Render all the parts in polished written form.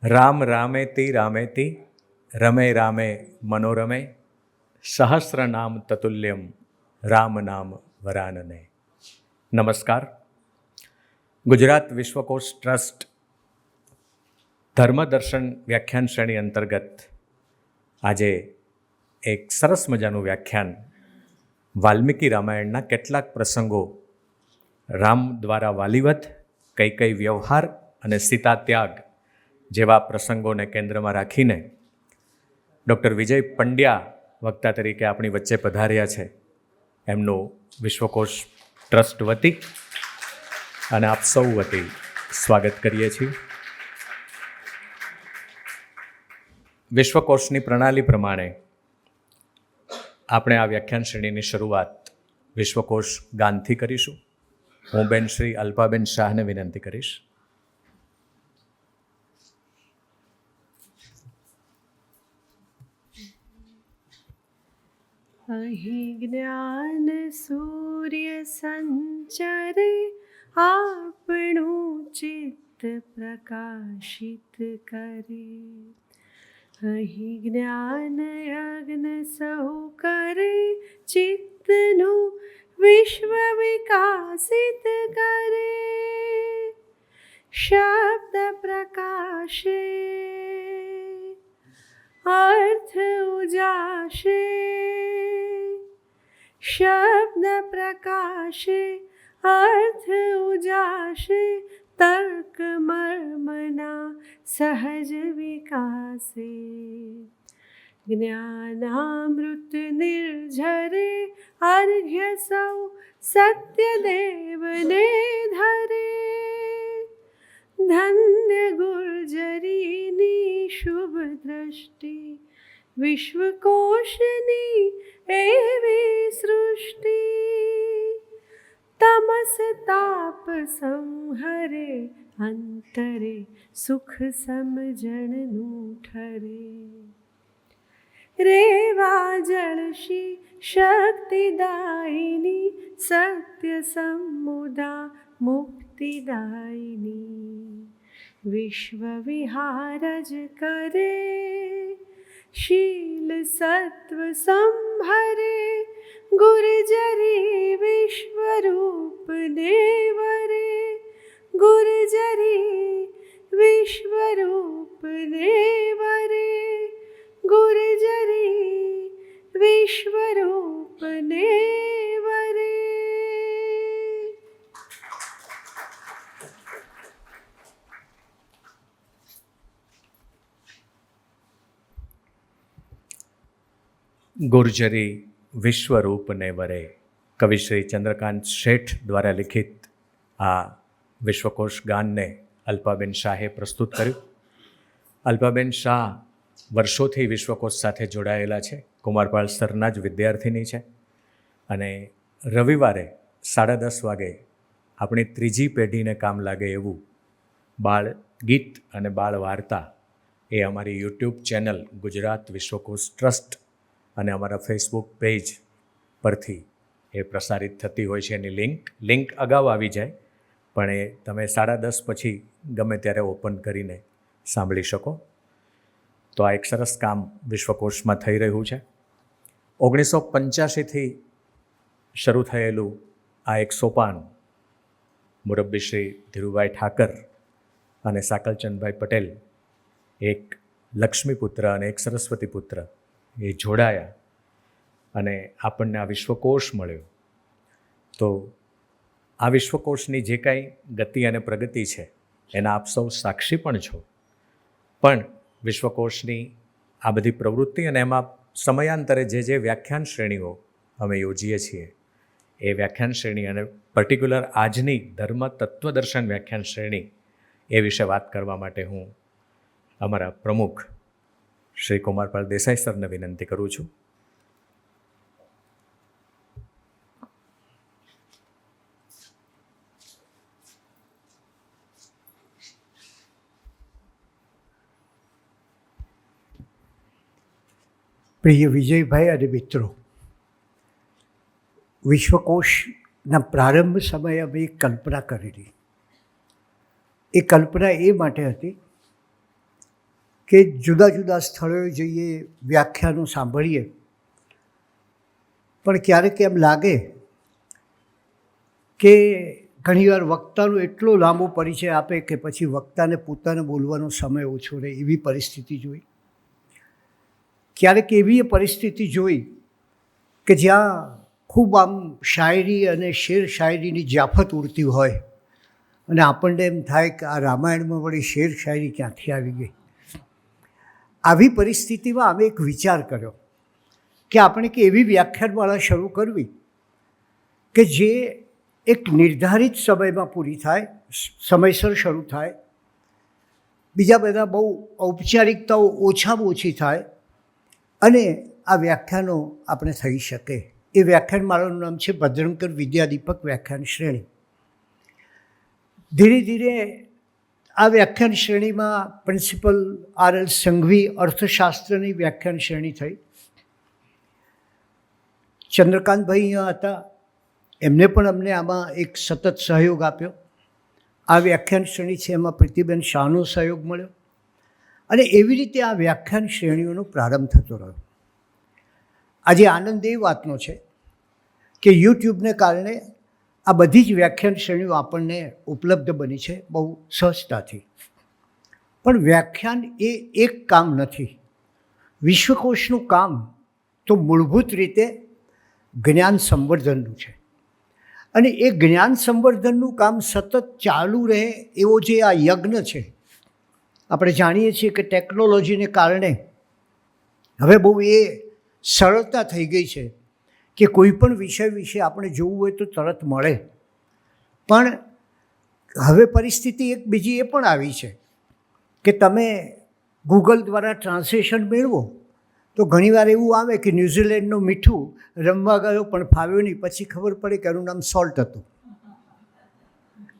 રામ રામેતિ રામેતિ રમે રામે મનોરમે સહસ્રનામ તતુલ્યમ રામ નામ વરાનને. નમસ્કાર. ગુજરાત વિશ્વકોશ ટ્રસ્ટ ધર્મદર્શન વ્યાખ્યાન શ્રેણી અંતર્ગત આજે એક સરસ મજાનું વ્યાખ્યાન વાલ્મીકી રામાયણના કેટલાક પ્રસંગો, રામ દ્વારા વાલીવધ, કૈકેયી વ્યવહાર અને સીતા ત્યાગ જેવા પ્રસંગોને કેન્દ્રમાં રાખીને ડૉક્ટર વિજય પંડ્યા વક્તા તરીકે આપણી વચ્ચે પધાર્યા છે. એમનું વિશ્વકોશ ટ્રસ્ટ વતી અને આપ સૌ વતી સ્વાગત કરીએ છીએ. વિશ્વકોશની પ્રણાલી પ્રમાણે આપણે આ વ્યાખ્યાન શ્રેણીની શરૂઆત વિશ્વકોશ ગાનથી કરીશું. હું બેન શ્રી અલ્પાબેન શાહને વિનંતી કરીશ. અહીં જ્ઞાન સૂર્ય સંચરે આપણું ચિત્ત પ્રકાશિત કરે. અહીં જ્ઞાન યજ્ઞ સહુ કરે ચિત્તનું વિશ્વ વિકાસિત કરે. શબ્દ પ્રકાશે અર્થ ઉજાશે. શબ્દ પ્રકાશે અર્થ ઉજાશે. તર્ક મર્મના સહજ વિકાસે. જ્ઞાનામૃત નિર્ઝરે અર્ઘ્ય સૌ સત્યદેવને ધરે. ધન્ય ગુર્જરીની શુભ દ્રષ્ટિ, વિશ્વકોશની એવી સૃષ્ટિ. તમસ તાપ સંહરે અંતરે સુખ સમજણનું ઠરે. રેવા જળશી શક્તિદાયિની સત્ય સમુદા મુક્તિદાયિની. વિશ્વ વિહાર જ કરે શીલ સત્વ સંભરે. ગુર્જરી વિશ્વરૂપ દેવરે. ગુર્જરી વિશ્વરૂપ દેવરે. ગુર્જરી વિશ્વરૂપ દેવરે. ગુર્જરી વિશ્વરૂપને વરે. કવિ શ્રી ચંદ્રકાંત શેઠ દ્વારા લિખિત આ વિશ્વકોશ ગાનને અલ્પાબેન શાહે પ્રસ્તુત કર્યું. અલ્પાબેન શાહ વર્ષોથી વિશ્વકોશ સાથે જોડાયેલા છે. કુમારપાળ સરના જ વિદ્યાર્થીની છે અને રવિવારે 10:30 વાગે આપણી ત્રીજી પેઢીને કામ લાગે એવું બાળ ગીત અને બાળ વાર્તા એ અમારી યુટ્યુબ ચેનલ ગુજરાત વિશ્વકોશ ટ્રસ્ટ અને અમારા ફેસબુક પેજ પરથી એ પ્રસારિત થતી હોય છે. એની લિંક અગાઉ આવી જાય, પણ એ તમે 10:30 પછી ગમે ત્યારે ઓપન કરીને સાંભળી શકો. તો આ એક સરસ કામ વિશ્વકોશમાં થઈ રહ્યું છે. 1985થી શરૂ થયેલું આ એક સોપાન મુરબ્બી શ્રી ધીરુભાઈ ઠાકર અને સાકલચંદભાઈ પટેલ, એક લક્ષ્મીપુત્ર અને એક સરસ્વતી પુત્ર, એ જોડાયા અને આપણને આ વિશ્વકોશ મળ્યો. તો આ વિશ્વકોશની જે કાંઈ ગતિ અને પ્રગતિ છે એના આપ સૌ સાક્ષી પણ છો. પણ વિશ્વકોશની આ બધી પ્રવૃત્તિ અને એમાં સમયાંતરે જે વ્યાખ્યાન શ્રેણીઓ અમે યોજીએ છીએ એ વ્યાખ્યાન શ્રેણી અને પર્ટિક્યુલર આજની ધર્મ તત્વદર્શન વ્યાખ્યાન શ્રેણી એ વિશે વાત કરવા માટે હું અમારા પ્રમુખ શ્રી કુમારપાળ દેસાઈ સરને વિનંતી કરું છું. પ્રિય વિજયભાઈ અને મિત્રો, વિશ્વકોશના પ્રારંભ સમયે અમે એક કલ્પના કરેલી. એ કલ્પના એ માટે હતી કે જુદા જુદા સ્થળોએ જઈએ, વ્યાખ્યાનો સાંભળીએ, પણ ક્યારેક એમ લાગે કે ઘણીવાર વક્તાનો એટલો લાંબો પરિચય આપે કે પછી વક્તાને પોતાને બોલવાનો સમય ઓછો રહે, એવી પરિસ્થિતિ જોઈ. ક્યારેક એવી પરિસ્થિતિ જોઈ કે જ્યાં ખૂબ આમ શાયરી અને શેર શાયરીની જાફત ઉડતી હોય અને આપણને એમ થાય કે આ રામાયણમાં વળી શેર શાયરી ક્યાંથી આવી ગઈ. આવી પરિસ્થિતિમાં અમે એક વિચાર કર્યો કે આપણે કે એવી વ્યાખ્યાનમાળા શરૂ કરવી કે જે એક નિર્ધારિત સમયમાં પૂરી થાય, સમયસર શરૂ થાય, બીજા બધા બહુ ઔપચારિકતાઓ ઓછામાં ઓછી થાય અને આ વ્યાખ્યાનો આપણે થઈ શકે. એ વ્યાખ્યાનમાળાનું નામ છે ભદ્રંકર વિદ્યાદીપક વ્યાખ્યાન શ્રેણી. ધીરે ધીરે આ વ્યાખ્યાન શ્રેણીમાં પ્રિન્સિપલ R.L. સંઘવી અર્થશાસ્ત્રની વ્યાખ્યાન શ્રેણી થઈ. ચંદ્રકાંતભાઈ અહીંયા હતા, એમને પણ અમને આમાં એક સતત સહયોગ આપ્યો. આ વ્યાખ્યાન શ્રેણી છે એમાં પ્રીતિબેન શાહનો સહયોગ મળ્યો અને એવી રીતે આ વ્યાખ્યાન શ્રેણીઓનો પ્રારંભ થતો રહ્યો. આજે આનંદ એ વાતનો છે કે યુટ્યુબને કારણે આ બધી જ વ્યાખ્યાન શ્રેણીઓ આપણને ઉપલબ્ધ બની છે બહુ સહજતાથી. પણ વ્યાખ્યાન એ એક કામ નથી. વિશ્વકોશનું કામ તો મૂળભૂત રીતે જ્ઞાન સંવર્ધનનું છે અને એ જ્ઞાન સંવર્ધનનું કામ સતત ચાલુ રહે એવો જે આ યજ્ઞ છે. આપણે જાણીએ છીએ કે ટેકનોલોજીને કારણે હવે બહુ એ સરળતા થઈ ગઈ છે કે કોઈ પણ વિષય વિશે આપણે જોવું હોય તો તરત મળે. પણ હવે પરિસ્થિતિ એક બીજી એ પણ આવી છે કે તમે ગૂગલ દ્વારા ટ્રાન્સલેશન મેળવો તો ઘણીવાર એવું આવે કે ન્યૂઝીલેન્ડનું મીઠું રમવા ગયો પણ ફાવ્યું નહીં, પછી ખબર પડે કે એનું નામ સોલ્ટ હતું.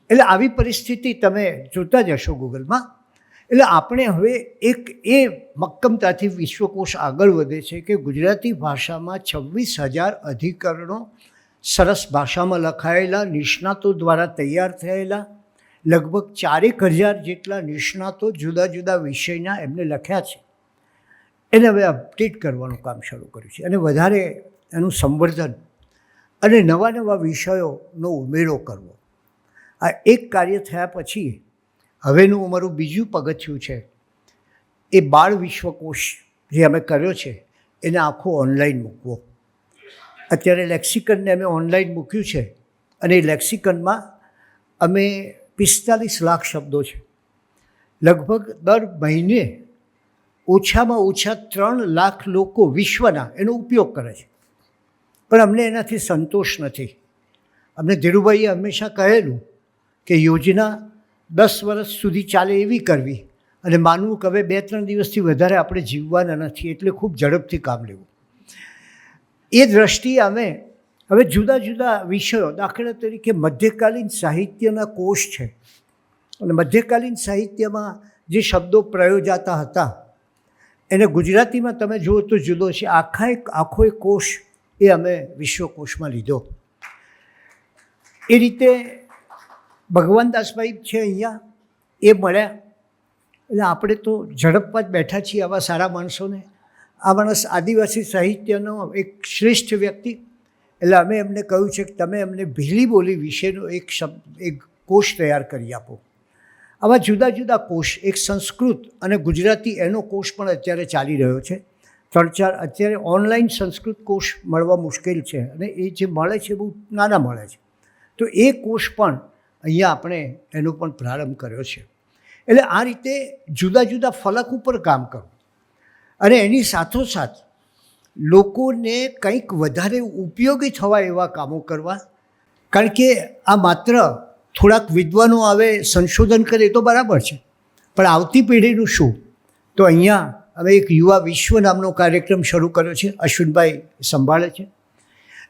એટલે આવી પરિસ્થિતિ તમે જોતા જશો ગૂગલમાં. એટલે આપણે હવે એક એ મક્કમતાથી વિશ્વકોશ આગળ વધે છે કે ગુજરાતી ભાષામાં 26,000 અધિકરણો સરસ ભાષામાં લખાયેલા, નિષ્ણાતો દ્વારા તૈયાર થયેલા, લગભગ 4,000 જેટલા નિષ્ણાતો જુદા જુદા વિષયના એમને લખ્યા છે. એને હવે અપડેટ કરવાનું કામ શરૂ કર્યું છે અને વધારે એનું સંવર્ધન અને નવા નવા વિષયોનો ઉમેરો કરવો. આ એક કાર્ય થયા પછી હવેનું અમારું બીજું પગથિયું છે એ બાળ વિશ્વકોશ જે અમે કર્યો છે એને આખો ઓનલાઈન મૂકવો. અત્યારે લેક્સિકનને અમે ઓનલાઈન મૂક્યું છે અને એ લેક્સિકનમાં અમે 45 લાખ શબ્દો છે. લગભગ દર મહિને ઓછામાં ઓછા 3 લાખ લોકો વિશ્વના એનો ઉપયોગ કરે છે. પણ અમને એનાથી સંતોષ નથી. અમને ધીરુભાઈએ હંમેશા કહેલું કે યોજના 10 વર્ષ સુધી ચાલે એવી કરવી અને માનવું કે હવે 2-3 દિવસથી વધારે આપણે જીવવાના નથી, એટલે ખૂબ ઝડપથી કામ લેવું. એ દૃષ્ટિએ અમે હવે જુદા જુદા વિષયો, દાખલા તરીકે મધ્યકાલીન સાહિત્યના કોષ છે અને મધ્યકાલીન સાહિત્યમાં જે શબ્દો પ્રયોજાતા હતા એને ગુજરાતીમાં તમે જુઓ તો જુદો છે. આખો એક કોષ એ અમે વિશ્વકોશમાં લીધો. એ રીતે ભગવાનદાસભાઈ છે અહીંયા, એ મળ્યા. એટલે આપણે તો ઝડપમાં જ બેઠા છીએ આવા સારા માણસોને. આ માણસ આદિવાસી સાહિત્યનો એક શ્રેષ્ઠ વ્યક્તિ. એટલે અમે એમને કહ્યું છે કે તમે અમને ભીલી બોલી વિશેનો એક કોષ તૈયાર કરી આપો. આવા જુદા જુદા કોષ, એક સંસ્કૃત અને ગુજરાતી એનો કોષ પણ અત્યારે ચાલી રહ્યો છે. 3-4 અત્યારે ઓનલાઈન સંસ્કૃત કોષ મળવા મુશ્કેલ છે અને એ જે મળે છે બહુ નાના મળે છે. તો એ કોષ પણ અહીંયા આપણે એનો પણ પ્રારંભ કર્યો છે. એટલે આ રીતે જુદા જુદા ફલક ઉપર કામ કરવું અને એની સાથોસાથ લોકોને કંઈક વધારે ઉપયોગી થવા એવા કામો કરવા. કારણ કે આ માત્ર થોડાક વિદ્વાનો આવે, સંશોધન કરે તો બરાબર છે, પણ આવતી પેઢીનું શું? તો અહીંયા હવે એક યુવા વિશ્વ નામનો કાર્યક્રમ શરૂ કર્યો છે, અશ્વિનભાઈ સંભાળે છે.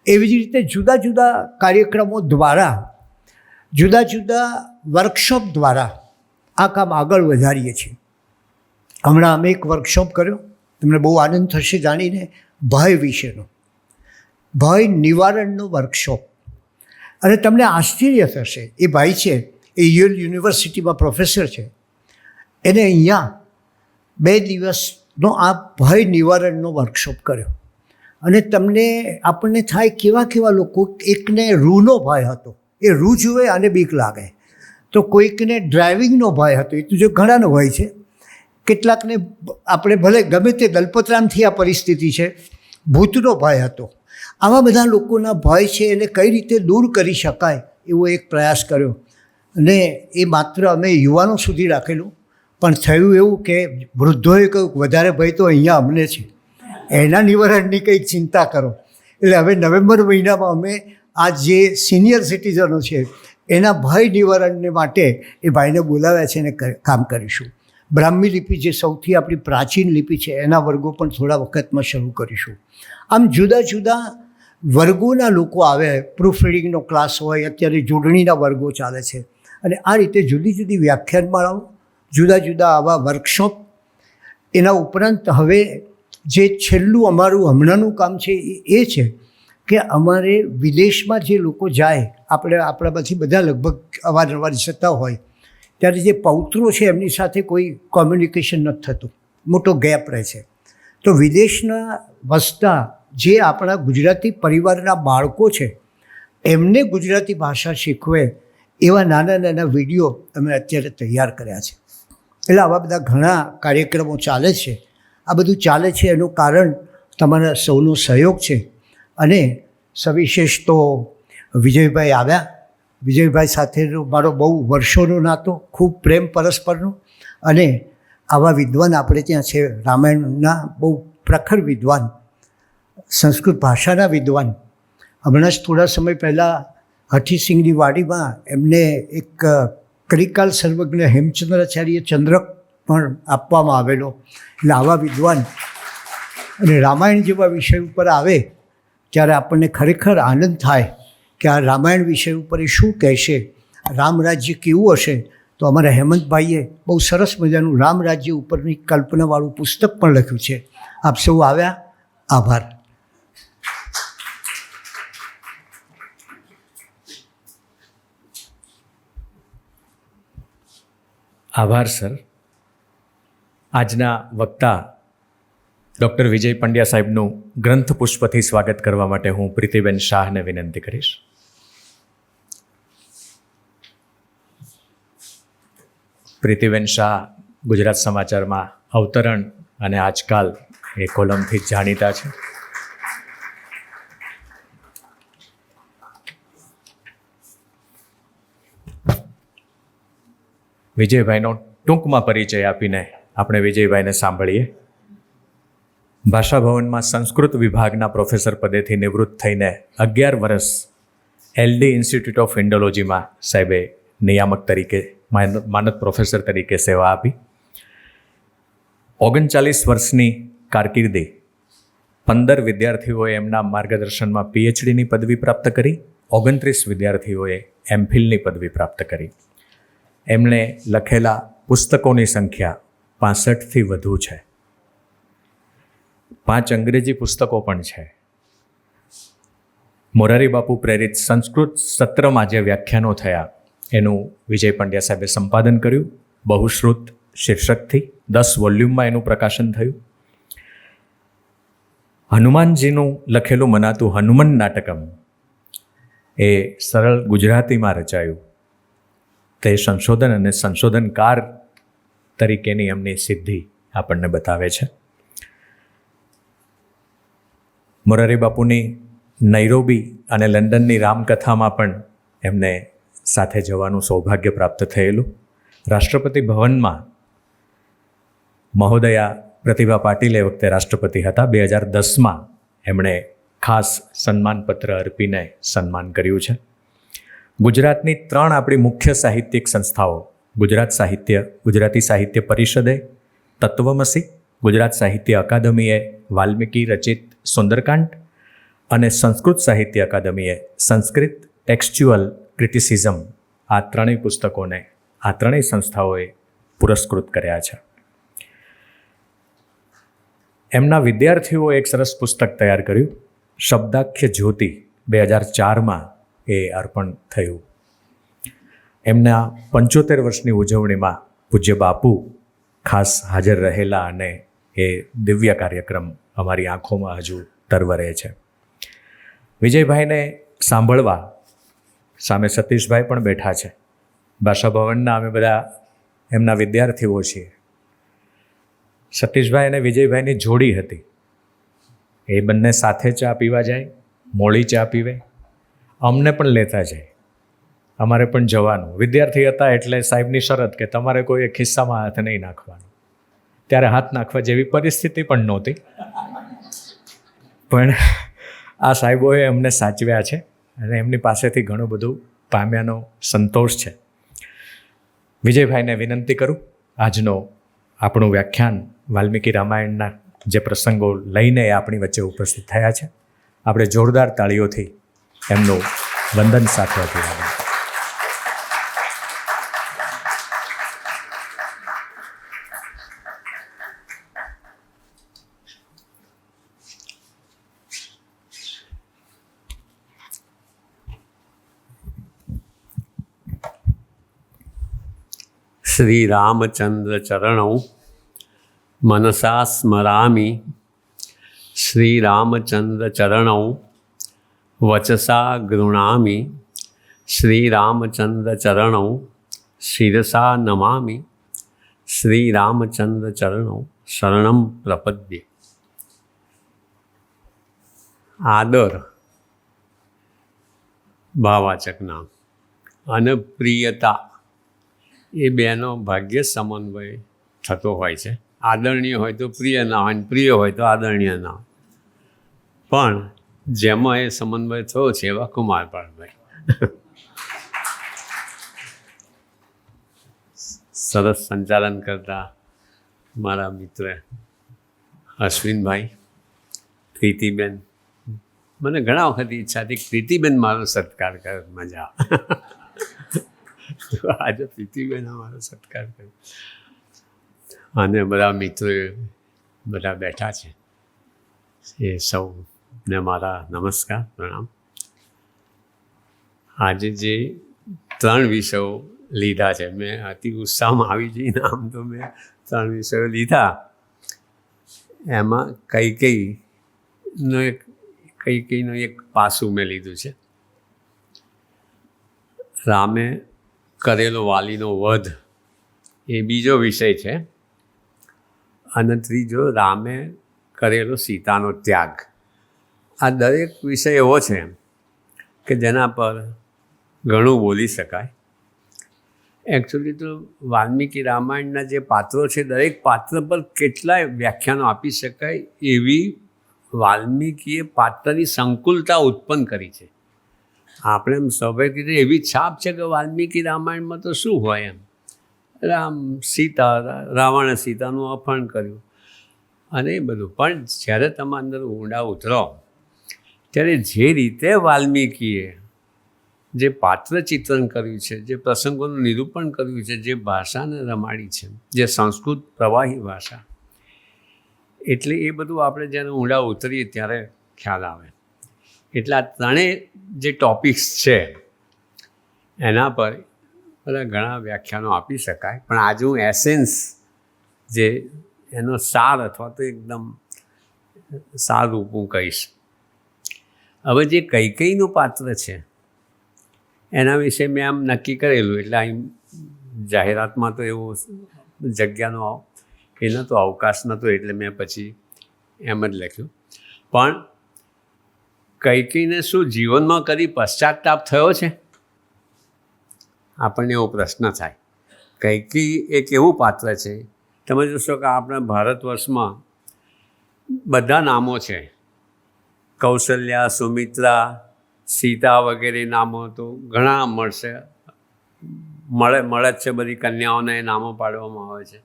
એવી જ રીતે જુદા જુદા કાર્યક્રમો દ્વારા, જુદા જુદા વર્કશોપ દ્વારા આ કામ આગળ વધારીએ છીએ. હમણાં અમે એક વર્કશોપ કર્યો, તમને બહુ આનંદ થશે જાણીને, ભય વિશેનો, ભય નિવારણનો વર્કશોપ. અને તમને આશ્ચર્ય થશે, એ ભાઈ છે એ યેલ યુનિવર્સિટીમાં પ્રોફેસર છે. એને અહીંયા 2 દિવસનો આ ભય નિવારણનો વર્કશોપ કર્યો. અને આપણને થાય કેવા કેવા લોકો, એકને રૂનો ભય હતો, એ રૂ જુએ અને બીક લાગે. તો કોઈકને ડ્રાઇવિંગનો ભય હતો, એ તો જો ઘણાનો હોય છે. કેટલાકને આપણે ભલે ગમે તે દલપતરામથી આ પરિસ્થિતિ છે, ભૂતનો ભય હતો. આવા બધા લોકોના ભય છે એને કઈ રીતે દૂર કરી શકાય એવો એક પ્રયાસ કર્યો. અને એ માત્ર અમે યુવાનો સુધી રાખેલું, પણ થયું એવું કે વૃદ્ધોએ કહ્યું વધારે ભય તો અહીંયા અમને છે, એના નિવારણની કંઈક ચિંતા કરો. એટલે હવે નવેમ્બર મહિનામાં અમે આ જે સિનિયર સિટીઝનો છે એના ભય નિવારણને માટે એ ભાઈને બોલાવ્યા છે અને કામ કરીશું. બ્રાહ્મી લિપિ જે સૌથી આપણી પ્રાચીન લિપિ છે એના વર્ગો પણ થોડા વખતમાં શરૂ કરીશું. આમ જુદા જુદા વર્ગોના લોકો આવે, પ્રૂફ રીડિંગનો ક્લાસ હોય, અત્યારે જોડણીના વર્ગો ચાલે છે. અને આ રીતે જુદી જુદી વ્યાખ્યાનમાળાઓ, જુદા જુદા આવા વર્કશોપ. એના ઉપરાંત હવે જે છેલ્લું અમારું હમણાંનું કામ છે એ છે કે અમારે વિદેશમાં જે લોકો જાય, આપણામાંથી બધા લગભગ અવારનવાર જતા હોય, ત્યારે જે પૌત્રો છે એમની સાથે કોઈ કોમ્યુનિકેશન નથી થતું, મોટો ગેપ રહે છે. તો વિદેશના વસતા જે આપણા ગુજરાતી પરિવારના બાળકો છે એમને ગુજરાતી ભાષા શીખવે એવા નાના નાના વિડીયો અમે અત્યારે તૈયાર કર્યા છે. એટલે આવા બધા ઘણા કાર્યક્રમો ચાલે છે. આ બધું ચાલે છે એનું કારણ તમારા સૌનો સહયોગ છે. અને સવિશેષ તો વિજયભાઈ આવ્યા. વિજયભાઈ સાથેનો મારો બહુ વર્ષોનો નાતો, ખૂબ પ્રેમ પરસ્પરનો. અને આવા વિદ્વાન આપણે ત્યાં છે, રામાયણના બહુ પ્રખર વિદ્વાન, સંસ્કૃત ભાષાના વિદ્વાન. હમણાં જ થોડા સમય પહેલાં હઠીસિંહની વાડીમાં એમને એક કરિકાલ સર્વજ્ઞ હેમચંદ્રાચાર્ય ચંદ્રક પણ આપવામાં આવેલો. એટલે આવા વિદ્વાન અને રામાયણ જેવા વિષય ઉપર આવે ત્યારે આપણને ખરેખર આનંદ થાય કે આ રામાયણ વિષય ઉપર એ શું કહેશે, રામ રાજ્ય કેવું હશે. તો અમારા હેમંતભાઈએ બહુ સરસ મજાનું રામ રાજ્ય ઉપરની કલ્પનાવાળું પુસ્તક પણ લખ્યું છે. આપ સૌ આવ્યા, આભાર. આભાર સર. આજના વક્તા ડૉક્ટર વિજય પંડ્યા સાહેબનું ગ્રંથ પુષ્પથી સ્વાગત કરવા માટે હું પ્રીતિબેન શાહને વિનંતી કરીશ. પ્રીતિબેન શાહ ગુજરાત સમાચારમાં અવતરણ અને આજકાલ એ કોલમથી જાણીતા છે. વિજયભાઈનો ટૂંકમાં પરિચય આપીને આપણે વિજયભાઈને સાંભળીએ. ભાષા ભવનમાં સંસ્કૃત વિભાગના પ્રોફેસર પદેથી નિવૃત્ત થઈને 11 વર્ષ એલડી ઇન્સ્ટિટ્યૂટ ઓફ ઇન્ડોલોજીમાં સાહેબે નિયામક તરીકે, માનદ પ્રોફેસર તરીકે સેવા આપી. 39 વર્ષની કારકિર્દી, 15 વિદ્યાર્થીઓએ એમના માર્ગદર્શનમાં પીએચડીની પદવી પ્રાપ્ત કરી, 29 વિદ્યાર્થીઓએ એમફિલની પદવી પ્રાપ્ત કરી. એમણે લખેલા પુસ્તકોની સંખ્યા 65થી વધુ છે. 5 અંગ્રેજી પુસ્તકો પણ છે. મોરારી બાપુ પ્રેરિત સંસ્કૃત સત્રમાં જે વ્યાખ્યાનો થયા એનું વિજય પંડ્યા સાહેબે સંપાદન કર્યું. બહુશ્રુત શીર્ષકથી 10 વોલ્યુમમાં એનું પ્રકાશન થયું. હનુમાનજીનું લખેલું મનાતું હનુમન નાટકમ એ સરળ ગુજરાતીમાં રચાયું. તે સંશોધન અને સંશોધનકાર તરીકેની એમની સિદ્ધિ આપણને બતાવે છે. મોરારી બાપુની નૈરોબી અને લંડનની રામકથામાં પણ એમને સાથે જવાનું સૌભાગ્ય પ્રાપ્ત થયેલું. રાષ્ટ્રપતિ ભવનમાં મહોદયા પ્રતિભા પાટીલ એ વખતે રાષ્ટ્રપતિ હતા. 2010માં એમણે ખાસ સન્માનપત્ર અર્પીને સન્માન કર્યું છે. ગુજરાતની 3 આપણી મુખ્ય સાહિત્યિક સંસ્થાઓ, ગુજરાતી સાહિત્ય પરિષદે તત્વમસી, ગુજરાત સાહિત્ય અકાદમીએ વાલ્મીકી રચિત સુંદરકાંડ અને સંસ્કૃત સાહિત્ય અકાદમીએ સંસ્કૃત ટેક્સ્ચ્યુઅલ ક્રિટિસિઝમ, આ 3 પુસ્તકોને આ 3 સંસ્થાઓએ પુરસ્કૃત કર્યા છે. એમના વિદ્યાર્થીઓએ એક સરસ પુસ્તક તૈયાર કર્યું, શબ્દાખ્ય જ્યોતિ. 2004માં એ અર્પણ થયું. એમના 75 વર્ષની ઉજવણીમાં પૂજ્ય બાપુ ખાસ હાજર રહેલા અને એ દિવ્ય કાર્યક્રમ અમારી આંખોમાં હજુ તરવરે છે. વિજયભાઈને સાંભળવા સામે સતીશભાઈ પણ બેઠા છે. ભાષા ભવનના અમે બધા એમના વિદ્યાર્થીઓ છીએ. સતીશભાઈ અને વિજયભાઈની જોડી હતી. એ બંને સાથે ચા પીવા જાય, મોડી ચા પીવે, અમને પણ લેતા જાય. અમારે પણ જવાનું. વિદ્યાર્થી હતા એટલે સાહેબની શરત કે તમારે કોઈ ખિસ્સામાં હાથ નહીં નાખવાનો. ત્યારે હાથ નાખવા જેવી પરિસ્થિતિ પણ નહોતી, પણ આ સાહેબોએ અમને સાચવ્યા છે અને એમની પાસેથી ઘણું બધું પામ્યાનો સંતોષ છે. વિજયભાઈને વિનંતી કરું, આજનો આપણું વ્યાખ્યાન વાલ્મીકી રામાયણના જે પ્રસંગો લઈને આપણી વચ્ચે ઉપસ્થિત થયા છે, આપણે જોરદાર તાળીઓથી એમનું વંદન સાથે અભિવાદન. શ્રી રામચંદ્ર ચરણૌ મનસા સ્મરામિ. શ્રી રામચંદ્ર ચરણૌ વચસા ગૃણામિ. શ્રી રામચંદ્ર ચરણૌ શિરસા નમામિ. શ્રી રામચંદ્ર ચરણૌ શરણમ પ્રપદ્યે. આદર ભાવાચકના અને પ્રિયતા એ બેનો ભાગ્ય સમન્વય થતો હોય છે. આદરણીય હોય તો પ્રિય ના હોય, પ્રિય હોય તો આદરણીય ના હોય. પણ જેમાં એ સમન્વય થયો છે એવા કુમારપાળભાઈ સરસ સંચાલન કરતા મારા મિત્ર અશ્વિનભાઈ, પ્રીતિબેન. મને ઘણા વખત ઈચ્છા હતી પ્રીતિબેન મારો સત્કાર કરે, મજા આજે પ્રીતિબેન અમારો સત્કાર કર્યો. અને બધા મિત્રો બધા બેઠા છે, એ સૌને મારા નમસ્કાર, પ્રણામ. આજે જે 3 વિષયો લીધા છે, મેં અતિ ઉત્સાહમાં આવી જઈને આમ તો મેં 3 વિષયો લીધા. એમાં કઈકઈનું એક પાસું મેં લીધું છે. રામે કરેલો વાલીનો વધ એ બીજો વિષય છે. અને ત્રીજો રામે કરેલો સીતાનો ત્યાગ. આ દરેક વિષય એવો છે કે જેના પર ઘણું બોલી શકાય. એકચ્યુઅલી તો વાલ્મીકી રામાયણના જે પાત્રો છે, દરેક પાત્ર પર કેટલાય વ્યાખ્યાનો આપી શકાય એવી વાલ્મીકીએ પાત્રની સંકુલતા ઉત્પન્ન કરી છે. આપણે એમ સ્વાભાવિક રીતે એવી છાપ છે કે વાલ્મીકી રામાયણમાં તો શું હોય એમ, રાવણે સીતાનું અપહરણ કર્યું અને એ બધું. પણ જ્યારે તમે અંદર ઊંડા ઉતરો ત્યારે જે રીતે વાલ્મીકીએ જે પાત્ર ચિત્રણ કર્યું છે, જે પ્રસંગોનું નિરૂપણ કર્યું છે, જે ભાષાને રમાડી છે, જે સંસ્કૃત પ્રવાહી ભાષા, એટલે એ બધું આપણે જ્યારે ઊંડા ઉતરીએ ત્યારે ખ્યાલ આવે. એટલે આ ત્રણેય જે ટૉપિક્સ છે એના પર બધા ઘણા વ્યાખ્યાનો આપી શકાય. પણ આજે હું એસેન્સ, જે એનો સાર અથવા તો એકદમ સાર રૂપ હું કહીશ. હવે જે કૈકેયીનું પાત્ર છે એના વિશે મેં આમ નક્કી કરેલું, એટલે અહીં જાહેરાતમાં તો એવો જગ્યાનો એ નહોતો, અવકાશ નહોતો, એટલે મેં પછી એમ જ લખ્યું. પણ કૈકેયીને શું જીવનમાં કદી પશ્ચાતાપ થયો છે? આપણને એવો પ્રશ્ન થાય. કૈકેયી એક એવું પાત્ર છે, તમે જોશો કે આપણા ભારત વર્ષમાં બધા નામો છે, કૌશલ્યા, સુમિત્રા, સીતા વગેરે નામો તો ઘણા મળે જ છે. બધી કન્યાઓને એ નામો પાડવામાં આવે છે.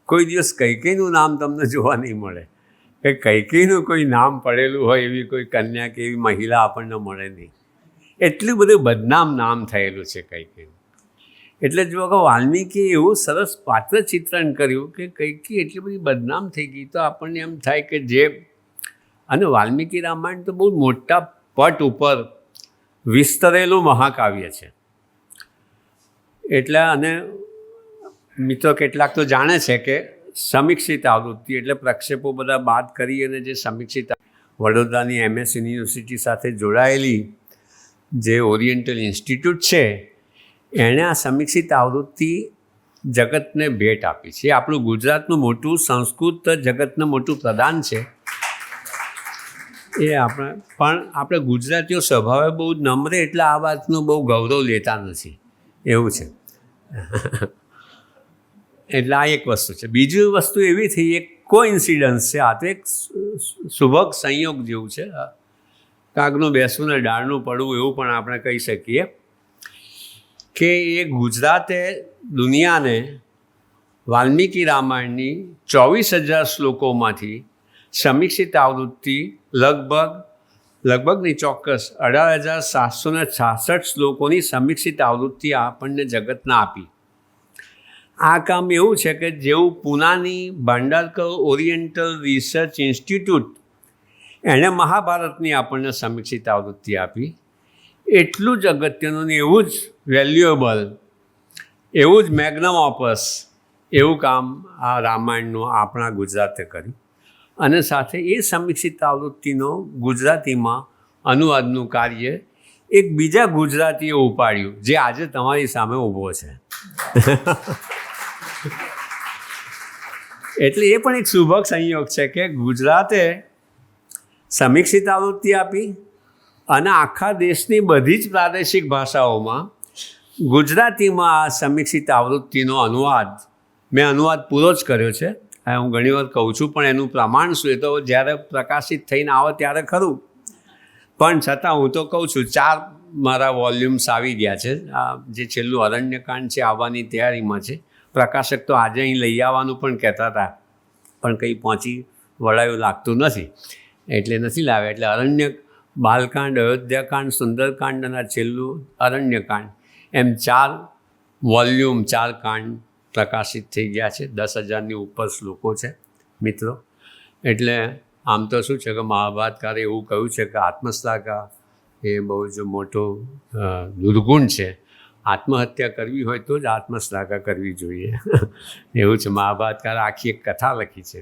કોઈ દિવસ કૈકેયીનું નામ તમને જોવા નહીં મળે કે કૈકેયીનું કોઈ નામ પડેલું હોય એવી કોઈ કન્યા કે એવી મહિલા આપણને મળે નહીં. એટલું બધું બદનામ નામ થયેલું છે કૈકેયીનું. એટલે જો કે વાલ્મીકીએ એવું સરસ પાત્ર ચિત્રણ કર્યું કે કૈકેયી એટલી બધી બદનામ થઈ ગઈ, તો આપણને એમ થાય કે જે, અને વાલ્મીકી રામાયણ તો બહુ મોટા પટ ઉપર વિસ્તરેલું મહાકાવ્ય છે. એટલે અને મિત્રો કેટલાક તો જાણે છે કે સમીક્ષિત આવૃત્તિ એટલે પ્રક્ષેપો બધા બાદ કરી અને જે સમીક્ષિત વડોદરાની MS યુનિવર્સિટી સાથે જોડાયેલી જે ઓરિએન્ટલ ઇન્સ્ટિટ્યૂટ છે એણે આ સમીક્ષિત આવૃત્તિ જગતને ભેટ આપી છે. એ આપણું ગુજરાતનું મોટું સંસ્કૃત જગતનું મોટું પ્રદાન છે. એ આપણે ગુજરાતીઓ સ્વભાવે બહુ નમ્ર એટલે આ વાતનું બહુ ગૌરવ લેતા નથી, એવું છે. એટલે આ એક વસ્તુ છે. બીજી વસ્તુ એવી થઈ, એક કોઇન્સિડન્સ છે. આ તો એક શુભક સંયોગ જેવું છે. કાગનું બેસવું ને ડાળનું પડવું એવું પણ આપણે કહી શકીએ કે એ ગુજરાતે દુનિયાને વાલ્મીકી રામાયણની 24,000 શ્લોકોમાંથી સમીક્ષિત આવૃત્તિ લગભગ નહીં, ચોક્કસ 18,766 શ્લોકોની સમીક્ષિત આવૃત્તિ આપણને જગતને આપી. આ કામ એવું છે કે જેવું પૂનાની ભાંડારકર ઓરિએન્ટલ રિસર્ચ ઇન્સ્ટિટ્યૂટ એણે મહાભારતની આપણને સમીક્ષિત આવૃત્તિ આપી, એટલું જ અગત્યનું ને એવું જ વેલ્યુએબલ, એવું જ મેગ્નમ ઓપસ એવું કામ આ રામાયણનું આપણા ગુજરાતે કર્યું. અને સાથે એ સમીક્ષિત આવૃત્તિનો ગુજરાતીમાં અનુવાદનું કાર્ય એક બીજા ગુજરાતીએ ઉપાડ્યું, જે આજે તમારી સામે ઊભો છે. એટલે એ પણ એક શુભક સંયોગ છે કે ગુજરાતે સમીક્ષિત આવૃત્તિ આપી અને આખા દેશની બધી જ પ્રાદેશિક ભાષાઓમાં ગુજરાતીમાં આ સમીક્ષિત આવૃત્તિનો અનુવાદ, મેં અનુવાદ પૂરો જ કર્યો છે. હું ઘણી વાર કહું છું, પણ એનું પ્રમાણ શું, એ તો જ્યારે પ્રકાશિત થઈને આવે ત્યારે ખરું, પણ છતાં હું તો કહું છું 4 મારા વોલ્યુમ્સ આવી ગયા છે. આ જે છેલ્લું અરણ્યકાંડ છે આવવાની તૈયારીમાં છે. પ્રકાશક તો આજે અહીં લઈ આવવાનું પણ કહેતા હતા, પણ કંઈ પહોંચી વળાયું લાગતું નથી, એટલે નથી લાવ્યા. એટલે બાલકાંડ, અયોધ્યાકાંડ, સુંદરકાંડ અને છેલ્લું અરણ્યકાંડ, એમ 4 વોલ્યુમ 4 કાંડ પ્રકાશિત થઈ ગયા છે. 10,000ની ઉપર શ્લોકો છે મિત્રો. એટલે આમ તો શું છે કે મહાભારતકારે એવું કહ્યું છે કે આત્મશ્લાઘા એ બહુ જ મોટો દુર્ગુણ છે. આત્મહત્યા કરવી હોય તો જ આત્મશ્લાઘા કરવી જોઈએ, એવું છે. મહાભારતકારે આખી એક કથા લખી છે.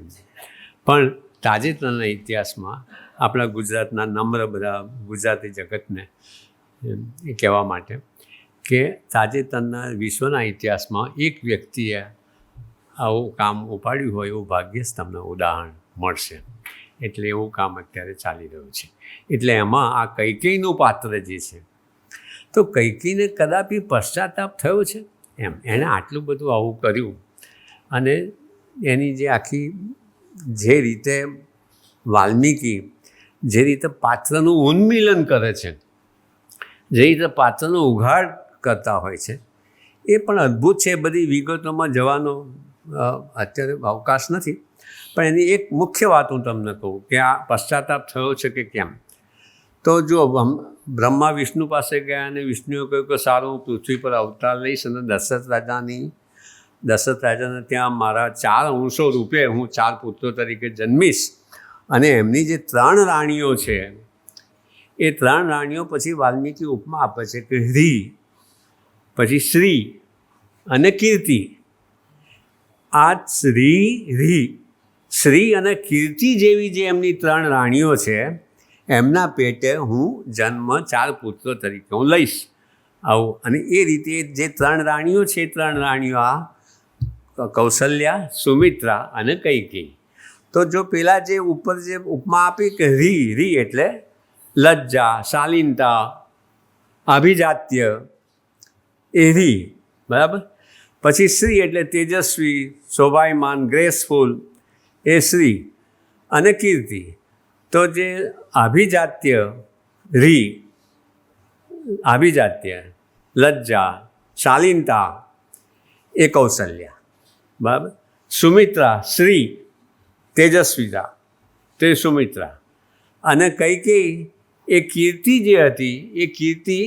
પણ તાજેતરના ઇતિહાસમાં આપણા ગુજરાતના નમ્ર બધા ગુજરાતી જગતને એ કહેવા માટે કે તાજેતરના વિશ્વના ઇતિહાસમાં એક વ્યક્તિએ આવું કામ ઉપાડ્યું હોય એવું ભાગ્યે જ તમને ઉદાહરણ મળશે. એટલે એવું કામ અત્યારે ચાલી રહ્યું છે. એટલે એમાં આ કૈકેયીનું પાત્ર જે છે, તો કૈકેયીને કદાપી પશ્ચાતાપ થયો છે એમ, એણે આટલું બધું આવું કર્યું અને એની જે આખી જે રીતે વાલ્મીકી જે રીતે પાત્રનું ઉન્મિલન કરે છે, જે રીતે પાત્રનો ઉઘાડ કરતા હોય છે, એ પણ અદ્ભુત છે. બધી વિગતોમાં જવાનો અત્યારે અવકાશ નથી, પણ એની એક મુખ્ય વાત હું તમને કહું કે આ પશ્ચાતાપ થયો છે કે કેમ. તો જો બ્રહ્મા વિષ્ણુ પાસે ગયા અને વિષ્ણુએ કહ્યું કે સારું, હું પૃથ્વી પર અવતાર લઈશ અને દશરથ રાજાને ત્યાં મારા 4 અંશો રૂપે હું 4 પુત્રો તરીકે જન્મીશ. અને એમની જે 3 રાણીઓ છે, એ 3 રાણીઓ પછી વાલ્મીકી ઉપમા આપે છે કે રી, પછી શ્રી અને કીર્તિ. આ શ્રી અને કીર્તિ જેવી જે એમની 3 રાણીઓ છે, એમના પેટે હું જન્મ 4 પુત્રો તરીકે હું લઈશ આવું. અને એ રીતે જે 3 રાણીઓ છે, 3 રાણીઓ આ કૌશલ્યા, સુમિત્રા અને કૈકેયી. તો જો પેલા જે ઉપર જે ઉપમા આપી કે રી એટલે લજ્જા, શાલીનતા, આભિજાત્ય, એ રી, બરાબર. પછી શ્રી એટલે તેજસ્વી, શોભાયમાન, ગ્રેસફુલ, એ શ્રી. અને કીર્તિ તો જે આભિજાત્ય, લજ્જા, શાલીનતા, એ કૌશલ્યા, બરાબર. સુમિત્રા, શ્રી, તેજસ્વીતા, તે સુમિત્રા. અને કૈકેયી એ કીર્તિ જે હતી, એ કીર્તિ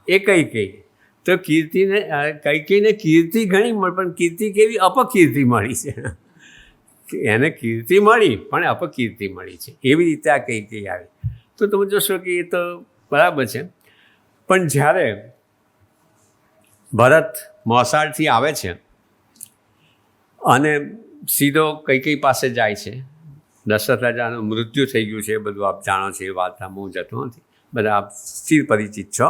એ કૈકેયી. તો કૈકેયીને કીર્તિ ઘણી મળી, પણ કીર્તિ કેવી? અપકીર્તિ મળી છે. એને કીર્તિ મળી પણ અપકીર્તિ મળી છે. એવી રીતે આ કૈકેયી આવી. તો તમે જોશો કે એ તો બરાબર છે. પણ જ્યારે ભરત મોસાળથી આવે છે અને સીધો કૈકેયી પાસે જાય છે. દશરથ રાજાનું મૃત્યુ થઈ ગયું છે એ બધું આપ જાણો છો, એ વાર્તામાં હું જતો નથી, બધા આપ સ્થિર પરિચિત છો.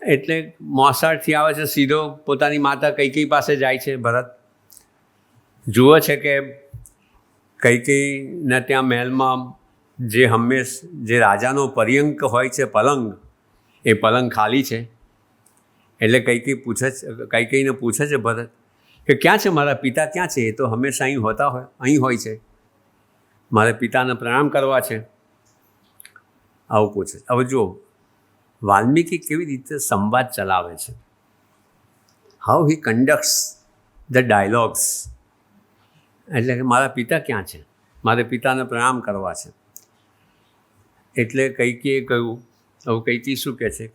એટલે મોસાળથી આવે છે, સીધો પોતાની માતા કૈકેયી પાસે જાય છે ભરત. જુએ છે કે કૈકેયીના ત્યાં મહેલમાં જે રાજાનો પર્યંક હોય છે પલંગ, એ પલંગ ખાલી છે. એટલે કૈકેયીને પૂછે છે ભરત કે ક્યાં છે મારા પિતા, ક્યાં છે? એ તો હંમેશા અહીં હોય છે, મારે પિતાને પ્રણામ કરવા છે, આવું પૂછે. હવે જુઓ વાલ્મીકી કેવી રીતે સંવાદ ચલાવે છે, હાઉ હી કન્ડક્ટ્સ ધ ડાયલોગ્સ. એટલે કે મારા પિતા ક્યાં છે, મારે પિતાને પ્રણામ કરવા છે. એટલે કૈકેયીએ કહ્યું, હવે કૈકેયી શું કહે છે,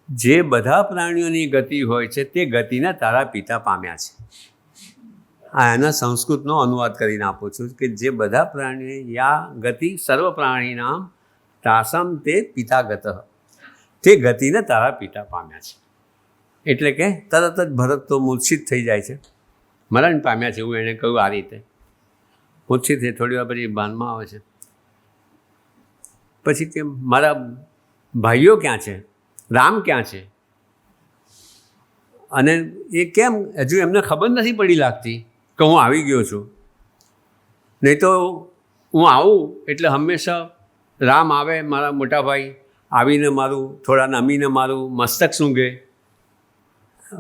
જે બધા પ્રાણીઓની ગતિ હોય છે તે ગતિને તારા પિતા પામ્યા છે. એના સંસ્કૃતનો અનુવાદ કરીને આપું છું કે જે બધા પ્રાણીઓ યા ગતિ સર્વ પ્રાણીનામ તાસમ તે પિતાગત, તે ગતિને તારા પિતા પામ્યા છે. એટલે કે તરત જ ભરત તો મૂર્છિત થઈ જાય છે, મરણ પામ્યા છે એવું એણે કહ્યું. આ રીતે મૂર્છિત થઈ થોડી વાર પછી ભાનમાં આવે છે. પછી કે મારા ભાઈઓ ક્યાં છે, રામ ક્યાં છે? અને એ કેમ હજુ એમને ખબર નથી પડી લાગતી કે હું આવી ગયો છું. નહીં તો હું આવું એટલે હંમેશા રામ આવે, મારા મોટા ભાઈ આવીને મારું થોડા નમીને મારું મસ્તક સૂંઘે.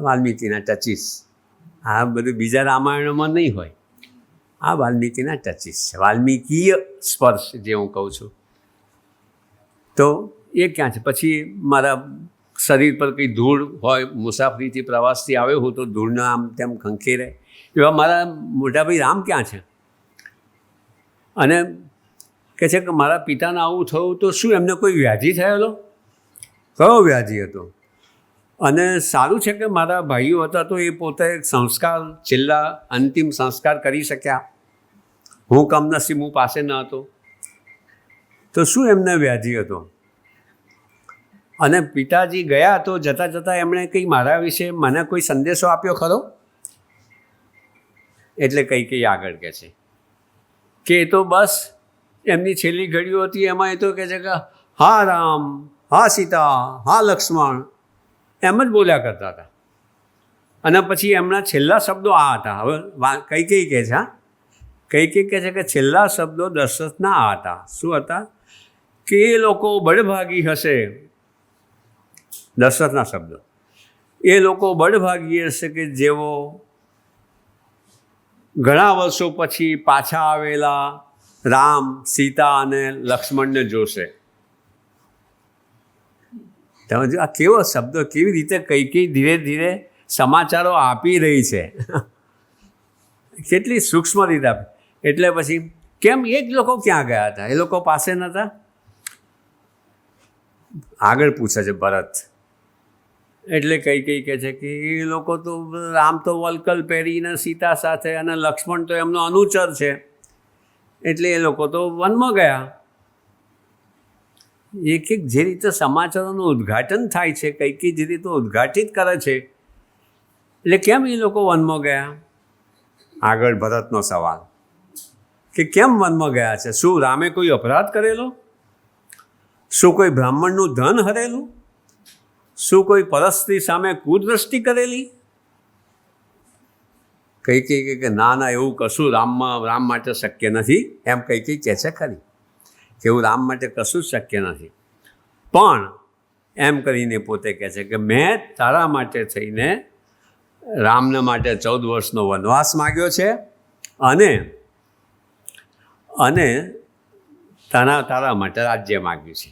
વાલ્મીકીના ટચીસ. આ બધું બીજા રામાયણોમાં નહીં હોય, આ વાલ્મીકીના ટચીસ છે, વાલ્મીકીય સ્પર્શ જે હું કહું છું. તો એ ક્યાં છે? પછી મારા શરીર પર કંઈ ધૂળ હોય, મુસાફરીથી પ્રવાસથી આવ્યો હું તો ધૂળના આમ તેમ ખંખેરે, એવા મારા મોટાભાઈ રામ ક્યાં છે? અને કહે છે કે મારા પિતાને આવું થયું તો શું એમને કોઈ વ્યાધિ થયેલો? કયો વ્યાધિ હતો? અને સારું છે કે મારા ભાઈઓ હતા તો એ પોતે સંસ્કાર, છેલ્લા અંતિમ સંસ્કાર કરી શક્યા. હું કમનસીબ, હું પાસે ન હતો તો શું એમને વ્યાધિ હતો? અને પિતાજી ગયા તો જતાં જતાં એમણે કંઈ મારા વિશે મને કોઈ સંદેશો આપ્યો ખરો? એટલે કંઈ આગળ કહે છે કે એ તો બસ એમની છેલ્લી ઘડીઓ હતી એમાં એ તો કહે છે કે હા રામ, હા સીતા, હા લક્ષ્મણ એમ જ બોલ્યા કરતા હતા. અને પછી એમના છેલ્લા શબ્દો આ હતા. હવે કૈકેયી કહે છે, કૈકેયી કહે છે કે છેલ્લા શબ્દો દશરથના આ હતા. શું હતા? કે એ લોકો બળભાગી હશે. દશરથના શબ્દો, એ લોકો બળભાગી હશે કે જેઓ ઘણા વર્ષો પછી પાછા આવેલા રામ, સીતા અને લક્ષ્મણને જોશે. તમે જો આ કેવો શબ્દો, કેવી રીતે કૈકેયી ધીરે ધીરે સમાચારો આપી રહી છે, કેટલી સૂક્ષ્મ રીતે આપે. એટલે પછી કેમ એ જ લોકો ક્યાં ગયા હતા? એ લોકો પાસે નહોતા? આગળ પૂછે છે ભરત. એટલે કૈકેયી કહે છે કે એ લોકો તો રામ તો વલકલ પહેરીને સીતા સાથે, અને લક્ષ્મણ તો એમનો અનુચર છે, એટલે એ લોકો તો વનમાં ગયા. એક જે રીતે સમાચારોનું ઉદ્ઘાટન થાય છે, કૈકેયી જે રીતે ઉદ્ઘાટિત કરે છે, એટલે કેમ એ લોકો વનમાં ગયા? આગળ ભરતનો સવાલ કે કેમ વનમાં ગયા છે? શું રામે કોઈ અપરાધ કરેલો? શું કોઈ બ્રાહ્મણનું ધન હરેલું? શું કોઈ પરસ્ત્રી સામે કુદ્રષ્ટિ કરેલી? કૈકેયી કે ના ના, એવું કશું રામ માટે શક્ય નથી. એમ કૈકેયી કહે છે ખરી કે એવું રામ માટે કશું જ શક્ય નથી. પણ એમ કરીને પોતે કહે છે કે મેં તારા માટે થઈને રામને માટે 14 વર્ષનો વનવાસ માગ્યો છે, અને તારા માટે રાજ્ય માગ્યું છે.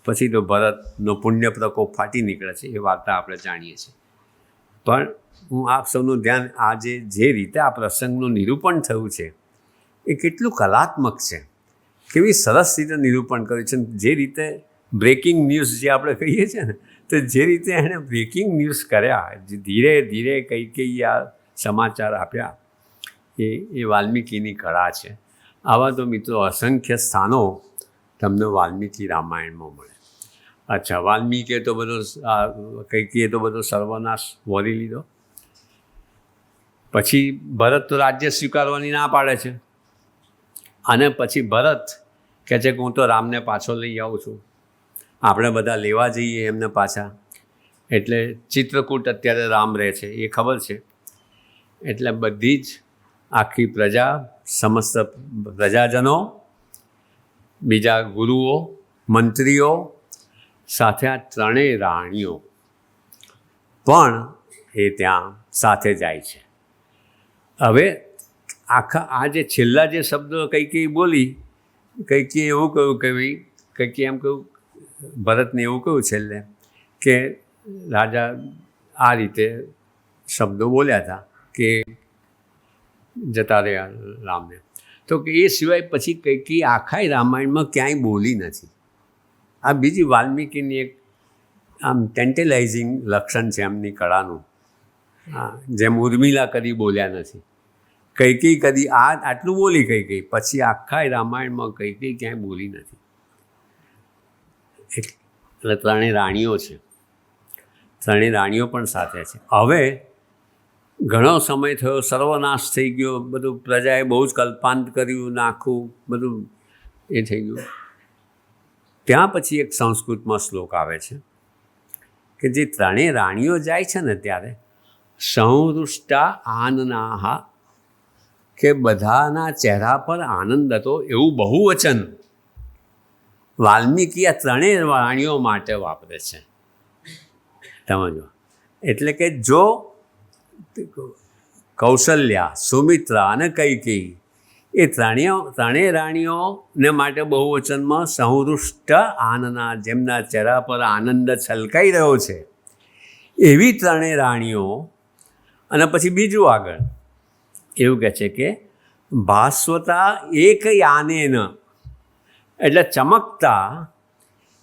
પછી તો ભરતનો પુણ્ય પ્રકોપ ફાટી નીકળે છે, એ વાર્તા આપણે જાણીએ છીએ. પણ હું આપ સૌનું ધ્યાન, આજે જે રીતે આ પ્રસંગનું નિરૂપણ થયું છે એ કેટલું કલાત્મક છે, કેવી સરસ રીતે નિરૂપણ કર્યું છે. જે રીતે બ્રેકિંગ ન્યૂઝ જે આપણે કહીએ છીએ ને, તો જે રીતે એણે બ્રેકિંગ ન્યૂઝ કર્યા, ધીરે ધીરે કૈકેયી આ સમાચાર આપ્યા, એ વાલ્મીકીની કળા છે. આવા તો મિત્રો અસંખ્ય સ્થાનો તમને વાલ્મીકી રામાયણમાં મળે. અચ્છા, વાલ્મીકીએ તો કૈકેયીએ તો બધો સર્વનાશ વોરી લીધો, પછી ભરત તો રાજ્ય સ્વીકારવાની ના પાડે છે, અને પછી ભરત કહે છે કે હું તો રામને પાછો લઈ આવું છું, આપણે બધા લેવા જઈએ એમને પાછા. એટલે ચિત્રકૂટ અત્યારે રામ રહે છે એ ખબર છે. એટલે બધી જ આખી પ્રજા, સમસ્ત પ્રજાજનો, બીજા ગુરુઓ, મંત્રીઓ સાથે આ ત્રણેય રાણીઓ પણ એ ત્યાં સાથે જાય છે. હવે આખા આ જે છેલ્લા જે શબ્દો કઈ બોલી, કઈ એવું કહ્યું કે ભાઈ કઈ એમ કહ્યું, ભરતને એવું કહ્યું છેલ્લે કે રાજા આ રીતે શબ્દો બોલ્યા હતા કે જતા રહ્યા રામને. તો કે એ સિવાય પછી કઈ આખા રામાયણમાં ક્યાંય બોલી નથી. આ બીજી વાલ્મીકીની એક આમ ટેન્ટેલાઇઝિંગ લક્ષણ છે એમની કળાનું. હા, જેમ ઉર્મિલા કદી બોલ્યા નથી, કઈ કદી આટલું બોલી કઈ પછી આખા રામાયણમાં કઈ ક્યાંય બોલી નથી. એટલે ત્રણેય રાણીઓ છે, ત્રણેય રાણીઓ પણ સાથે છે. હવે ઘણો સમય થયો, સર્વનાશ થઈ ગયો, બધું પ્રજાએ બહુ જ કલ્પાંત કર્યું, નાખું બધું એ થઈ ગયું. ત્યાં પછી એક સંસ્કૃતમાં શ્લોક આવે છે કે જે ત્રણેય રાણીઓ જાય છે ને ત્યારે સંહૃષ્ટા આનનાહા, કે બધાના ચહેરા પર આનંદ હતો, એવું બહુવચન વાલ્મીકી આ ત્રણેય રાણીઓ માટે વાપરે છે. સમજો. એટલે કે જો કૌશલ્યા, સુમિત્રા અને કૈકેયી એ ત્રણેય રાણીઓને માટે બહુવચનમાં સંહૃષ્ટ આનના, જેમના ચહેરા પર આનંદ છલકાઈ રહ્યો છે એવી ત્રણેય રાણીઓ. અને પછી બીજું આગળ એવું કહે છે કે ભાસ્વતા એક યાનેન, એટલે ચમકતા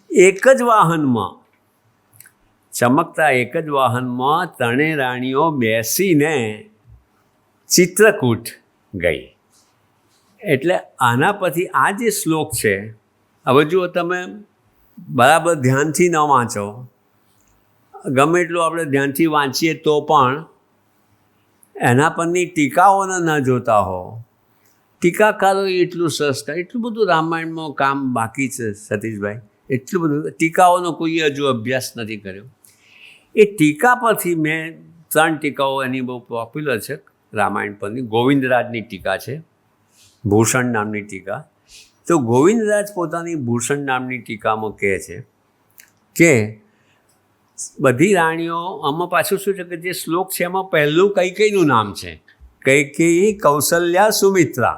એક જ વાહનમાં, ચમકતા એક જ વાહનમાં ત્રણેય રાણીઓ બેસીને ચિત્રકૂટ ગઈ. એટલે આના પછી આ જે શ્લોક છે, હવે જુઓ તમે બરાબર ધ્યાનથી ન વાંચો, ગમે એટલું આપણે ધ્યાનથી વાંચીએ તો પણ એના પરની ટીકાઓને ન જોતા હો, ટીકાકારો એટલું સરસ, એટલું બધું રામાયણમાં કામ બાકી છે સતીશભાઈ, એટલું બધું ટીકાઓનો કોઈએ હજુ અભ્યાસ નથી કર્યો. એ ટીકા પરથી મેં 3 ટીકાઓ એની બહુ પોપ્યુલર છે રામાયણ પરની. ગોવિંદરાજની ટીકા છે, ભૂષણ નામની ટીકા. તો ગોવિંદરાજ પોતાની ભૂષણ નામની ટીકામાં કહે છે કે બધી રાણીઓ, આમાં પાછું શું છે કે જે શ્લોક છે એમાં પહેલું કૈકેયીનું નામ છે, કૈકેયી, કૌશલ્યા, સુમિત્રા.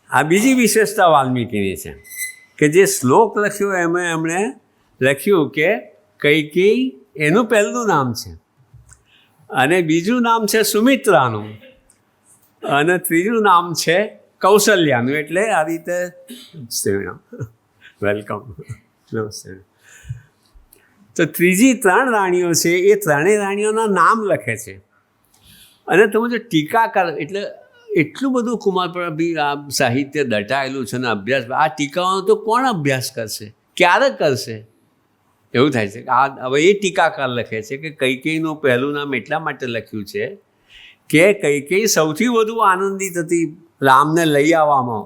આ બીજી વિશેષતા વાલ્મીકીની છે કે જે શ્લોક લખ્યો એમાં એમણે લખ્યું કે કૈકેયી એનું પહેલું નામ છે, અને બીજું નામ છે સુમિત્રાનું, અને ત્રીજું નામ છે કૌશલ્યાનું. એટલે આ રીતે વેલકમ, નમસ્તે. તો ત્રીજી 3 રાણીઓ છે એ ત્રણેય રાણીઓના નામ લખે છે. અને તમે જો ટીકાકાર, એટલે એટલું બધું કુમાર પર બી આ સાહિત્ય દટાયેલું છે ને અભ્યાસ, આ ટીકાઓનો તો કોણ અભ્યાસ કરશે, ક્યારે કરશે, એવું થાય છે. આ હવે એ ટીકાકાર લખે છે કે કૈકેયીનું પહેલું નામ એટલા માટે લખ્યું છે કે કૈકેયી સૌથી વધુ આનંદિત હતી રામને લઈ આવવામાં.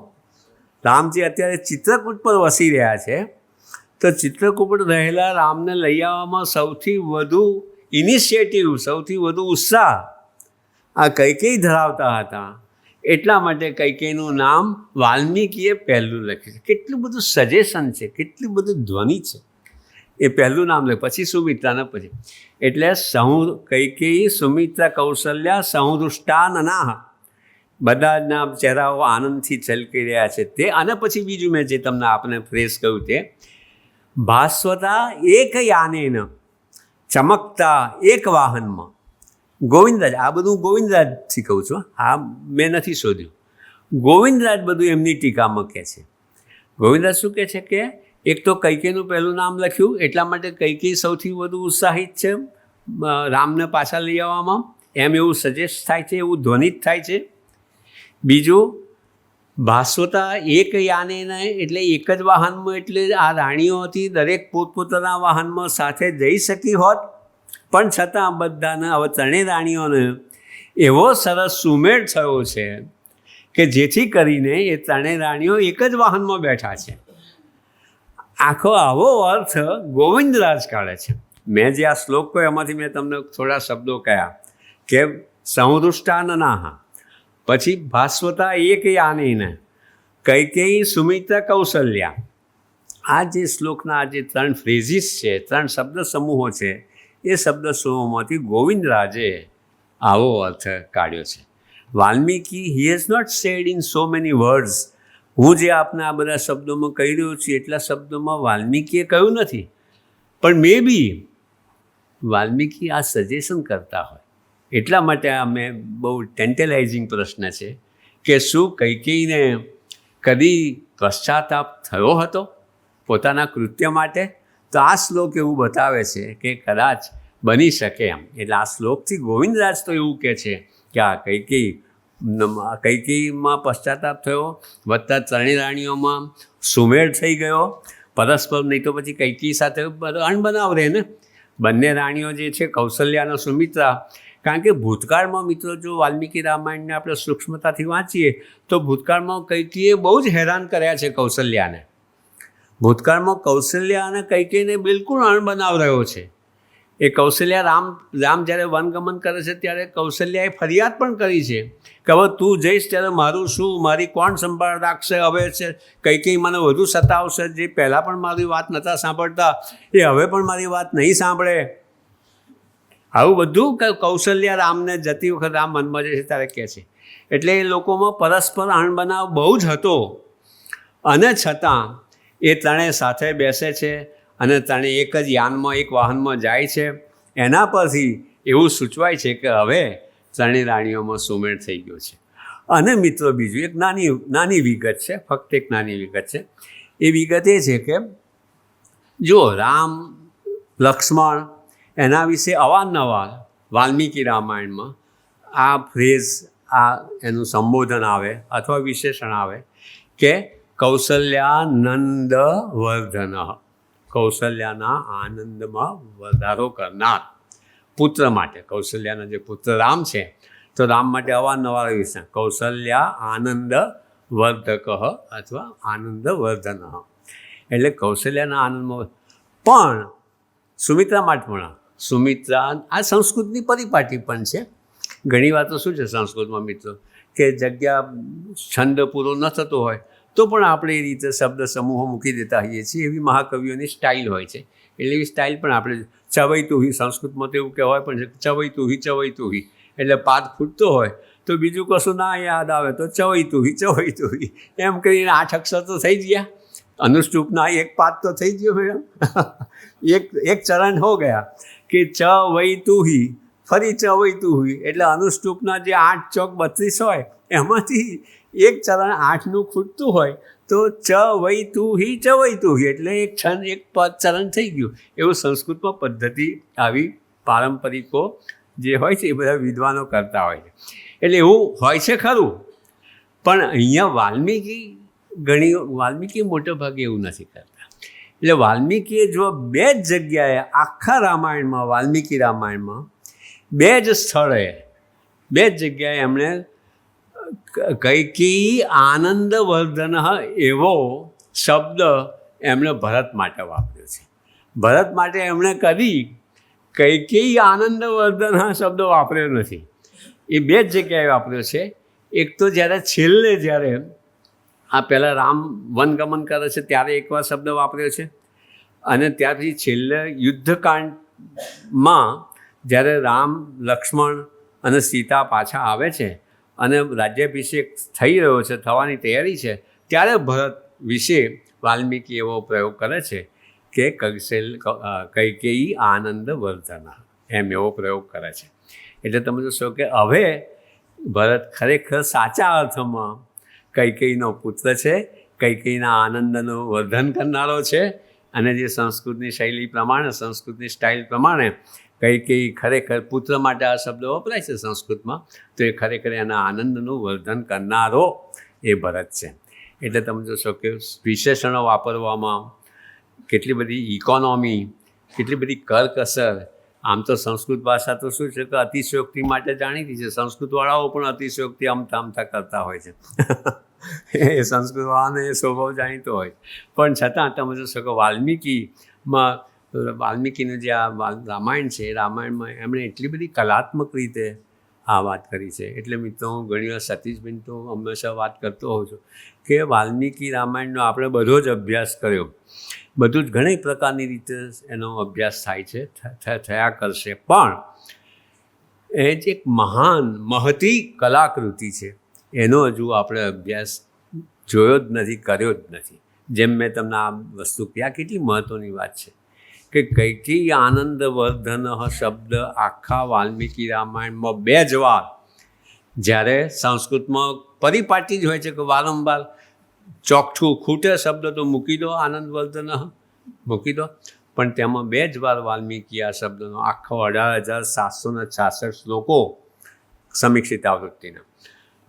રામજી અત્યારે ચિત્રકૂટ પર વસી રહ્યા છે, તો ચિત્રકૂટ પર રહેલા રામને લઈ આવવામાં સૌથી વધુ ઇનિશિયેટિવ, સૌથી વધુ ઉત્સાહ આ કૈકેયી ધરાવતા હતા. એટલા માટે કૈકેયીનું નામ વાલ્મીકીએ પહેલું લખ્યું છે. કેટલું બધું સજેશન છે, કેટલું બધું ધ્વનિ છે. એ પહેલું નામ લે, પછી સુમિત્રાના પછી. એટલે કૈકેયી, સુમિત્રા, કૌશલ્યા, સંહૃષ્ટાનનાહ, બધાના ચહેરાઓ આનંદથી છલકી રહ્યા છે તે. અને પછી બીજું મેં જે તમને આપને ફ્રેઝ કહ્યું તે ભાસ્વતા એક યાનેન, ચમકતા એક વાહનમાં. ગોવિંદરાજ, આ બધું ગોવિંદરાજથી કહું છું, આ મેં નથી શોધ્યું. ગોવિંદરાજ બધું એમની ટીકામાં કહે છે. ગોવિંદરાજ શું કહે છે કે એક તો કૈકેયીનું પહેલું નામ લખ્યું એટલા માટે કૈકેયી સૌથી વધુ ઉત્સાહિત છે રામને પાછા લઈ આવવામાં, એમ એવું સજેસ્ટ થાય છે, એવું ધ્વનિત થાય છે. બીજું ભાસ્વતા એક યાનેને, એટલે એક જ વાહનમાં, એટલે આ રાણીઓ હતી દરેક પોતપોતાના વાહનમાં સાથે જઈ શકી હોત, પણ છતાં બધાને, હવે ત્રણેય રાણીઓને એવો સરસ સુમેળ થયો છે કે જેથી કરીને એ ત્રણેય રાણીઓ એક જ વાહનમાં બેઠા છે. આખો આવો અર્થ ગોવિંદરાજ કાઢે છે. મેં જે આ શ્લોક કહ્યો એમાંથી મેં તમને થોડા શબ્દો કહ્યા કે સંહૃષ્ટાનનાહ, પછી ભાસ્વતા એક યાનીને, કૈકેયી સુમિત્રા કૌશલ્યા. આ જે શ્લોકના આ જે 3 ફ્રેઝિસ છે, 3 શબ્દ સમૂહો છે, એ શબ્દ સમૂહોમાંથી ગોવિંદરાજે આવો અર્થ કાઢ્યો છે. Valmiki he has not said in so many words. હું જે આપને આ બધા શબ્દોમાં કહી રહ્યો છું એટલા શબ્દોમાં વાલ્મીકીએ કહ્યું નથી, પણ મે બી વાલ્મીકી આ સજેશન કરતા હોય. એટલા માટે આ મેં બહુ ટેન્ટેલાઇઝિંગ પ્રશ્ન છે કે શું કૈકેયીને કદી પશ્ચાતાપ થયો હતો પોતાના કૃત્ય માટે? તો આ શ્લોક એવું બતાવે છે કે કદાચ બની શકે એમ. એટલે આ શ્લોકથી ગોવિંદરાજ તો એવું કહે છે કે આ કૈકેયીમાં પશ્ચાતાપ થયો, વત્તા ત્રણેય રાણીઓમાં સુમેળ થઈ ગયો પરસ્પર. નહીં તો પછી કૈકેયી સાથે અણબનાવ રહે ને. બંને રાણીઓ જે છે કૌશલ્યા અને સુમિત્રા, કારણ કે ભૂતકાળમાં મિત્રો જો વાલ્મીકી રામાયણને આપણે સૂક્ષ્મતાથી વાંચીએ તો ભૂતકાળમાં કૈકેયીએ બહુ જ હેરાન કર્યા છે કૌશલ્યાને. ભૂતકાળમાં કૌશલ્યા અને કૈકેયીને બિલકુલ અણબનાવ રહ્યો છે. એ કૌશલ્યા રામ જ્યારે વનગમન કરે છે ત્યારે કૌશલ્યાએ ફરિયાદ પણ કરી છે કે હવે તું જઈશ ત્યારે મારું શું, મારી કોણ સંભાળ રાખશે? હવે છે કૈકેયી મને વધુ સતાવશે. જે પહેલાં પણ મારી વાત નહોતા સાંભળતા એ હવે પણ મારી વાત નહીં સાંભળે. આવું બધું કૌશલ્યા રામને જતી વખત રામ મનમાં જે છે ત્યારે કહે છે. એટલે એ લોકોમાં પરસ્પર અણબનાવ બહુ જ હતો, અને છતાં એ ત્રણેય સાથે બેસે છે અને ત્રણેય એક જ યાનમાં, એક વાહનમાં જાય છે. એના પરથી એવું સૂચવાય છે કે હવે ત્રણેય રાણીઓમાં સુમેળ થઈ ગયો છે. અને મિત્રો બીજું એક નાની વિગત છે, ફક્ત એક નાની વિગત છે. એ વિગત એ છે કે જો રામ લક્ષ્મણ એના વિશે અવારનવાર વાલ્મીકી રામાયણમાં આ ફ્રેઝ, આ એનું સંબોધન આવે અથવા વિશેષણ આવે કે કૌશલ્યાનંદ વર્ધન, કૌશલ્યાના આનંદમાં વધારો કરનાર. પુત્ર માટે, કૌશલ્યાના જે પુત્ર રામ છે તો રામ માટે અવારનવાર વિશે કૌશલ્યા આનંદ વર્ધક અથવા આનંદ વર્ધન. એટલે કૌશલ્યાના આનંદમાં. પણ સુમિત્રા માટે પણ, સુમિત્રા આ સંસ્કૃતની પરિપાટી પણ છે. ઘણી વાર તો શું છે સંસ્કૃતમાં મિત્રો કે જગ્યા છંદ પૂરો ન થતો હોય તો પણ આપણે એ રીતે શબ્દ સમૂહો મૂકી દેતા હોઈએ છીએ. એવી મહાકવિઓની સ્ટાઇલ હોય છે. એટલે એવી સ્ટાઇલ પણ આપણે ચવૈતુહી, સંસ્કૃતમાં તો એવું કહેવાય પણ છે ચવૈતુહી. એટલે પાદ ફૂટતો હોય તો બીજું કશું ના યાદ આવે તો ચવૈતુહી એમ કરીને 8 અક્ષર તો થઈ જ ગયા. અનુષ્ટુપના એક પાદ તો થઈ ગયો મેડમ. એક ચરણ હો ગયા કે ચવૈતુહી, ફરી ચવૈતુહી. એટલે અનુષ્ટુપના જે 8 ચોક 32 હોય એમાંથી એક ચરણ 8નું ખૂટતું હોય તો ચવૈતુહી એટલે એક પદ ચરણ થઈ ગયું. એવું સંસ્કૃતમાં પદ્ધતિ આવી પારંપરિકો જે હોય છે એ બધા વિદ્વાનો કરતા હોય છે. એટલે એવું હોય છે ખરું, પણ અહીંયા વાલ્મીકી મોટે ભાગે એવું નથી કરતા. એટલે વાલ્મીકીએ જો 2 જ જગ્યાએ આખા રામાયણમાં, વાલ્મીકી રામાયણમાં 2 જ સ્થળે 2 જ જગ્યાએ એમણે કૈકેયી આનંદવર્ધન એવો શબ્દ એમણે ભરત માટે વાપર્યો છે. ભરત માટે એમણે કદી કૈકેયી આનંદવર્ધન શબ્દ વાપર્યો નથી. એ 2 જ જગ્યાએ વાપર્યો છે. એક તો જ્યારે આ પહેલાં રામ વનગમન કરે છે ત્યારે એકવાર શબ્દ વાપર્યો છે, અને ત્યારથી છેલ્લે યુદ્ધકાંડમાં જ્યારે રામ, લક્ષ્મણ અને સીતા પાછા આવે છે અને રાજ્યાભિષેક થઈ રહ્યો છે, થવાની તૈયારી છે, ત્યારે ભરત વિશે વાલ્મીકી એવો પ્રયોગ કરે છે કે કૈકેયી આનંદવર્ધન, એમ એવો પ્રયોગ કરે છે. એટલે તમે જોશો કે હવે ભરત ખરેખર સાચા અર્થમાં કૈકેયીનો પુત્ર છે, કૈકેયીના આનંદનું વર્ધન કરનારો છે. અને જે સંસ્કૃતની શૈલી પ્રમાણે, સંસ્કૃતની સ્ટાઇલ પ્રમાણે કૈકેયી ખરેખર પુત્ર માટે આ શબ્દ વપરાય છે સંસ્કૃતમાં, તો એ ખરેખર એના આનંદનું વર્ધન કરનારો એ ભરત છે. એટલે તમે જોશો કે વિશેષણો વાપરવામાં કેટલી બધી ઇકોનોમી, કેટલી બધી કરકસર આમ તો સંસ્કૃત ભાષા તો શું છે કે અતિશયોક્તિ માટે જાણીતી છે. સંસ્કૃતવાળાઓ પણ અતિશયોક્તિ અમથા કરતા હોય છે. એ સંસ્કૃતવાળાને એ સ્વભાવ જાણીતો હોય. પણ છતાં તમે જોશો કે વાલ્મીકીનું જે આ રામાયણ છે, એ રામાયણમાં એમણે એટલી બધી કલાત્મક રીતે આ વાત કરી છે. એટલે મિત્રો હું ઘણી વાર સતીશબેન તો હંમેશા વાત કરતો હોઉં છું કે વાલ્મીકી રામાયણનો આપણે બધો જ અભ્યાસ કર્યો, બધું જ ઘણી પ્રકારની રીતે એનો અભ્યાસ થાય છે, થયા કરશે. પણ એ જ એક મહાન મહતી કલાકૃતિ છે, એનો હજુ આપણે અભ્યાસ જોયો જ નથી, કર્યો જ નથી. જેમ મેં તમને આ વસ્તુ કહી, આ કેટલી મહત્ત્વની વાત છે કે કૈકેયી આનંદવર્ધન શબ્દ આખા વાલ્મીકી રામાયણમાં 2 જ વાર, જ્યારે સંસ્કૃતમાં પરિપાટી જ હોય છે કે વારંવાર ચોકઠું ખૂટે શબ્દ તો મૂકી દો, આનંદવર્ધન મૂકી દો, પણ તેમાં 2 જ વાર વાલ્મીકી આ શબ્દનો આખો 18,766 શ્લોકો સમીક્ષિત આવૃત્તિના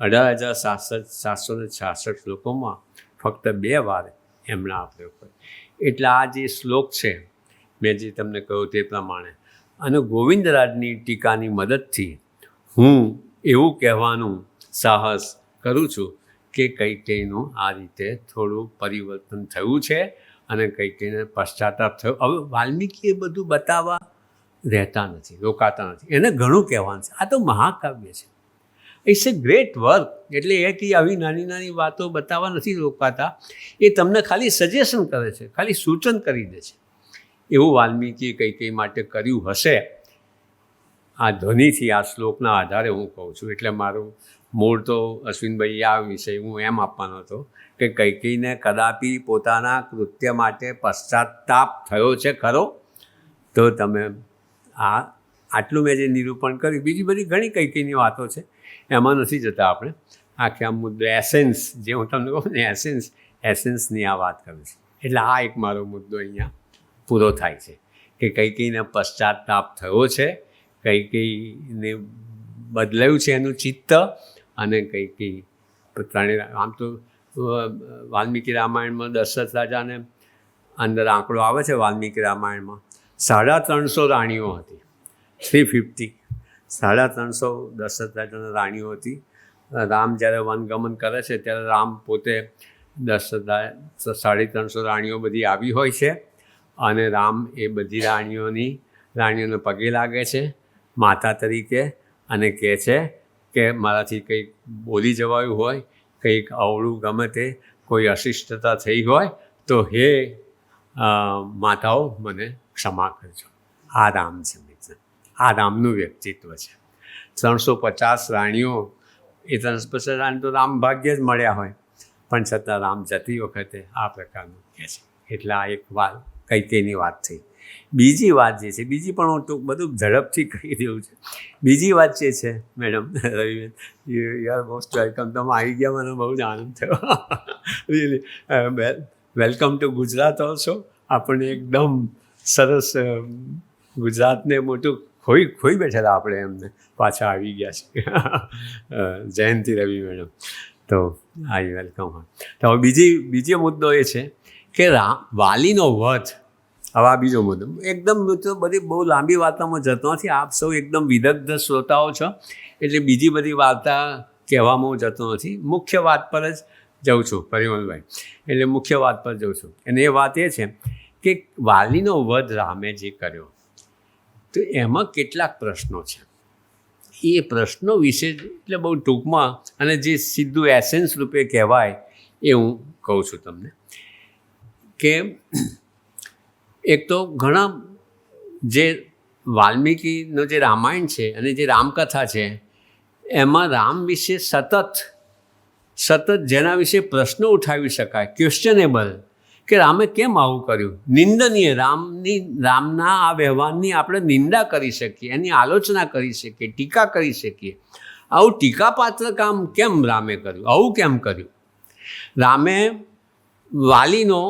18,766 શ્લોકોમાં ફક્ત 2 વાર એમણે આ પ્રયોગ કર્યો. એટલે આ જે શ્લોક છે મેં જે તમને કહ્યું તે પ્રમાણે, અને ગોવિંદરાજની ટીકાની મદદથી હું એવું કહેવાનું સાહસ કરું છું કે કૈકેયીનું આ રીતે થોડું પરિવર્તન થયું છે અને કૈકેયીને પશ્ચાતાપ થયો. હવે વાલ્મીકી એ બધું બતાવવા રહેતા નથી, રોકાતા નથી. એને ઘણું કહેવાનું છે. આ તો મહાકાવ્ય છે, ઇટ્સ એ ગ્રેટ વર્ક. એટલે એ કે આવી નાની નાની વાતો બતાવવા નથી રોકાતા, એ તમને ખાલી સજેશન કરે છે, ખાલી સૂચન કરી દે છે. એવું વાલ્મીકી કૈકેયી માટે કર્યું હશે. આ ધ્વનિથી, આ શ્લોકના આધારે હું કહું છું. એટલે મારું મૂળ તો અશ્વિનભાઈ આ વિષય હું એમ આપવાનો હતો કે કૈકેયીને કદાપી પોતાના કૃત્ય માટે પશ્ચાતાપ થયો છે ખરો? તો તમે આટલું મેં જે નિરૂપણ કર્યું, બીજી બધી ઘણી કૈકેયીની વાતો છે, એમાં નથી જતા આપણે. આખે આ મુદ્દો એસેન્સ, જે હું તમને કહું ને એસેન્સની આ વાત કરું છું. એટલે આ એક મારો મુદ્દો અહીંયા પૂરો થાય છે કે કૈકેયીને પશ્ચાતાપ થયો છે, કૈકેયીને બદલાયું છે એનું ચિત્ત, અને કૈકેયી ત્રણેય, આમ તો વાલ્મીકી રામાયણમાં દશરથ રાજાને અંદર આંકડો આવે છે વાલ્મીકી રામાયણમાં 350 રાણીઓ હતી, 350, 350 દશરથ રાજાની રાણીઓ હતી. રામ જ્યારે વનગમન કરે છે ત્યારે રામ પોતે દશરથ 350 રાણીઓ બધી આવી હોય છે, અને રામ એ બધી રાણીઓને પગે લાગે છે માતા તરીકે, અને કહે છે કે મારાથી કંઈક બોલી જવાયું હોય, કંઈક અવળું ગમે તે કોઈ અશિષ્ટતા થઈ હોય તો હે માતાઓ મને ક્ષમા કરજો. આ રામ છે મિત્ર, આ રામનું વ્યક્તિત્વ છે. 350 રાણીઓ, એ 350 રાણી તો રામ ભાગ્યે જ મળ્યા હોય, પણ છતાં રામ જતી વખતે આ પ્રકારનું કહે છે. એટલે આ એક વાત કૈકેયીની વાત થઈ. બીજી વાત જે છે, બીજી પણ હું તો બધું ઝડપથી કહી દઉં છું. બીજી વાત જે છે madam, Raviben, you are most welcome. તમે આવી ગયા, મને બહુ જ આનંદ થયો. Really welcome to Gujarat also. આપણને એકદમ સરસ ગુજરાતને મોટું ખોઈ બેઠેલા આપણે એમને પાછા આવી ગયા છે. જયંતિ રવિ મેડમ, તો આઈ વેલકમ. તો બીજો મુદ્દો એ છે કે વાલીનો વધ. હવે આ બીજો મુદ્દો એકદમ મિત્રો બધી બહુ લાંબી વાર્તામાં જતો નથી. આપ સૌ એકદમ વિદગ્ધ શ્રોતાઓ છો, એટલે બીજી બધી વાર્તા કહેવામાં હું જતો નથી. મુખ્ય વાત પર જ જાઉં છું પરિમલભાઈ, એટલે મુખ્ય વાત પર જાઉં છું. અને એ વાત એ છે કે વાલીનો વધ રામે જે કર્યો, તો એમાં કેટલાક પ્રશ્નો છે. એ પ્રશ્નો વિશે એટલે બહુ ટૂંકમાં, અને જે સીધું એસેન્સ રૂપે કહેવાય એ હું કહું છું તમને. કે એક તો ઘણા જે વાલ્મીકીનો જે રામાયણ છે અને જે રામકથા છે, એમાં રામ વિશે સતત જેના વિશે પ્રશ્નો ઉઠાવી શકાય, ક્વેશ્ચનેબલ, કે રામે કેમ આવું કર્યું, નિંદનીય, રામના આ વ્યવહારની આપણે નિંદા કરી શકીએ, એની આલોચના કરી શકીએ, ટીકા કરી શકીએ. આવું ટીકાપાત્ર કામ કેમ રામે કર્યું, આવું કેમ કર્યું? રામે વાલીનો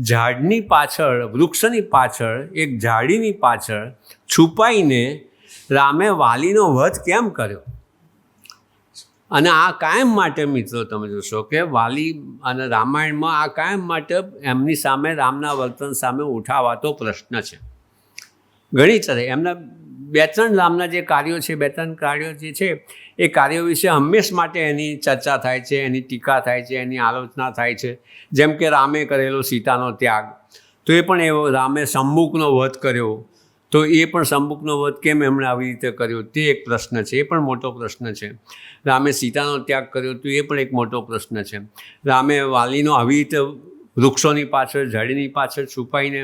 ઝાડની પાછળ, વૃક્ષની પાછળ, એક ઝાડીની પાછળ છુપાઈને રામે વાલીનો વધ કેમ કર્યો? અને આ કાયમ માટે મિત્રો તમે જોશો કે વાલી અને રામાયણમાં આ કાયમ માટે એમની સામે, રામના વર્તન સામે ઉઠાવાતો પ્રશ્ન છે. ઘણી તરહ એમના બે ત્રણ રામના જે કાર્યો છે, બે ત્રણ કાર્યો જે છે એ કાર્યો વિશે હંમેશ માટે એની ચર્ચા થાય છે, એની ટીકા થાય છે, એની આલોચના થાય છે. જેમ કે રામે કરેલો સીતાનો ત્યાગ, તો એ પણ એવો, રામે શંભુકનો વધ કર્યો, તો એ પણ શંભુકનો વધ કેમ એમણે આવી રીતે કર્યો તે એક પ્રશ્ન છે, એ પણ મોટો પ્રશ્ન છે. રામે સીતાનો ત્યાગ કર્યો તો એ પણ એક મોટો પ્રશ્ન છે. રામે વાલીનો આવી રીતે વૃક્ષોની પાછળ, ઝાડીની પાછળ છુપાઈને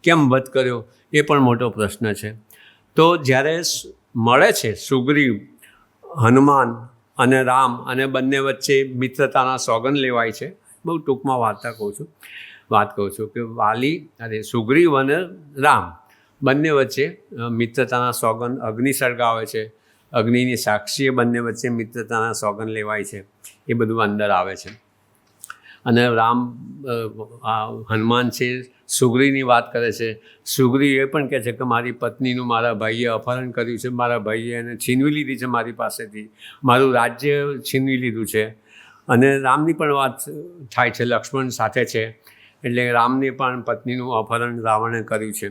કેમ વધ કર્યો એ પણ મોટો પ્રશ્ન છે. તો જ્યારે મળે છે સુગ્રીવ, હનુમાન અને રામ, અને બંને વચ્ચે મિત્રતાના સોગંદ લેવાય છે. બહુ ટૂંકમાં વાત કહું છું કે વાલી અને સુગ્રીવ અને રામ બંને વચ્ચે મિત્રતાના સોગંદ, અગ્નિ સળગાવે છે, અગ્નિની સાક્ષીએ બંને વચ્ચે મિત્રતાના સોગંદ લેવાય છે. એ બધું અંદર આવે છે. અને રામ, હનુમાન છે, સુગ્રીવની વાત કરે છે. સુગ્રીવ એ પણ કહે છે કે મારી પત્નીનું મારા ભાઈએ અપહરણ કર્યું છે, મારા ભાઈએ એને છીનવી લીધી છે મારી પાસેથી, મારું રાજ્ય છીનવી લીધું છે. અને રામની પણ વાત થાય છે, લક્ષ્મણ સાથે છે, એટલે રામની પણ પત્નીનું અપહરણ રાવણે કર્યું છે.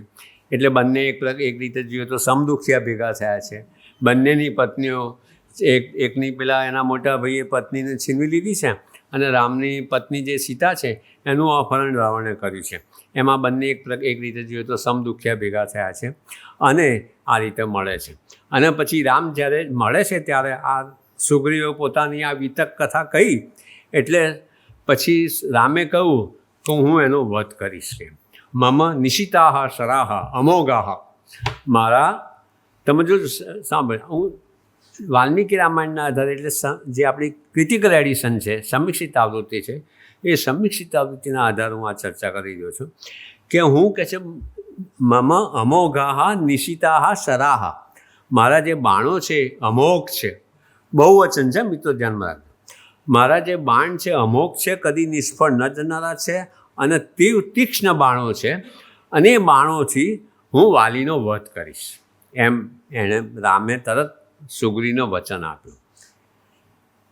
એટલે બંને એક રીતે જોઈએ તો સમદુખિયા ભેગા થયા છે. બંનેની પત્નીઓ, એકની પેલા એના મોટા ભાઈએ પત્નીને છીનવી લીધી છે, અને રામની પત્ની જે સીતા છે એનું અપહરણ રાવણે કર્યું છે. એમાં બંને એક રીતે જોઈએ તો સમદુખિયા ભેગા થયા છે, અને આ રીતે મળે છે. અને પછી રામ જ્યારે મળે છે ત્યારે આ સુગ્રીવે પોતાની આ વિતક કથા કહી, એટલે પછી રામે કહ્યું કે હું એનો વધ કરીશ. કે મમ નિશિતાહ શરાહ અમોઘાહ, મારા, તમે જો સાંભળ, હું વાલ્મીકી રામાયણના આધારે, એટલે જે આપણી ક્રિટિકલ એડિશન છે, સમીક્ષિત આવૃત્તિ છે, એ સમીક્ષિત આવૃત્તિના આધારે હું આ ચર્ચા કરી રહ્યો છું કે હું કહે છે મમ અમોઘાહ નિશિતાહ શરાહ, મારા જે બાણો છે અમોઘ છે, બહુવચન છે મિત્રો, ધ્યાનમાં રાખજો. મારા જે બાણ છે અમોઘ છે, કદી નિષ્ફળ ન જનારા છે, અને તીક્ષ્ણ બાણો છે, અને એ બાણોથી હું વાલીનો વધ કરીશ. એમ એણે, રામે તરત સુગ્રીવને વચન આપ્યું.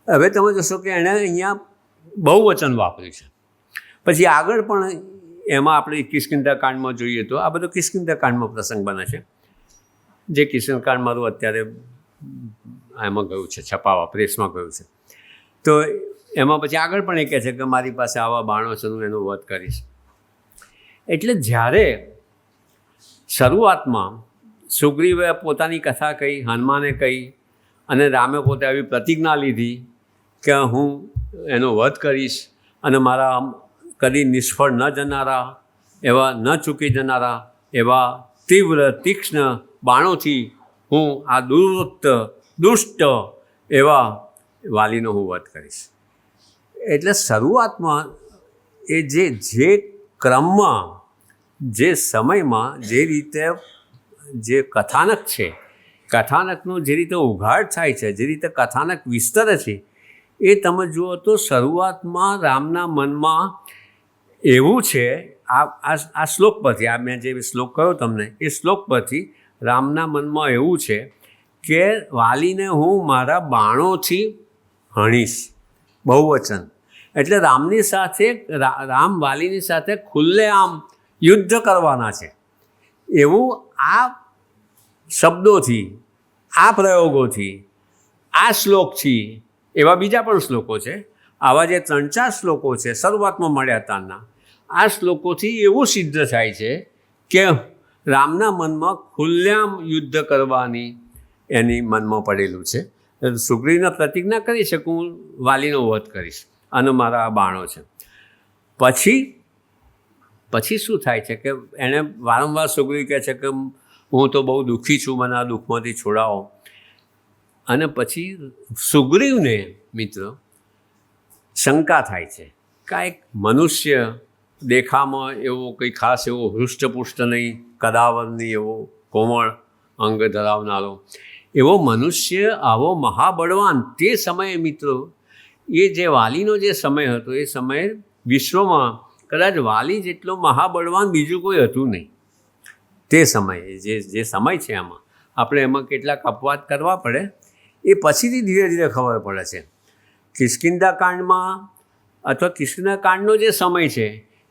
હવે તમે જોશો કે એણે અહીંયા બહુવચન વાપર્યું છે. પછી આગળ પણ એમાં આપણે કિષ્કિંધા જોઈએ તો આ બધો કિષ્કિંધા કાંડમાં પ્રસંગ બને છે, જે કિષ્કિંધા કાંડ મારું અત્યારે એમાં ગયું છે, છપાવા પ્રેસમાં ગયું છે. તો એમાં પછી આગળ પણ એ કહે છે કે મારી પાસે આવા બાણો છે, હું એનો વધ કરીશ. એટલે જ્યારે શરૂઆતમાં સુગ્રીવે પોતાની કથા કહી, હનુમાને કહી, અને રામે પોતે આવી પ્રતિજ્ઞા લીધી કે હું એનો વધ કરીશ, અને મારા કદી નિષ્ફળ ન જનારા એવા, ન ચૂકી જનારા એવા તીવ્ર તીક્ષ્ણ બાણોથી હું આ દુષ્ટ એવા વાલીનો હું વધ કરીશ. એટલે શરૂઆતમાં એ જે ક્રમમાં, જે સમયમાં, જે રીતે જે કથાનક છે, કથાનકનું જે રીતે ઉઘાડ થાય છે, જે રીતે કથાનક વિસ્તરે છે, એ તમે જુઓ તો શરૂઆતમાં રામના મનમાં એવું છે, આ શ્લોક પરથી, આ મેં જે શ્લોક કહ્યો તમને, એ શ્લોક પરથી રામના મનમાં એવું છે કે વાલીને હું મારા બાણોથી હણીશ. બહુવચન એટલે રામની સાથે, રામ વાલીની સાથે ખુલ્લેઆમ યુદ્ધ કરવાના છે, એવું આ શબ્દોથી, આ પ્રયોગોથી, આ શ્લોકથી, એવા બીજા પણ શ્લોકો છે, આવા જે 3-4 શ્લોકો છે શરૂઆતમાં મળ્યા તારના, આ શ્લોકોથી એવું સિદ્ધ થાય છે કે રામના મનમાં ખુલ્લેઆમ યુદ્ધ કરવાની એની મનમાં પડેલું છે. સુગ્રીવને પ્રતિજ્ઞા કરી છે કે હું વાલીનો વધ કરીશ, અને મારા આ બાણો છે. પછી શું થાય છે કે એણે વારંવાર સુગ્રીવ કહે છે કે હું તો બહુ દુઃખી છું, મને આ દુઃખમાંથી છોડાવો. અને પછી સુગ્રીવને મિત્રો શંકા થાય છે કે એક મનુષ્ય દેખામાં એવો કંઈ ખાસ એવો હૃષ્ટપુષ્ટ નહીં, કદાવર નહીં, એવો કોમળ અંગ ધરાવનારો એવો મનુષ્ય, આવો મહાબળવાન, તે સમયે મિત્રો, એ જે વાલીનો જે સમય હતો, એ સમયે વિશ્વમાં કદાચ વાલી જેટલો મહાબળવાન બીજું કોઈ હતું નહીં. તે સમયે જે સમય છે, એમાં આપણે એમાં કેટલાક અપવાદ કરવા પડે, એ પછીથી ધીરે ધીરે ખબર પડે છે. કિષ્કિંધા કાંડમાં અથવા કિષ્કિંધા કાંડનો જે સમય છે,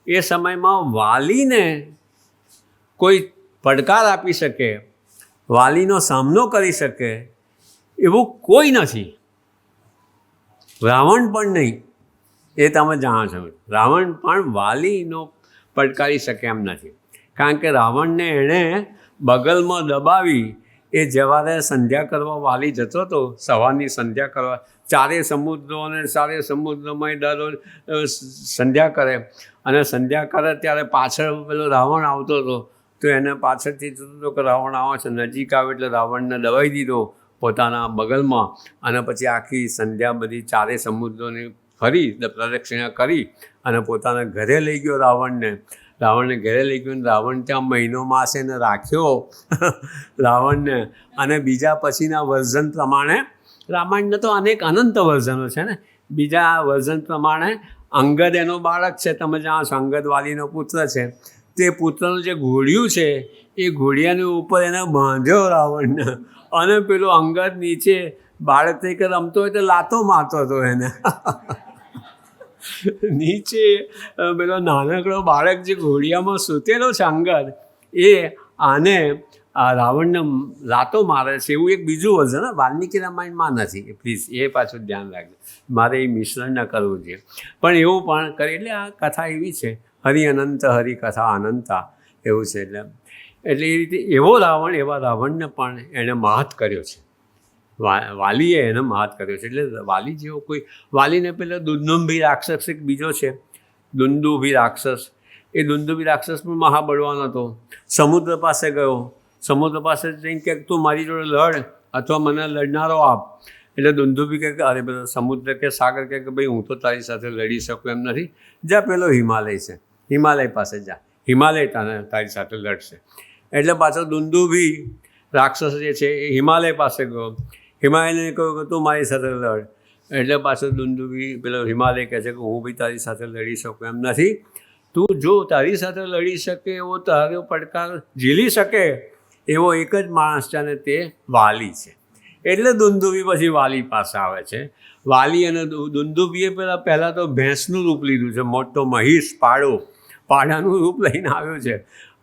એ સમયમાં વાલીને કોઈ પડકાર આપી શકે, વાલીનો સામનો કરી શકે એવું કોઈ નથી. રાવણ પણ નહીં, એ તમે જાણો છો. રાવણ પણ વાલીનો પડકારી શકે એમ નથી, કારણ કે રાવણને એણે બગલમાં દબાવી એ જવારે સંધ્યા કરવા વાલી જતો હતો, સવારની સંધ્યા કરવા, ચારે સમુદ્રો અને ચારે સમુદ્રમાં દરરોજ સંધ્યા કરે, અને સંધ્યા કરે ત્યારે પાછળ પેલો રાવણ આવતો હતો, તો એને પાછળથી જોતો હતો કે રાવણ આવે છે, નજીક આવે એટલે રાવણને દબાવી દીધો પોતાના બગલમાં, અને પછી આખી સંધ્યા બધી ચારે સમુદ્રોની ફરી પ્રદક્ષિણા કરી અને પોતાના ઘરે લઈ ગયો રાવણને ઘરે લઈ ગયો. રાવણ ત્યાં મહિનો માસ એને રાખ્યો રાવણને. અને બીજા પછીના વર્ઝન પ્રમાણે, રામાયણના તો અનેક અનંત વર્ઝનો છે ને, બીજા વર્ઝન પ્રમાણે અંગદ એનો બાળક છે, તમે જાણો છો, અંગદ વાલીનો પુત્ર છે. તે પુત્રનું જે ઘોડિયું છે એ ઘોડિયાની ઉપર એને બાંધ્યો રાવણને, અને પેલો અંગદ નીચે બાળક તરીકે રમતો હોય તો લાતો મારતો હતો એને નીચે પેલો નાનકડો બાળક જે ઘોડિયામાં સૂતેલો છે અંગદ, એ આને રાવણને લાતો મારે છે. એવું એક બીજું વર્ઝન વાલ્મીકી રામાયણમાં નથી, પ્લીઝ એ પાછું ધ્યાન રાખજો, મારે એ મિશ્રણ ન કરવું જોઈએ. પણ એવું પણ કરે, એટલે આ કથા એવી છે, હરિ અનંત હરિ કથા અનંતા એવું છે. એટલે એ રીતે એવો રાવણ, એવા રાવણને પણ એણે માહત કર્યો છે, વાલીએ એને માહત કર્યો છે. એટલે વાલી જેવો કોઈ, વાલીને પહેલાં દુંદુભી રાક્ષસ એક બીજો છે, દુંદુભી રાક્ષસ. એ દુંદુભી રાક્ષસ પણ મહાબળવાન હતો. સમુદ્ર પાસે ગયો, સમુદ્ર પાસે જઈને કે તું મારી જોડે લડ અથવા મને લડનારો આપ. એટલે દુંદુભી કહે, અરે પેલો સમુદ્ર કે સાગર કે ભાઈ હું તો તારી સાથે લડી શકું એમ નથી, જા પેલો હિમાલય છે, હિમાલય પાસે જા, હિમાલય તારી સાથે લડશે. એટલે પાછો દુંદુભી રાક્ષસ જે છે એ હિમાલય પાસે ગયો, હિમાલયને કહ્યું કે તું મારી સાથે લડ. એટલે પાછો દુંદુભી પેલો હિમાલય કહે છે કે હું બી તારી સાથે લડી શકું એમ નથી, તું જો તારી સાથે લડી શકે એવો, તારો પડકાર ઝીલી શકે એવો એક જ માણસ છે, અને તે વાલી છે. એટલે દુંદુભી પછી વાલી પાસે આવે છે. વાલી અને દુંદુભીએ પહેલાં તો ભેંસનું રૂપ લીધું છે, મોટો મહિષ, પાડાનું રૂપ લઈને આવ્યો છે.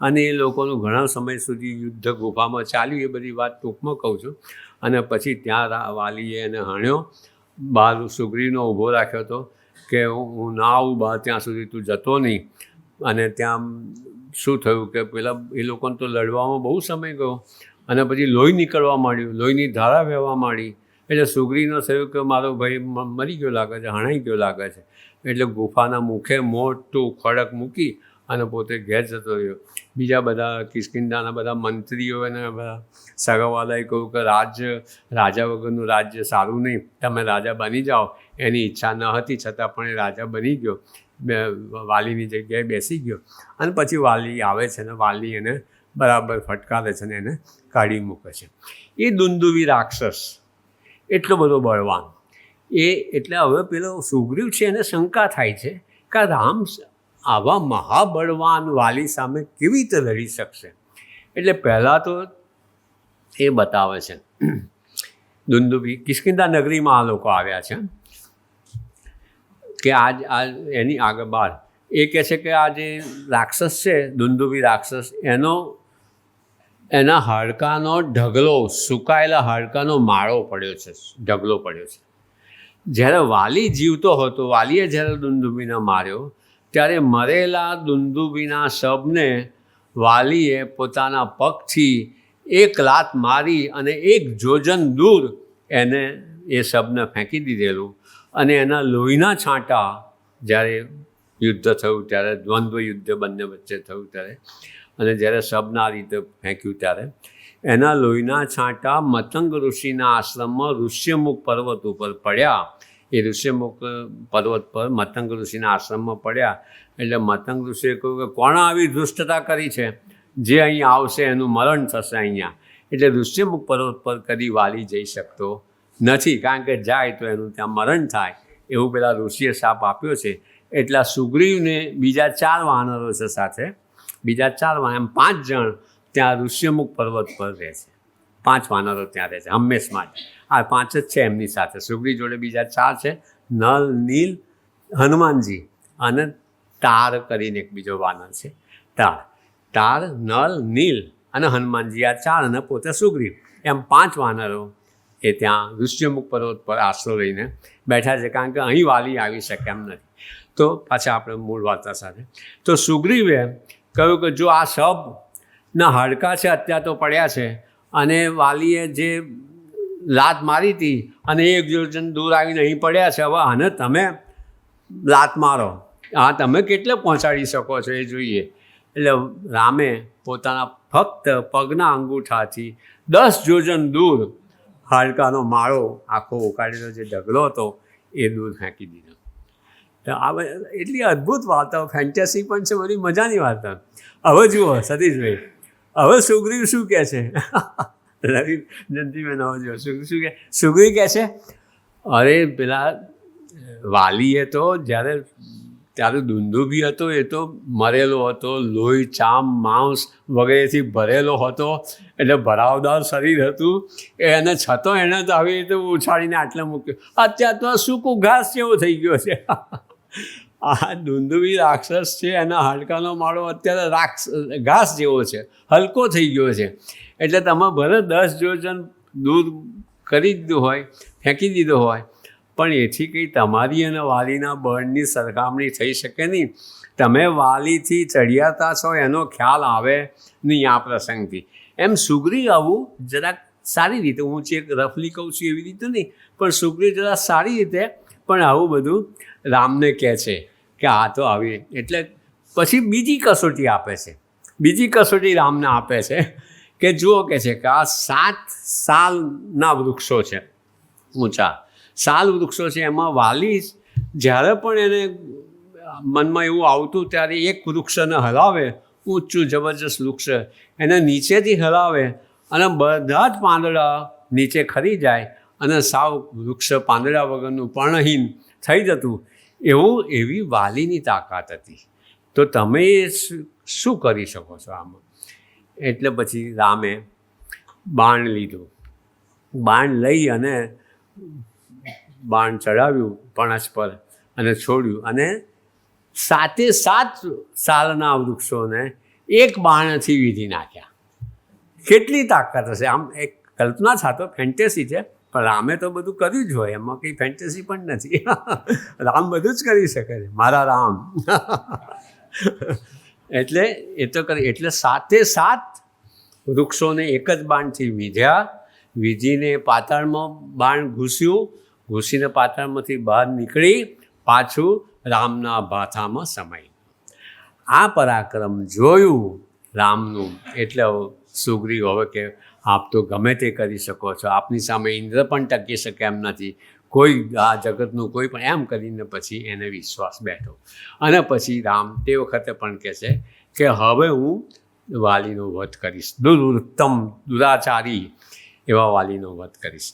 અને એ લોકોનું ઘણા સમય સુધી યુદ્ધ ગુફામાં ચાલ્યું, એ બધી વાત ટૂંકમાં કહું છું. અને પછી ત્યાં વાલીએ એને હણ્યો, બહાર સુગ્રીવનો ઊભો રાખ્યો હતો કે હું ના આવું બહાર ત્યાં સુધી તું જતો નહીં. અને ત્યાં શું થયું કે પેલા એ લોકોને તો લડવામાં બહુ સમય ગયો, અને પછી લોહી નીકળવા માંડ્યું, લોહીની ધારા વહેવા માંડી. એટલે સુગ્રીવને થયું કે મારો ભાઈ મરી ગયો લાગે છે, હણાઈ ગયો લાગે છે. એટલે ગુફાના મુખે મોટું ખડક મૂકી અને પોતે ઘેર જતો રહ્યો. બીજા બધા કિષ્કિંધાના બધા મંત્રીઓ અને બધા સગાવાલાએ કહ્યું કે રાજા વગરનું રાજ્ય સારું નહીં, તમે રાજા બની જાઓ. એની ઈચ્છા ન હતી છતાં પણ એ રાજા બની ગયો, વાલીની જગ્યાએ બેસી ગયો. અને પછી વાલી આવે છે ને વાલી એને બરાબર ફટકારે છે ને એને કાઢી મૂકે છે. એ દુંદુભી રાક્ષસ એટલો બધો બળવાન, એટલે હવે પેલો સુગ્રીવ છે એને શંકા થાય છે કે રામ આવા મહાબળવાન વાલી સામે કેવી રીતે લડી શકશે. એટલે પહેલાં તો એ બતાવે છે દુંદુભી, કિષ્કિંધા નગરીમાં આ લોકો આવ્યા છે કે આ એની આગળ બહાર એ કહે છે કે આ જે રાક્ષસ છે દુંદુભી રાક્ષસ, એના હાડકાનો ઢગલો, સુકાયેલા હાડકાનો માળો પડ્યો છે, ઢગલો પડ્યો છે. જ્યારે વાલી જીવતો હતો, વાલીએ જ્યારે દુંદુભીને માર્યો ત્યારે મરેલા દુંદુભીના શબને વાલીએ પોતાના પગથી એક લાત મારી અને એક જોજન દૂર એને એ શબને ફેંકી દીધેલું. અને એના લોહીના છાંટા જ્યારે યુદ્ધ થયું ત્યારે, દ્વંદ્વ યુદ્ધ બંને વચ્ચે થયું ત્યારે, અને જ્યારે શબને આ રીતે ફેંક્યું ત્યારે એના લોહીના છાંટા મતંગ ઋષિના આશ્રમમાં ઋષ્યમુખ પર્વત ઉપર પડ્યા. એ ઋષ્યમુખ પર્વત પર મતંગ ઋષિના આશ્રમમાં પડ્યા. એટલે મતંગ ઋષિએ કહ્યું કે કોણે આવી ધૃષ્ટતા કરી છે, જે અહીં આવશે એનું મરણ થશે અહીંયા. એટલે ઋષ્યમુખ પર્વત પર કદી વાલી જઈ શકતો નથી, કારણ કે જાય તો એનું ત્યાં મરણ થાય એવું પેલા ઋષિએ શાપ આપ્યો છે. એટલા સુગ્રીવને બીજા 4 વાનરો છે સાથે, બીજા 4 એમ 5 જણ ત્યાં ઋષ્યમુખ પર્વત પર રહે છે. 5 વાનરો ત્યાં રહે છે હંમેશમાં જ. આ 5 જ છે એમની સાથે. સુગ્રીવ જોડે બીજા 4 છે, નલ, નીલ, હનુમાનજી અને તાર કરીને એક બીજો વાનર છે. તાર, નલ, નીલ અને હનુમાનજી આ 4 અને પોતે સુગ્રીવ, એમ 5 વાનરો એ ત્યાં ઋષ્યમુખ પર્વત પર આશરો લઈને બેઠા છે, કારણ કે અહીં વાલી આવી શકે એમ નથી. તો પાછા આપણે મૂળ વાર્તા સાથે, તો સુગ્રીવે કહ્યું કે જો આ સબના હાડકાં છે અત્યારે તો પડ્યા છે, અને વાલીએ જે લાત મારી હતી અને 1 યોજન દૂર આવીને અહીં પડ્યા છે, હવે આને તમે લાત મારો, હા તમે કેટલે પહોંચાડી શકો છો એ જોઈએ. એટલે રામે પોતાના ફક્ત પગના અંગૂઠાથી 10 યોજન દૂર હાડકાનો માળો આખો ઉકાળેલો જે ઢગલો હતો એ દૂર ફેંકી દીધો. તો આ એટલી અદ્ભુત વાર્તાઓ, ફેન્ટેસી પણ છે, બધી મજાની વાર્તા. હવે જુઓ સતીશભાઈ, હવે સુગ્રીવ શું કહે છે? રવિ જયંતિભાઈ નવો જો શું કહે? સુગ્રીવ કહે છે, અરે પેલા વાલીએ તો ત્યારે દુંદુભી હતો, એ તો મરેલો હતો, લોહી ચામ માંસ વગેરેથી ભરેલો હતો, એટલે ભરાવદાર શરીર હતું, એને છતાં એણે તો આવી રીતે ઉછાળીને આટલે મૂક્યો. અત્યારે તો સૂકું ઘાસ જેવો થઈ ગયો છે. આ દુંદુભી રાક્ષસ છે, એના હાડકાનો માળો અત્યારે ઘાસ જેવો છે, હલકો થઈ ગયો છે. એટલે તમે ભલે 10 યોજન દૂર કરી દીધું હોય, ફેંકી દીધો હોય, પણ એથી કંઈ તમારી અને વાલીના બળની સરખામણી થઈ શકે નહીં. તમે વાલીથી ચડિયાતા છો એનો ખ્યાલ આવે નહીં આ પ્રસંગથી. એમ સુગ્રીવ આવું જરાક સારી રીતે, હું એક રફલી કહું છું એવી રીતે નહીં, પણ સુગ્રીવ જરાક સારી રીતે પણ આવું બધું રામને કહે છે કે આ તો આવી. એટલે પછી બીજી કસોટી આપે છે, બીજી કસોટી રામને આપે છે કે જુઓ કે છે કે આ 7 સાલના વૃક્ષો છે, ઊંચા સાલ વૃક્ષો છે, એમાં વાલી જ્યારે પણ એને મનમાં એવું આવતું ત્યારે એક વૃક્ષને હલાવે, ઊંચું જબરજસ્ત વૃક્ષ એને નીચેથી હલાવે અને બધા જ પાંદડા નીચે ખરી જાય અને સાવ વૃક્ષ પાંદડા વગરનું પર્ણહીન થઈ જતું. એવી વાલીની તાકાત હતી. તો તમે શું કરી શકો છો આમાં? એટલે પછી રામે બાણ લીધું, બાણ લઈ અને બાણ ચડાવ્યું પણસ પર અને છોડ્યું, અને 7 સાલના વૃક્ષોને એક બાણથી વીધી નાખ્યા. કેટલી તાકાત હશે! આમ એક કલ્પના છાતો ફેન્ટેસી છે, પણ રામે તો બધું કર્યું જ હોય, એમાં કંઈ ફેન્ટેસી પણ નથી. રામ બધું જ કરી શકે છે, મારા રામ. એટલે એ તો કરી, એટલે 7 વૃક્ષોને એક જ બાણથી વીધ્યા. વીધીને પાતાળમાં બાણ ઘૂસીને પાતાળમાંથી બહાર નીકળી પાછું રામના ભાથામાં સમાઈ. આ પરાક્રમ જોયું રામનું, એટલે સુગ્રીવ હવે કે આપ તો ગમે તે કરી શકો છો, આપની સામે ઇન્દ્ર પણ ટકી શકે એમ નથી, કોઈ આ જગતનું કોઈ પણ, એમ કરીને પછી એને વિશ્વાસ બેઠો. અને પછી રામ તે વખતે પણ કહે છે કે હવે હું વાલીનો વધ કરીશ, દુરાચારી એવા વાલીનો વધ કરીશ.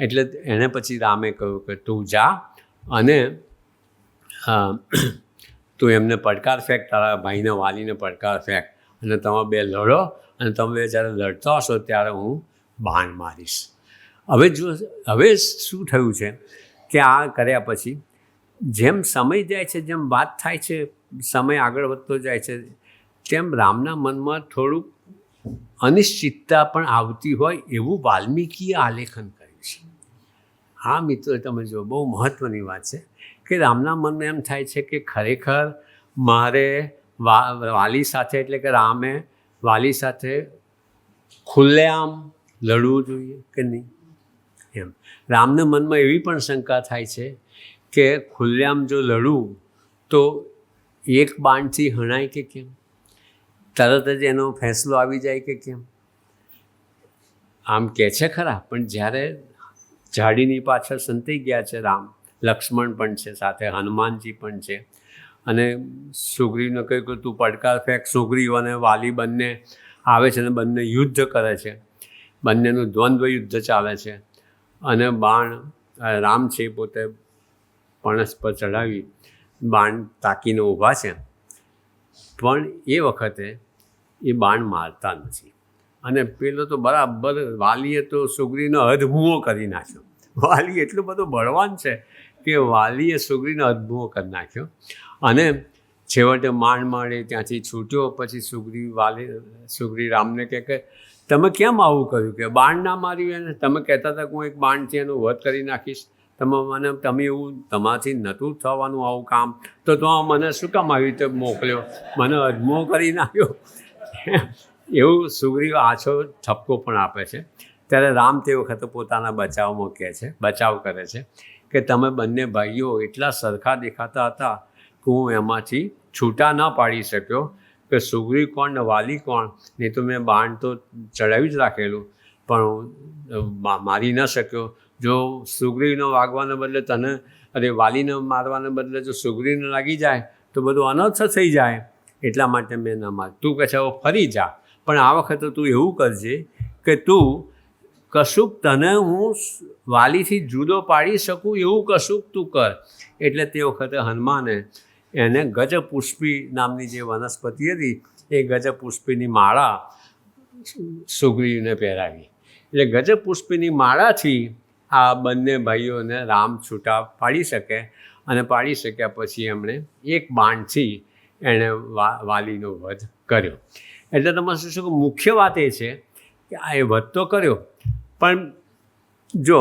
એટલે એણે પછી રામે કહ્યું કે તું જા અને તું એમને પડકાર ફેંક, તારા ભાઈને વાલીને પડકાર ફેંક, અને તમે બે લડો, અને તમે જ્યારે લડતા હશો ત્યારે હું બાણ મારીશ. હવે શું થયું છે કે આ કર્યા પછી જેમ સમય જાય છે, જેમ વાત થાય છે, સમય આગળ વધતો જાય છે, તેમ રામના મનમાં થોડુંક અનિશ્ચિતતા પણ આવતી હોય એવું વાલ્મીકીએ આલેખન કર્યું છે. હા મિત્રો, તમે જો બહુ મહત્ત્વની વાત છે કે રામના મનમાં એમ થાય છે કે ખરેખર મારે વાલી સાથે, એટલે કે રામે વાલી સાથે ખુલ્લેઆમ લડવું જોઈએ કે નહીં. એમ રામને મનમાં એવી પણ શંકા થાય છે કે ખુલ્લેઆમ જો લડું તો એક બાણથી હણાય કે કેમ, તરત જ એનો ફેંસલો આવી જાય કે કેમ. આમ કહે છે ખરા, પણ જ્યારે ઝાડીની પાછળ સંતાઈ ગયા છે રામ, લક્ષ્મણ પણ છે સાથે, હનુમાનજી પણ છે, અને સુગ્રીવને કહ્યું કે તું પડકાર ફેંક. સુગ્રીવ અને વાલી બંને આવે છે અને બંને યુદ્ધ કરે છે, બંનેનું દ્વંદ્વ યુદ્ધ ચાલે છે, અને બાણ રામ છે પોતે પણસ પર ચડાવી બાણ તાકીને ઊભા છે, પણ એ વખતે એ બાણ મારતા નથી. અને પેલો તો બરાબર, વાલીએ તો સુગ્રીવનો અધમૂવો કરી નાખ્યો. વાલી એટલો બધો બળવાન છે કે વાલીએ સુગ્રીવનો અધમૂવો કરી નાખ્યો. અને છેવટે માંડ ત્યાંથી છૂટ્યો. પછી સુગ્રી રામને કહે કે તમે કેમ આવું કર્યું, કે બાણ ના માર્યું એને? તમે કહેતા હતા કે હું એક બાણથી એનો વધ કરી નાખીશ. તમે એવું તમારાથી નહોતું થવાનું આવું કામ, તો મને શું કામ આવી રીતે મોકલ્યો, મને અજમો કરી નાખ્યો. એવું સુગ્રીવ આછો ઠપકો પણ આપે છે. ત્યારે રામ તે વખતે પોતાના બચાવમાં કહે છે, બચાવ કરે છે કે તમે બંને ભાઈઓ એટલા સરખા દેખાતા હતા કે હું એમાંથી છૂટા ન પાડી શક્યો કે સુગ્રીવ કોણ ને વાલી કોણ. નહીં તો મેં બાણ તો ચડાવી જ રાખેલું, પણ મારી ન શક્યો. જો સુગ્રીવનો વાગવાને બદલે વાલીને મારવાને બદલે જો સુગ્રીવને લાગી જાય તો બધું અનર્થ થઈ જાય. એટલા માટે મેં ન માર. તું કહે છે હવે ફરી જા, પણ આ વખતે તું એવું કરજે કે તું કશુંક તને હું વાલીથી જુદો પાડી શકું એવું કશુંક તું કર. એટલે તે વખતે હનુમાને એને ગજપુષ્પી નામની જે વનસ્પતિ હતી એ ગજપુષ્પીની માળા સુગ્રીવને પહેરાવી. એટલે ગજપુષ્પીની માળાથી આ બંને ભાઈઓને રામ છૂટા પાડી શકે, અને પાડી શક્યા પછી એમણે એક બાણથી એણે વાલીનો વધ કર્યો. એટલે તમે શું કે મુખ્ય વાત એ છે કે આ એ વધ તો કર્યો, પણ જો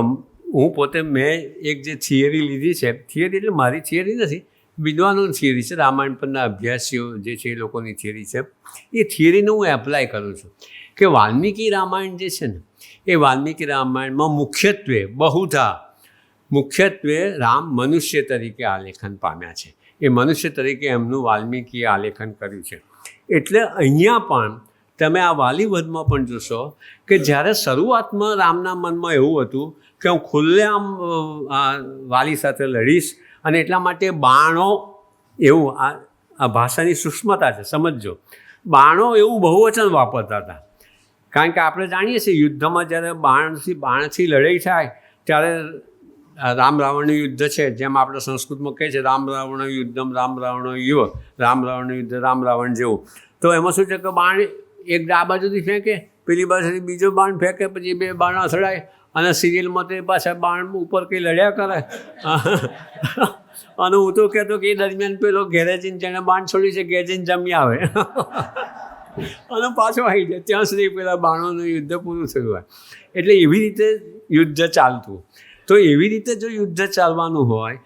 હું પોતે મેં એક જે થિયરી લીધી છે, થિયરી એટલે મારી થિયરી નથી, વિદ્વાનોની થિયરી છે, રામાયણ પરના અભ્યાસીઓ જે છે એ લોકોની થિયરી છે. એ થિયરીને હું એપ્લાય કરું છું કે વાલ્મીકી રામાયણ જે છે ને એ વાલ્મીકી રામાયણમાં મુખ્યત્વે રામ મનુષ્ય તરીકે આલેખન પામ્યા છે. એ મનુષ્ય તરીકે એમનું વાલ્મીકીએ આલેખન કર્યું છે. એટલે અહીંયા પણ તમે આ વાલીવધમાં પણ જોશો કે જ્યારે શરૂઆતમાં રામના મનમાં એવું હતું કે હું ખુલ્લેઆમ વાલી સાથે લડીશ, અને એટલા માટે બાણો, એવું આ ભાષાની સૂક્ષ્મતા છે, સમજજો. બાણો એવું બહુવચન વાપરતા હતા, કારણ કે આપણે જાણીએ છીએ યુદ્ધમાં જ્યારે બાણથી લડાઈ થાય ત્યારે રામ રાવણનું યુદ્ધ છે, જેમ આપણે સંસ્કૃતમાં કહે છે રામ રાવણ યુદ્ધમ રામ રાવણ યુવ, રામ રાવણ યુદ્ધ રામ રાવણ જેવું. તો એમાં શું છે કે બાણ એક આ બાજુથી ફેંકે, પેલી બાજુથી બીજો બાણ ફેંકે, પછી બે બાણ અથડાય, અને સિરિયલમાં તો એ પાછા બાણ ઉપર કંઈ લડ્યા કરે. અને હું તો કહેતો કે એ દરમિયાન પેલો ઘેરે જઈને જેણે બાણ છોડી છે ઘેર જઈને જમી આવે અને પાછો આવી જાય, ત્યાં સુધી પેલા બાણોનું યુદ્ધ પૂરું થયું હોય. એટલે એવી રીતે યુદ્ધ ચાલતું. તો એવી રીતે જો યુદ્ધ ચાલવાનું હોય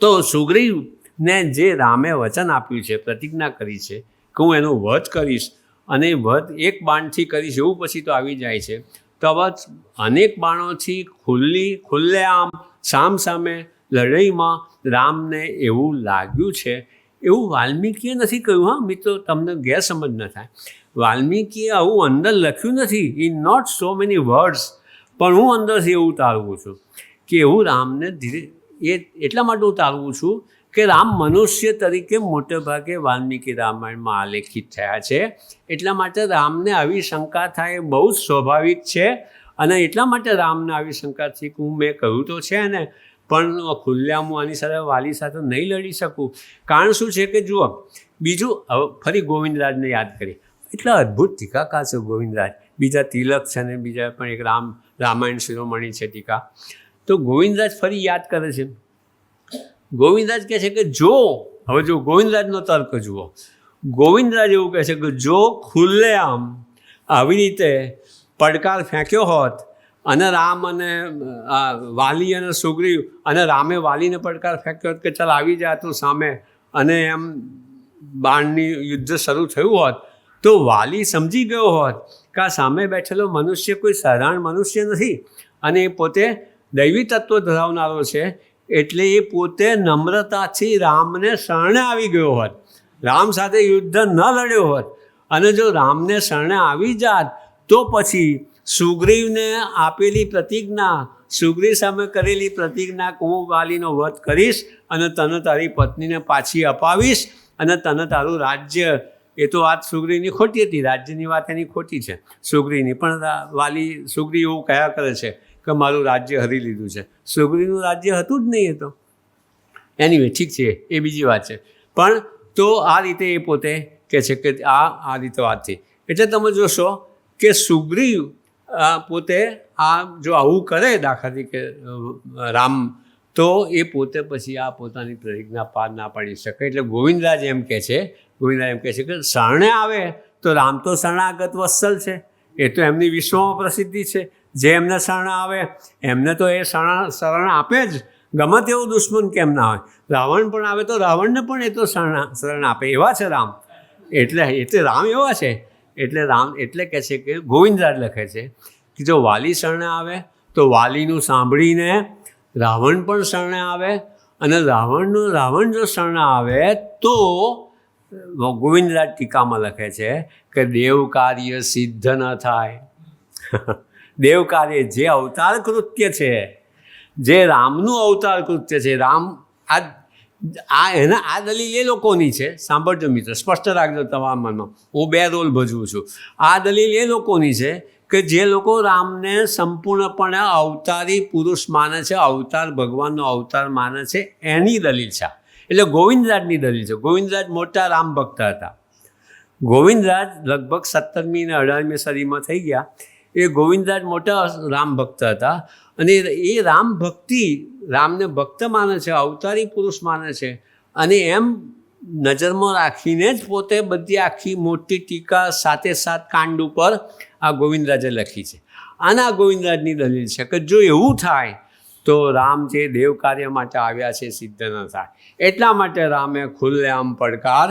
તો સુગ્રીવને જે રામે વચન આપ્યું છે, પ્રતિજ્ઞા કરી છે કે હું એનો વધ કરીશ, અને વધ એક બાણથી કરીશ એવું પછી તો આવી જાય છે. તો આવા અનેક બાણોથી ખુલ્લેઆમ સામે લડાઈમાં રામને એવું લાગ્યું છે. એવું વાલ્મીકીએ નથી કહ્યું. હા મિત્રો, તમને ગેરસમજ ન થાય, વાલ્મીકીએ આવું અંદર લખ્યું નથી, in not so many words, પણ હું અંદરથી એવું તારવું છું કે એવું રામને એટલા માટે હું તારવું છું કે રામ મનુષ્ય તરીકે મોટે ભાગે વાલ્મીકી રામાયણમાં આલેખિત થયા છે. એટલા માટે રામને આવી શંકા થાય એ બહુ જ સ્વાભાવિક છે, અને એટલા માટે રામને આવી શંકા થઈ કે મેં કહ્યું તો છે ને, પણ ખુલ્લેઆમ હું આની સાથે વાલી સાથે નહીં લડી શકું. કારણ શું છે કે જુઓ, બીજું હવે ફરી ગોવિંદરાજને યાદ કરીએ. એટલા અદ્ભુત ટીકાકાર છે ગોવિંદરાજ. બીજા તિલક છે ને બીજા પણ એક રામાયણ શિરોમણી છે ટીકા. તો ગોવિંદરાજ ફરી યાદ કરે છે. ગોવિંદરાજ કહે છે કે હવે જો ગોવિંદરાજનો તર્ક જુઓ, ગોવિંદરાજ એવું કહે છે કે જો ખુલ્લેઆમ આવી રીતે પડકાર ફેંક્યો હોત, અને રામ અને વાલી અને સુગ્રીવ, અને રામે વાલીને પડકાર ફેંક્યો હોત કે ચાલ આવી જાય તું સામે, અને એમ બાણની યુદ્ધ શરૂ થયું હોત, તો વાલી સમજી ગયો હોત કે આ સામે બેઠેલો મનુષ્ય કોઈ સાધારણ મનુષ્ય નથી, અને એ પોતે દૈવી તત્વ ધરાવનારો છે. એટલે એ પોતે નમ્રતાથી રામને શરણે આવી ગયો હોત, રામ સાથે યુદ્ધ ન લડ્યો હોત, અને જો રામને શરણે આવી જાત તો પછી સુગ્રીવને આપેલી પ્રતિજ્ઞા, સુગ્રીવ સામે કરેલી પ્રતિજ્ઞા કે હું વાલીનો વધ કરીશ અને તને તારી પત્નીને પાછી અપાવીશ અને તને તારું રાજ્ય, એ તો વાત સુગ્રીવની ખોટી હતી, રાજ્યની વાત એની ખોટી છે સુગ્રીવની, પણ સુગ્રીવ એવું કયા કરે છે કે મારું રાજ્ય હરી લીધું છે. સુગ્રીવનું રાજ્ય હતું જ નહીં. એ તો એનીવે ઠીક છે, એ બીજી વાત છે. પણ તો આ રીતે એ પોતે કહે છે કે આ રીતે વાત થઈ. એટલે તમે જોશો કે સુગ્રીવ પોતે જો આવું કરે, દાખલા તરીકે રામ તો એ પોતે પછી આ પોતાની પ્રતિજ્ઞા પાર ના પાડી શકે. એટલે ગોવિંદરાજ એમ કહે છે કે શરણે આવે તો રામ તો શરણાગત વત્સલ છે, એ તો એમની વિશ્વમાં પ્રસિદ્ધિ છે. જે એમને શરણ આવે એમને તો એ શરણ આપે જ, ગમે તેવો દુશ્મન કેમ ના હોય. રાવણ પણ આવે તો રાવણને પણ એ તો શરણ આપે, એવા છે રામ. એટલે રામ એવા છે. રામ એટલે કહે છે કે ગોવિંદરાજ લખે છે કે જો વાલી શરણે આવે તો વાલીનું સાંભળીને રાવણ પણ શરણે આવે, અને રાવણ જો શરણે આવે તો ગોવિંદરાજ ટીકામાં લખે છે કે દેવ કાર્ય સિદ્ધ ન થાય. દેવ કાર્ય જે અવતાર કૃત્ય છે, જે રામનું અવતાર કૃત્ય છે, રામ આ દલીલ એ લોકોની છે. સાંભળજો મિત્ર, સ્પષ્ટ રાખજો તમારા મનમાં, હું 2 રોલ ભજવું છું. આ દલીલ એ લોકોની છે કે જે લોકો રામને સંપૂર્ણપણે અવતારી પુરુષ માને છે, અવતાર ભગવાનનો અવતાર માને છે, એની દલીલ છે. એટલે ગોવિંદરાજની દલીલ છે. ગોવિંદરાજ મોટા રામ ભક્ત હતા. ગોવિંદરાજ લગભગ 17મી અને 18મી સદીમાં થઈ ગયા. એ ગોવિંદરાજ મોટા રામ ભક્ત હતા, અને એ રામ ભક્તિ, રામને ભક્ત માને છે, અવતારી પુરુષ માને છે, અને એમ નજરમાં રાખીને જ પોતે બધી આખી મોટી ટીકા 7 કાંડ ઉપર આ ગોવિંદરાજે લખી છે. આના ગોવિંદરાજની દલીલ છે કે જો એવું થાય તો રામ જે દેવ કાર્ય માટે આવ્યા છે સિદ્ધ ન થાય. એટલા માટે રામે ખુલ્લેઆમ પડકાર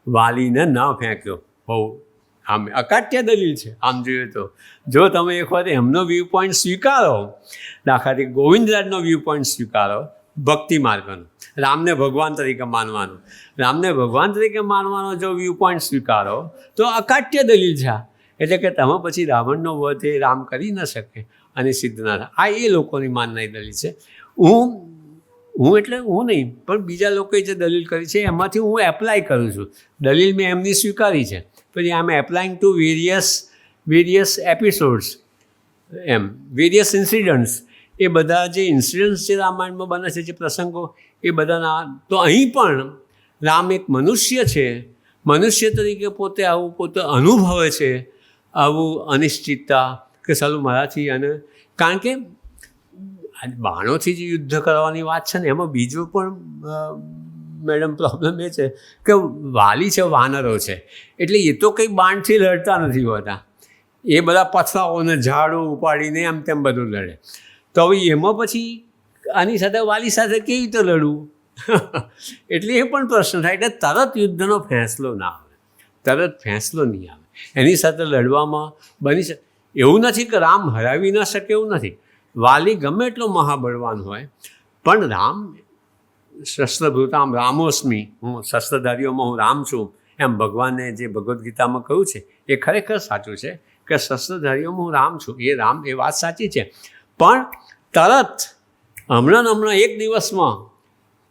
વાલીને ન ફેંક્યો. બહુ આમ અકાટ્ય દલીલ છે આમ જોઈએ તો. જો તમે એક વખત એમનો વ્યૂ પોઈન્ટ સ્વીકારો, દાખલાથી ગોવિંદરાજનો વ્યૂ પોઈન્ટ સ્વીકારો ભક્તિ માર્ગનો, રામને ભગવાન તરીકે માનવાનો, જો વ્યૂ પોઈન્ટ સ્વીકારો તો અકાટ્ય દલીલ છે. એટલે કે તમે પછી રાવણનો વધ એ રામ કરી ન શકે અને સિદ્ધ ના થાય. આ એ લોકોની માનનારી દલીલ છે. હું નહીં, પણ બીજા લોકોએ જે દલીલ કરી છે એમાંથી હું એપ્લાય કરું છું. દલીલ મેં એમની સ્વીકારી છે, પછી I am applying to various episodes, various incidents. એ બધા જે ઇન્સિડન્ટ્સ જે રામાયણમાં બને છે, જે પ્રસંગો, એ બધાના. તો અહીં પણ રામ એક મનુષ્ય છે, મનુષ્ય તરીકે પોતે અનુભવે છે આવું અનિશ્ચિતતા કે સાલું મારાથી. અને કારણ કે બાણોથી જે યુદ્ધ કરવાની વાત છે ને, એમાં બીજો પણ મેડમ પ્રોબ્લેમ એ છે કે વાલી છે, વાનરો છે, એટલે એ તો કંઈ બાણથી લડતા નથી હોતા. એ બધા પથરાઓને ઝાડો ઉપાડીને એમ તેમ બધું લડે. તો હવે એમાં પછી આની સાથે વાલી સાથે કેવી રીતે લડવું? એટલે એ પણ પ્રશ્ન થાય. એટલે તરત યુદ્ધનો ફેંસલો ના આવે, તરત ફેંસલો નહીં આવે. એની સાથે લડવામાં બની શકે એવું નથી કે રામ હરાવી ન શકે, એવું નથી. વાલી ગમે એટલો મહાબળવાન હોય, પણ રામ શસ્ત્રભૃતામ રામોસ્મી, હું શસ્ત્રધારીઓમાં હું રામ છું, એમ ભગવાને જે ભગવદ્ ગીતામાં કહ્યું છે એ ખરેખર સાચું છે કે શસ્ત્રધારીઓમાં હું રામ છું. એ વાત સાચી છે. પણ તરત હમણાં એક દિવસમાં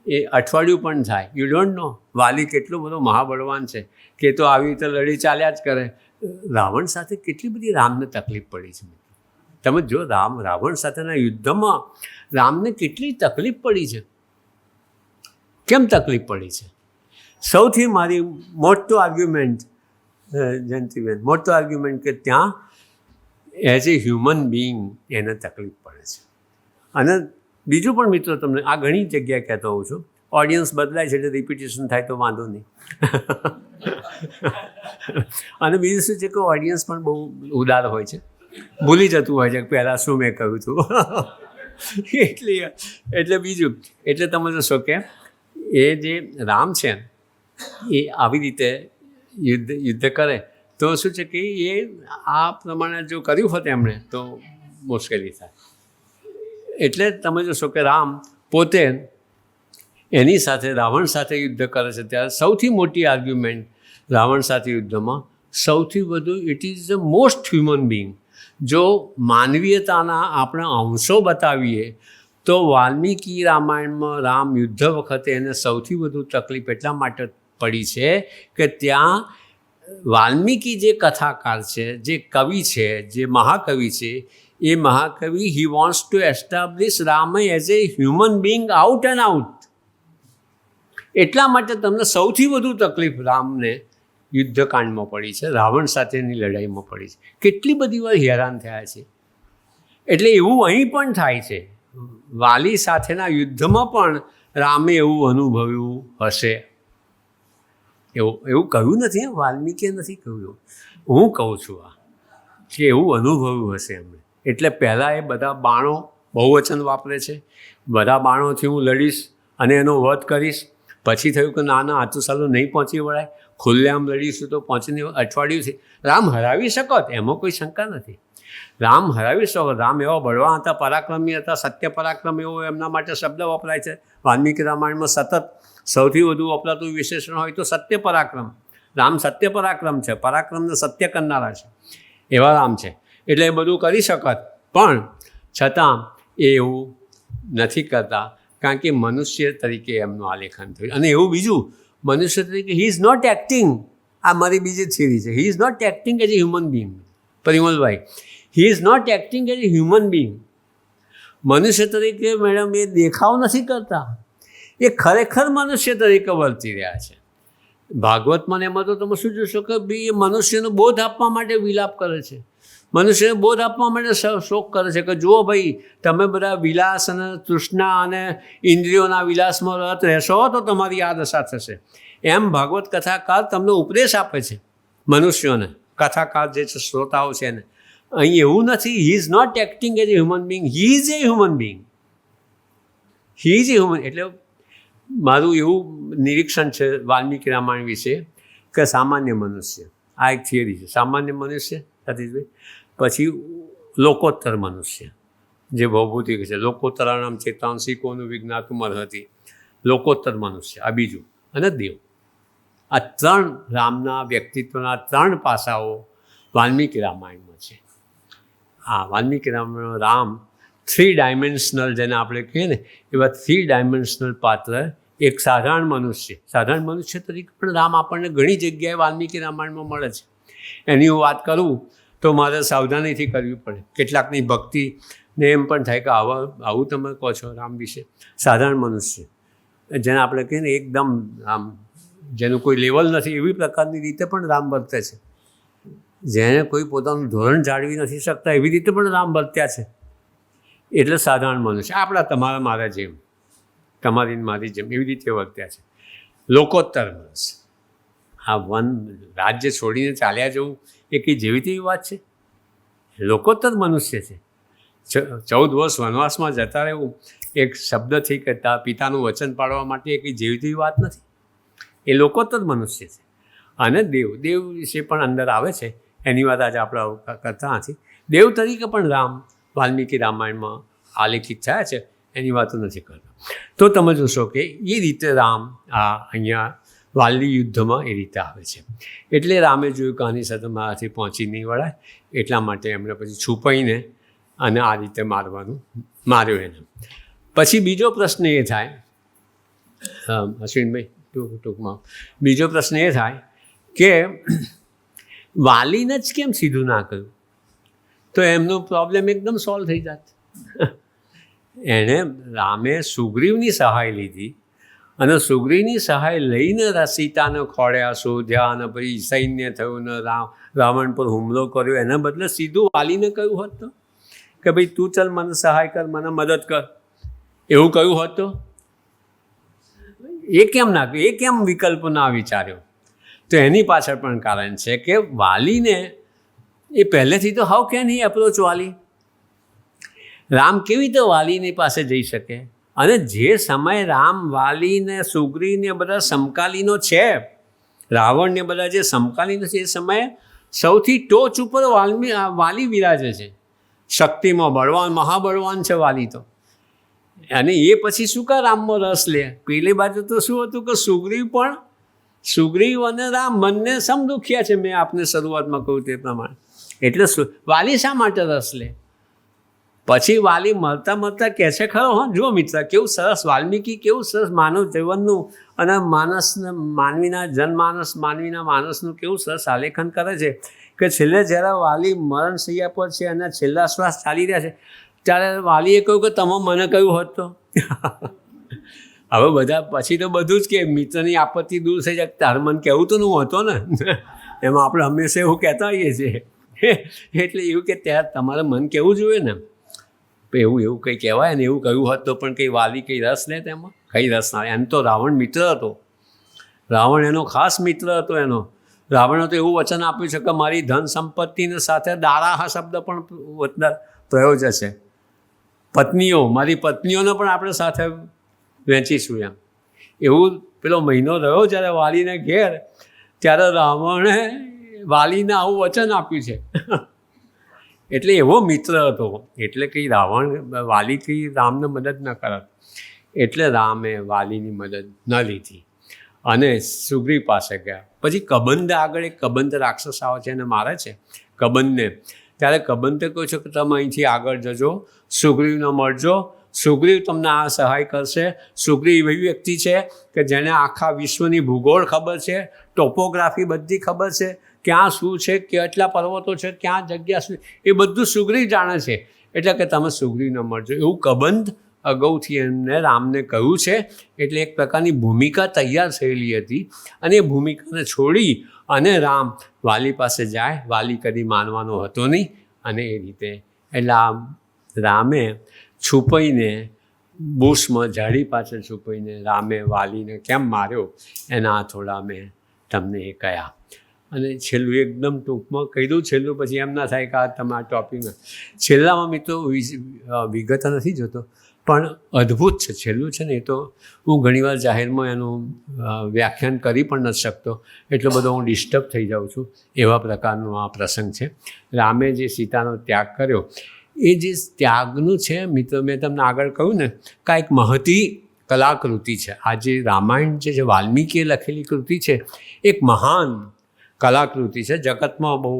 એ અઠવાડિયું પણ થાય, યુ ડોન્ટ નો વાલી કેટલો બધો મહાબળવાન છે કે તો આવી રીતે લડી ચાલ્યા જ કરે. રાવણ સાથે કેટલી બધી રામને તકલીફ પડી છે. તમે જો રાવણ સાથેના યુદ્ધમાં રામને કેટલી તકલીફ પડી છે. કેમ તકલીફ પડી છે? સૌથી મારી મોટો આર્ગ્યુમેન્ટ, જયંતિબેન, મોટો આર્ગ્યુમેન્ટ કે ત્યાં એઝ એ હ્યુમન બિઈંગ એને તકલીફ પડે છે. અને બીજું પણ મિત્રો, તમને આ ઘણી જગ્યાએ કહેતો હોઉં છું, ઓડિયન્સ બદલાય છે એટલે રિપીટેશન થાય તો વાંધો નહીં. અને બીજું શું છે કે ઓડિયન્સ પણ બહુ ઉદાર હોય છે, ભૂલી જતું હોય છે કે પહેલાં શું મેં કહ્યું હતું. એટલે બીજું, એટલે તમે જોશો કે એ જે રામ છે એ આવી રીતે યુદ્ધ કરે તો શું છે કે એ આ પ્રમાણે જો કર્યું હોત એમણે તો મુશ્કેલી થાય. એટલે તમે જોશો કે રામ પોતે એની સાથે રાવણ સાથે યુદ્ધ કરે છે ત્યારે સૌથી મોટી આર્ગ્યુમેન્ટ રાવણ સાથે યુદ્ધમાં સૌથી વધુ, it is the most human being. જો માનવીયતાના આપણે અંશો બતાવીએ તો વાલ્મીકી રામાયણમાં રામ યુદ્ધ વખતે એને સૌથી વધુ તકલીફ એટલા માટે પડી છે કે ત્યાં વાલ્મીકી જે કથાકાર છે, જે કવિ છે, જે મહાકવિ છે, એ મહાકવિ he wants to establish Ram as a human being out and out. એટલા માટે તમને સૌથી વધુ તકલીફ રામને યુદ્ધકાંડમાં પડી છે, રાવણ સાથેની લડાઈમાં પડી છે. કેટલી બધી વાર હેરાન થયા છે. એટલે એવું અહીં પણ થાય છે. વાલી સાથેના યુદ્ધમાં પણ રામે એવું અનુભવ્યું હશે. એવું કહ્યું નથી, વાલ્મીકીએ નથી કહ્યું, હું કહું છું આ કે એવું અનુભવ્યું હશે એમણે. એટલે પહેલાં એ બધા બાણો બહુવચન વાપરે છે, બધા બાણોથી હું લડીશ અને એનો વધ કરીશ. પછી થયું કે ના ના, આ તો સાલું નહીં પહોંચી વળાય, ખુલ્લેઆમ લડીશું તો પહોંચીને અઠવાડિયું છે. રામ હરાવી શકત, એમાં કોઈ શંકા નથી. રામ હરાવી શકો. રામ એવા બળવાન હતા, પરાક્રમી હતા, સત્ય પરાક્રમ એવો એમના માટે શબ્દ વપરાય છે. વાલ્મીકી રામાયણમાં સતત સૌથી વધુ વપરાતું વિશેષણ હોય તો સત્ય પરાક્રમ. રામ સત્ય પરાક્રમ છે, પરાક્રમને સત્ય કરનારા છે, એવા રામ છે. એટલે એ બધું કરી શકત, પણ છતાં એ એવું નથી કરતા, કારણ કે મનુષ્ય તરીકે એમનું આલેખન થયું. અને એવું બીજું, મનુષ્ય તરીકે હી ઇઝ નોટ એક્ટિંગ. આ મારી બીજી થિયરી છે. He is not acting as a human being. Parimalbhai, he is not acting as a human being. મનુષ્ય તરીકે મેડમ એ દેખાવ નથી કરતા, એ ખરેખર મનુષ્ય તરીકે વર્તી રહ્યા છે. ભાગવતમાં એમાં તો તમે શું જોશો કે ભાઈ એ મનુષ્યનો બોધ આપવા માટે વિલાપ કરે છે, મનુષ્યને બોધ આપવા માટે શોક કરે છે કે જુઓ ભાઈ, તમે બધા વિલાસ અને તૃષ્ણા અને ઇન્દ્રિયોના વિલાસમાં રત રહેશો તો તમારી આ દશા થશે. એમ ભાગવત કથાકાર તમને ઉપદેશ આપે છે મનુષ્યોને, કથાકાર જે છે, શ્રોતાઓ છે એને. અહીં એવું નથી. He is not acting as a human being, he is a human being. He is a human. એટલે મારું એવું નિરીક્ષણ છે વાલ્મીકી રામાયણ વિશે કે સામાન્ય મનુષ્ય, આ એક થિયરી છે. સામાન્ય મનુષ્ય સતીશભાઈ, પછી લોકોત્તર મનુષ્ય જે ભૌભૌતિક છે. લોકોત્તરાણામ ચેતાંસી કોનું વિજ્ઞાતું અર્હતિ. લોકોત્તર મનુષ્ય આ બીજું, અને દેવ. આ ત્રણ રામના વ્યક્તિત્વના ત્રણ પાસાઓ વાલ્મીકી રામાયણમાં છે. હા, વાલ્મીકી રામાયણ રામ 3 ડાયમેન્શનલ, જેને આપણે કહીએ ને એવા 3 ડાયમેન્શનલ પાત્ર. એક સાધારણ મનુષ્ય તરીકે પણ રામ આપણને ઘણી જગ્યાએ વાલ્મીકી રામાયણમાં મળે છે. એની હું વાત કરું તો મારે સાવધાનીથી કરવી પડે. કેટલાકની ભક્તિને એમ પણ થાય કે આવું તમે કહો છો રામ વિશે. સાધારણ મનુષ્ય, જેને આપણે કહીએ ને એકદમ આમ જેનું કોઈ લેવલ નથી, એવી પ્રકારની રીતે પણ રામ વર્તે છે. જેને કોઈ પોતાનું ધોરણ જાળવી નથી શકતા, એવી રીતે પણ રામ વર્ત્યા છે. એટલે સાધારણ મનુષ્ય, આપણા તમારા મારા જેમ, તમારી મારી જેમ એવી રીતે વર્ત્યા છે. લોકોત્તર મનુષ્ય, આ રાજ્ય છોડીને ચાલ્યા જવું એ કંઈ જેવી તેવી વાત છે? લોકોત્તર મનુષ્ય છે. 14 વર્ષ વનવાસમાં જતા રહેવું એક શબ્દથી કહેતા, પિતાનું વચન પાડવા માટે એ કંઈ જેવી તેવી વાત નથી. એ લોકોત્તર મનુષ્ય છે. અને દેવ વિશે પણ અંદર આવે છે, એની વાત આજે આપણે કરતા નથી. દેવ તરીકે પણ રામ વાલ્મીકી રામાયણમાં આલેખિત થયા છે, એની વાતો નથી કરતા. તો તમે જોશો કે એ રીતે રામ આ અહીંયા વાલી યુદ્ધમાં એ રીતે આવે છે. એટલે રામે જોયું કે આની સાથે મારાથી પહોંચી નહીં વળાય, એટલા માટે એમણે પછી છુપાઈને અને આ રીતે માર્યો એને. પછી બીજો પ્રશ્ન એ થાય, અશ્વિનભાઈ ટૂંકમાં બીજો પ્રશ્ન એ થાય કે વાલીને જ કેમ સીધું ના કર્યું, તો એમનો પ્રોબ્લેમ એકદમ સોલ્વ થઈ જાત. એણે રામે સુગ્રીવની સહાય લીધી, અને સુગ્રીવની સહાય લઈને સીતાને ખોળ્યા, શોધ્યા, અને પછી સૈન્ય થયું ને રાવણ પર હુમલો કર્યો. એના બદલે સીધું વાલીને કહ્યું હોત તો કે ભાઈ તું ચાલ મને સહાય કર, મને મદદ કર, એવું કહ્યું હોત તો એ કેમ ના કહ્યું? એ કેમ વિકલ્પ ના વિચાર્યો? તો એની પાછળ પણ કારણ છે કે વાલીને એ પહેલેથી તો હાઉ કેન હી એપ્રોચ વાલી? રામ કેવી રીતે વાલીની પાસે જઈ શકે? અને જે સમય રામ, વાલીને, સુગ્રીવને બધા સમકાલીનો છે, રાવણને બધા જે સમકાલીનો છે, એ સમયે સૌથી ટોચ ઉપર વાલી વિરાજે છે. શક્તિમાં બળવાન, મહાબળવાન છે વાલી તો. અને એ પછી શું કા રામમાં રસ લે? પેલી બાજુ તો શું હતું કે સુગ્રીવ અને રામ બંને સમદુખ્યા છે, મેં આપને શરૂઆતમાં કહ્યું તે પ્રમાણે. એટલે વાલી શા માટે રસ લે? પછી વાલી મળતા કહે છે ખરો, હા જુઓ મિત્ર, કેવું સરસ વાલ્મીકી, કેવું સરસ માનવ જીવનનું અને માનવીના માનસનું કેવું સરસ આલેખન કરે છે કે છેલ્લે જ્યારે વાલી મરણશૈયા પર છે અને છેલ્લા શ્વાસ ચાલી રહ્યા છે, ત્યારે વાલીએ કહ્યું કે તમે મને કહ્યું હોત તો. હવે બધા પછી તો બધું જ કે મિત્રની આપત્તિ દૂર થઈ જાય, તારે મને કહેવું તો નહીં હતો ને. એમાં આપણે હંમેશા એવું કહેતા હોઈએ છીએ. એટલે એવું કે ત્યારે તમારે મન કહેવું જોઈએ ને. એવું કંઈ કહેવાય ને, એવું કહ્યું હોત તો પણ કંઈ વાલી કંઈ રસ લે તેમાં, કંઈ રસ ના. એમ તો રાવણ મિત્ર હતો, રાવણ એનો ખાસ મિત્ર હતો. રાવણે તો એવું વચન આપ્યું છે કે મારી ધન સંપત્તિને સાથે દારાહ શબ્દ પણ પ્રયોજ છે. પત્નીઓ, મારી પત્નીઓને પણ આપણે સાથે વહેંચીશું એમ. એવું પેલો મહિનો રહ્યો જ્યારે વાલીને ઘેર, ત્યારે રાવણે વાલીને આવું વચન આપ્યું છે. એટલે એવો મિત્ર હતો. એટલે કંઈ વાલી કંઈ રામને મદદ ન કરત, એટલે રામે વાલીની મદદ ન લીધી અને સુગ્રીવ પાસે ગયા. પછી કબંધ આગળ એક કબંધ રાક્ષસ આવે છે, એને મારે છે કબંધને. ત્યારે કબંધે કહ્યું છે કે તમે અહીંથી આગળ જજો, સુગ્રીવને મળજો, સુગ્રીવ તમને આ સહાય કરશે. સુગ્રીવ એવી વ્યક્તિ છે કે જેને આખા વિશ્વની ભૂગોળ ખબર છે, ટોપોગ્રાફી બધી ખબર છે, ક્યાં શું છે, કેટલા પર્વતો છે, ક્યાં જગ્યા શું, એ બધું સુગ્રીવ જાણે છે. એટલે કે તમે સુગ્રીવને મળજો, એવું કબંધ અગાઉથી એમને રામને કહ્યું છે. એટલે એક પ્રકારની ભૂમિકા તૈયાર થયેલી હતી અને એ ભૂમિકાને છોડી અને રામ વાલી પાસે જાય. વાલી કદી માનવાનો હતો નહીં અને એ રીતે એટલે રામે છુપાઈને બુશમાં ઝાડી પાછળ છુપાઈને રામે વાલીને કેમ માર્યો એના થોડા મેં તમને એ કહ્યા. અને છેલ્લું એકદમ ટૂંકમાં કહી દઉં. છેલ્લું પછી એમ ના થાય કે આ તમારા ટોપિકમાં છેલ્લામાં મિત્રો વિગત નથી જોતો, પણ અદ્ભુત છે છેલ્લું છે ને. એ તો હું ઘણીવાર જાહેરમાં એનું વ્યાખ્યાન કરી પણ નથી શકતો, એટલો બધો હું ડિસ્ટર્બ થઈ જાઉં છું. એવા પ્રકારનો આ પ્રસંગ છે. રામે જે સીતાનો ત્યાગ કર્યો, એ જે ત્યાગનું છે મિત્રો, મેં તમને આગળ કહ્યું ને કે એક મહતી કલાકૃતિ છે. આ જે રામાયણ છે વાલ્મીકીએ લખેલી કૃતિ છે, એક મહાન કલાકૃતિ છે. જગતમાં બહુ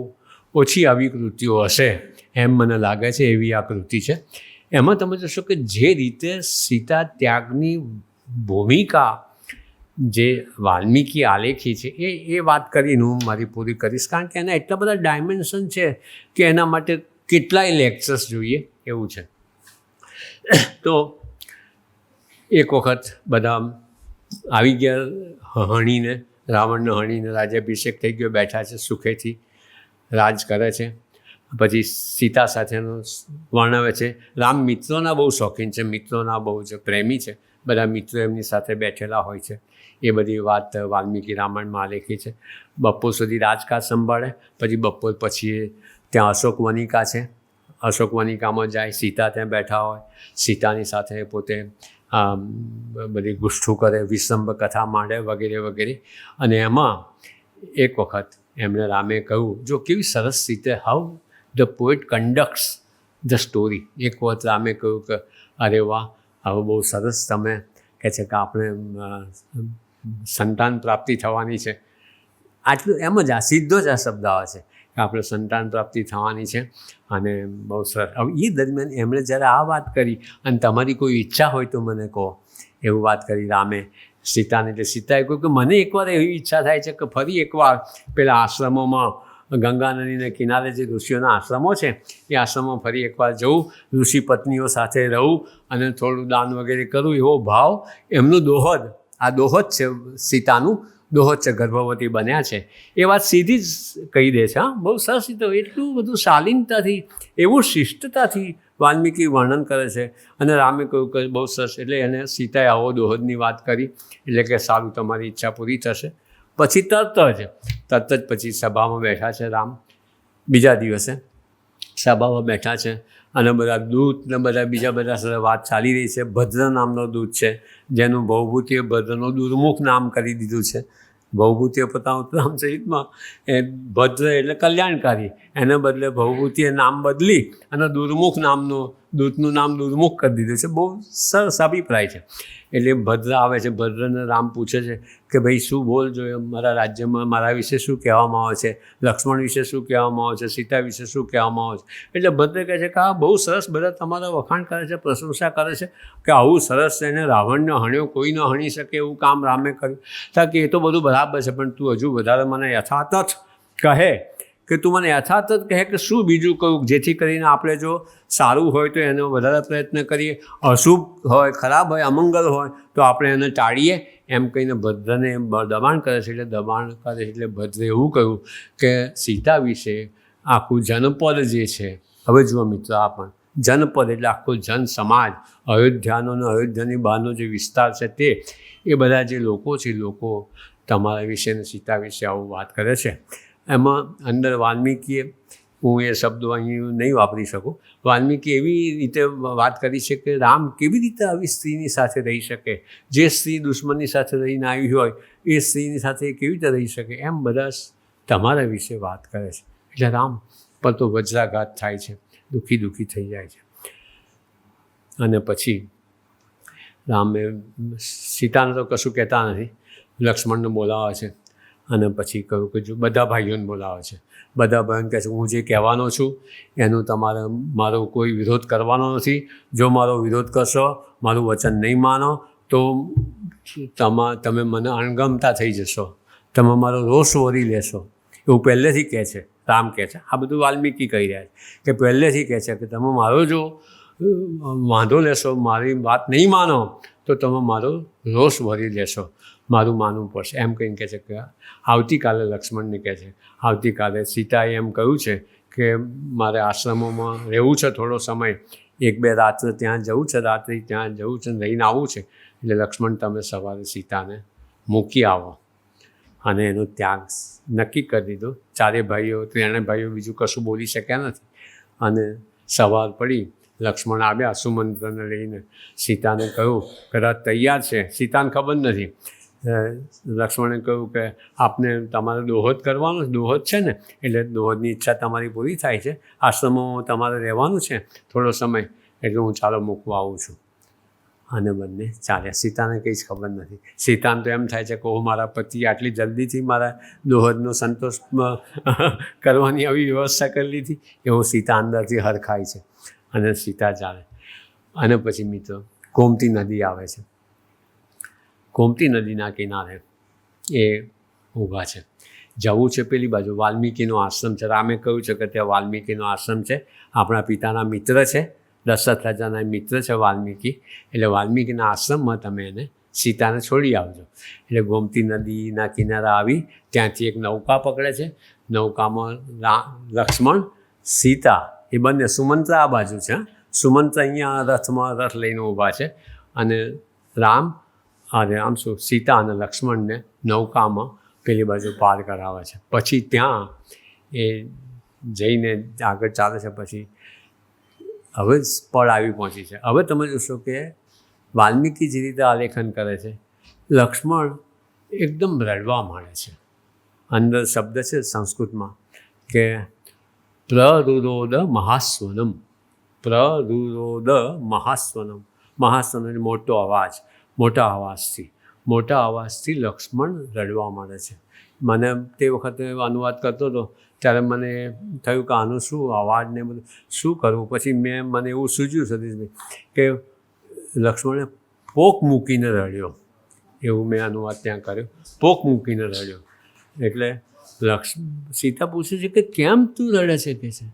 ઓછી આવી કૃતિઓ હશે એમ મને લાગે છે, એવી આ કૃતિ છે. એમાં તમે જોશો કે જે રીતે સીતા ત્યાગની ભૂમિકા જે વાલ્મીકી આલેખી છે એ વાત કરીને હું મારી પૂરી કરીશ, કારણ કે એના એટલા બધા ડાયમેન્શન છે કે એના માટે કેટલાય લેક્ચર્સ જોઈએ એવું છે. તો એક વખત બધા આવી ગયા હણીને, રાવણને હણીને રાજ્યાભિષેક થઈ ગયો, બેઠા છે સુખેથી, રાજ કરે છે. પછી સીતા સાથેનું વર્ણવે છે. રામ મિત્રોના બહુ શોખીન છે, મિત્રોના બહુ જ પ્રેમી છે. બધા મિત્રો એમની સાથે બેઠેલા હોય છે. એ બધી વાત વાલ્મીકી રામાયણમાં આલેખી છે. બપોર સુધી રાજકાજ સંભાળે, પછી બપોર પછી ત્યાં અશોકવનિકા છે, અશોકવનિકામાં જાય. સીતા ત્યાં બેઠા હોય, સીતાની સાથે પોતે બધી ગુષ્ઠું કરે, વિસંબ કથા માંડે વગેરે વગેરે. અને એમાં એક વખત એમણે રામે કહ્યું, જો કેવી સરસ રીતે how the poet conducts the story. એક વખત રામે કહ્યું કે અરે વાહ, હવે બહુ સરસ તમે કહે છે કે આપણે સંતાન પ્રાપ્તિ થવાની છે. આટલું એમ જ આ સીધો જ આ શબ્દ આવે છે કે આપણે સંતાન પ્રાપ્તિ થવાની છે અને બહુ સરસ. હવે એ દરમિયાન એમણે જ્યારે આ વાત કરી અને તમારી કોઈ ઈચ્છા હોય તો મને કહો, એવું વાત કરી રામે સીતાને. એટલે સીતાએ કહ્યું કે મને એકવાર એવી ઈચ્છા થાય છે કે ફરી એકવાર પેલા આશ્રમોમાં, ગંગા નદીને કિનારે જે ઋષિઓના આશ્રમો છે એ આશ્રમમાં ફરી એકવાર જવું, ઋષિ પત્નીઓ સાથે રહું અને થોડું દાન વગેરે કરું, એવો ભાવ એમનું દોહદ, આ દોહદ છે સીતાનું દોહદ છે, ગર્ભવતી બન્યા છે. એ વાત સીધી જ કહી દે છે. હા, બહુ સરસ રીતે એટલું બધું શાલીનતાથી, એવું શિષ્ટતાથી વાલ્મીકી વર્ણન કરે છે. અને રામે કહ્યું કે બહુ સરસ. એટલે એને સીતાએ આવો દોહદની વાત કરી, એટલે કે સારું તમારી ઈચ્છા પૂરી થશે. પછી તરત જ પછી સભામાં બેઠા છે રામ. બીજા દિવસે સભામાં બેઠા છે અને બધા દૂત ને બધા બીજા બધા સાથે વાત ચાલી રહી છે. ભદ્ર નામનો દૂત છે, જેનું ભવભૂતિએ ભદ્રનું દુર્મુખ નામ કરી દીધું છે. ભવભૂતિએ પોતાનું રામચરિતમાં એ ભદ્ર એટલે કલ્યાણકારી, એને બદલે ભવભૂતિએ નામ બદલી અને દુર્મુખ નામનું દૂતનું નામ દુર્મુખ કરી દીધું છે. બહુ સરસ અભિપ્રાય છે. એટલે ભદ્ર આવે છે. ભદ્રને રામ પૂછે છે કે ભાઈ શું બોલજો, મારા રાજ્યમાં મારા વિશે શું કહેવામાં આવે છે, લક્ષ્મણ વિશે શું કહેવામાં આવે છે, સીતા વિશે શું કહેવામાં આવે છે. એટલે ભદ્ર કહે છે કે આ બહુ સરસ, બધા તમારા વખાણ કરે છે, પ્રશંસા કરે છે કે આવું સરસ એને રાવણને હણ્યો, કોઈ ન હણી શકે એવું કામ રામે કર્યું. કે એ તો બધું બરાબર છે, પણ તું હજુ વધારે મને યથાર્થ કહે, કે તું મને યથાર્થ કહે કે શું બીજું કહું, જેથી કરીને આપણે જો સારું હોય તો એનો વધારે પ્રયત્ન કરીએ, અશુભ હોય, ખરાબ હોય, અમંગલ હોય તો આપણે એને ટાળીએ. એમ કહીને ભદ્રને દબાણ કરે છે. એટલે દબાણ કરે છે એટલે ભદ્રે એવું કહ્યું કે સીતા વિશે આખું જનપદ જે છે, હવે જુઓ મિત્રો, આ પણ જનપદ એટલે આખો જન સમાજ, અયોધ્યાનો અને અયોધ્યાની બહારનો જે વિસ્તાર છે તે, એ બધા જે લોકો છે, લોકો તમારા વિશે અને સીતા વિશે આવું વાત કરે છે. એમાં અંદર વાલ્મીકીએ, હું એ શબ્દો અહીં નહીં વાપરી શકું, વાલ્મીકી એવી રીતે વાત કરી છે કે રામ કેવી રીતે આવી સ્ત્રીની સાથે રહી શકે, જે સ્ત્રી દુશ્મનની સાથે રહીને આવી હોય એ સ્ત્રીની સાથે કેવી રીતે રહી શકે, એમ બધા તમારા વિશે વાત કરે છે. એટલે રામ પર તો વજ્રાઘાત થાય છે, દુઃખી થઈ જાય છે. અને પછી રામે સીતાને તો કશું કહેતા નથી, લક્ષ્મણને બોલાવે છે અને પછી કહ્યું કે જો બધા ભાઈઓને બોલાવે છે. બધા ભાઈઓને કહે છે હું જે કહેવાનો છું એનું તમારે મારો કોઈ વિરોધ કરવાનો નથી. જો મારો વિરોધ કરશો, મારું વચન નહીં માનો તો તમે મને અણગમતા થઈ જશો, તમે મારો રોષ વરી લેશો. એવું પહેલેથી કહે છે, રામ કહે છે. આ બધું વાલ્મીકી કહી રહ્યા છે કે પહેલેથી કહે છે કે તમે મારો જો વાંધો લેશો, મારી વાત નહીં માનો તો તમે મારો રોષ ભરી લેશો, મારું માનવું પડશે. એમ કહીને કહે છે કે આવતીકાલે લક્ષ્મણને કહે છે, આવતીકાલે સીતાએ એમ કહ્યું છે કે મારે આશ્રમોમાં રહેવું છે થોડો સમય, 1-2 રાત્રે ત્યાં જવું છે, રાત્રે ત્યાં જવું છે, રહીને આવવું છે. એટલે લક્ષ્મણ તમે સવારે સીતાને મૂકી આવો. અને એનો ત્યાગ નક્કી કરી દીધો. ત્રણેય ભાઈઓ બીજું કશું બોલી શક્યા નથી. અને સવાર પડી, લક્ષ્મણ આવ્યા સુમંત્રને લઈને, સીતાને કહ્યું કે રથ તૈયાર છે. સીતાને ખબર નથી. લક્ષ્મણે કહ્યું કે આપને તમારે દોહદ કરવાનો, દોહદ છે ને, એટલે દોહદની ઈચ્છા તમારી પૂરી થાય છે, આશ્રમોમાં તમારે રહેવાનું છે થોડો સમય, એટલે હું ચાલો મૂકવા આવું છું. અને બંને ચાલ્યા. સીતાને કંઈ જ ખબર નથી. સીતાને તો એમ થાય છે કે મારા પતિ આટલી જલ્દીથી મારા દોહદનો સંતોષ કરવાની આવી વ્યવસ્થા કરી લીધી, એવું સીતા અંદરથી હરખાય છે. અને સીતા ચાલે. અને પછી મિત્રો ગોમતી નદી આવે છે. ગોમતી નદીના કિનારે એ ઊભા છે. જવું છે પેલી બાજુ, વાલ્મીકીનો આશ્રમ છે. રામે કહ્યું છે કે ત્યાં વાલ્મીકીનો આશ્રમ છે, આપણા પિતાના મિત્ર છે, દશરથ રાજાના મિત્ર છે વાલ્મીકી. એટલે વાલ્મીકીના આશ્રમમાં તમે એને સીતાને છોડી આવજો. એટલે ગોમતી નદીના કિનારે આવી ત્યાંથી એક નૌકા પકડે છે. નૌકામાં લક્ષ્મણ, સીતા એ બંને, સુમંત્રા આ બાજુ છે, સુમંત્રા અહીંયા રથ લઈને ઊભા છે. અને આમ શું સીતા અને લક્ષ્મણને નૌકામાં પેલી બાજુ પાર કરાવે છે. પછી ત્યાં એ જઈને આગળ ચાલે છે. પછી હવે પળ આવી પહોંચી છે. હવે તમે જોશો કે વાલ્મીકી જે રીતે આલેખન કરે છે, લક્ષ્મણ એકદમ રડવા માંડે છે. અંદર શબ્દ છે સંસ્કૃતમાં કે પ્રરુરોદ મહાસ્વનમ, પ્રરુરોદ મહાસ્વનમ. મહાસ્વન એટલે મોટો અવાજ, મોટા અવાજથી લક્ષ્મણ રડવા માંડે છે. મને તે વખતે અનુવાદ કરતો હતો ત્યારે મને થયું કે આનું શું અવાજ ને બધું શું કરવું. પછી મને એવું સૂચ્યું સતીશભાઈ કે લક્ષ્મણે પોક મૂકીને રડ્યો, એવું મેં અનુવાદ ત્યાં કર્યો, પોક મૂકીને રડ્યો. એટલે સીતા પૂછે છે કે કેમ તું રડે છે, કે છે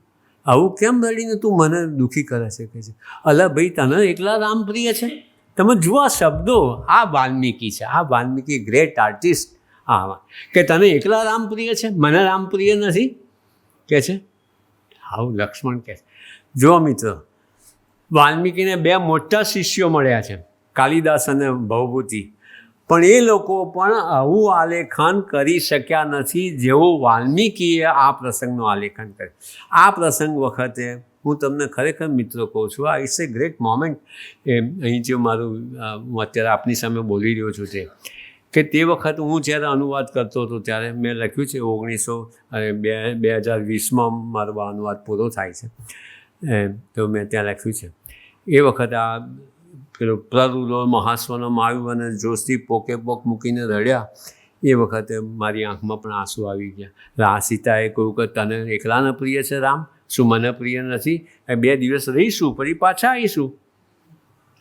આવું કેમ રડીને તું મને દુઃખી કરે છે, કે છે અલા ભાઈ તને એકલા રામ પ્રિય છે. તમે જુઓ આ શબ્દો, આ વાલ્મીકી છે, આ વાલ્મીકી ગ્રેટ આર્ટિસ્ટ. હા, કે તને એકલા રામ પ્રિય છે, મને રામ પ્રિય નથી, કે છે આવું લક્ષ્મણ કહે છે. જો મિત્રો, વાલ્મીકીને 2 મોટા શિષ્યો મળ્યા છે, કાલિદાસ અને ભવભૂતિ, પણ એ લોકો પણ આવું આલેખન કરી શક્યા નથી જેવું વાલ્મીકીએ આ પ્રસંગનું આલેખન કર્યું. આ પ્રસંગ વખતે હું તમને ખરેખર મિત્રો કહું છું, આ ઇટ્સ એ ગ્રેટ મોમેન્ટ. અહીં જે હું અત્યારે આપની સામે બોલી રહ્યો છું તે વખત હું જ્યારે અનુવાદ કરતો હતો ત્યારે મેં લખ્યું છે 2020માં મારો અનુવાદ પૂરો થાય છે, તો મેં ત્યાં લખ્યું છે એ વખતે આ પેલો પ્રરુલો મહાસ્વનમ આવ્યું અને જોશથી પોકે પોક મૂકીને રડ્યા. એ વખતે મારી આંખમાં પણ આંસુ આવી ગયા. સીતાએ કહ્યું કે તને એકલાને પ્રિય છે રામ, શું મને પ્રિય નથી? 2 દિવસ રહીશું પછી પાછા આવીશું.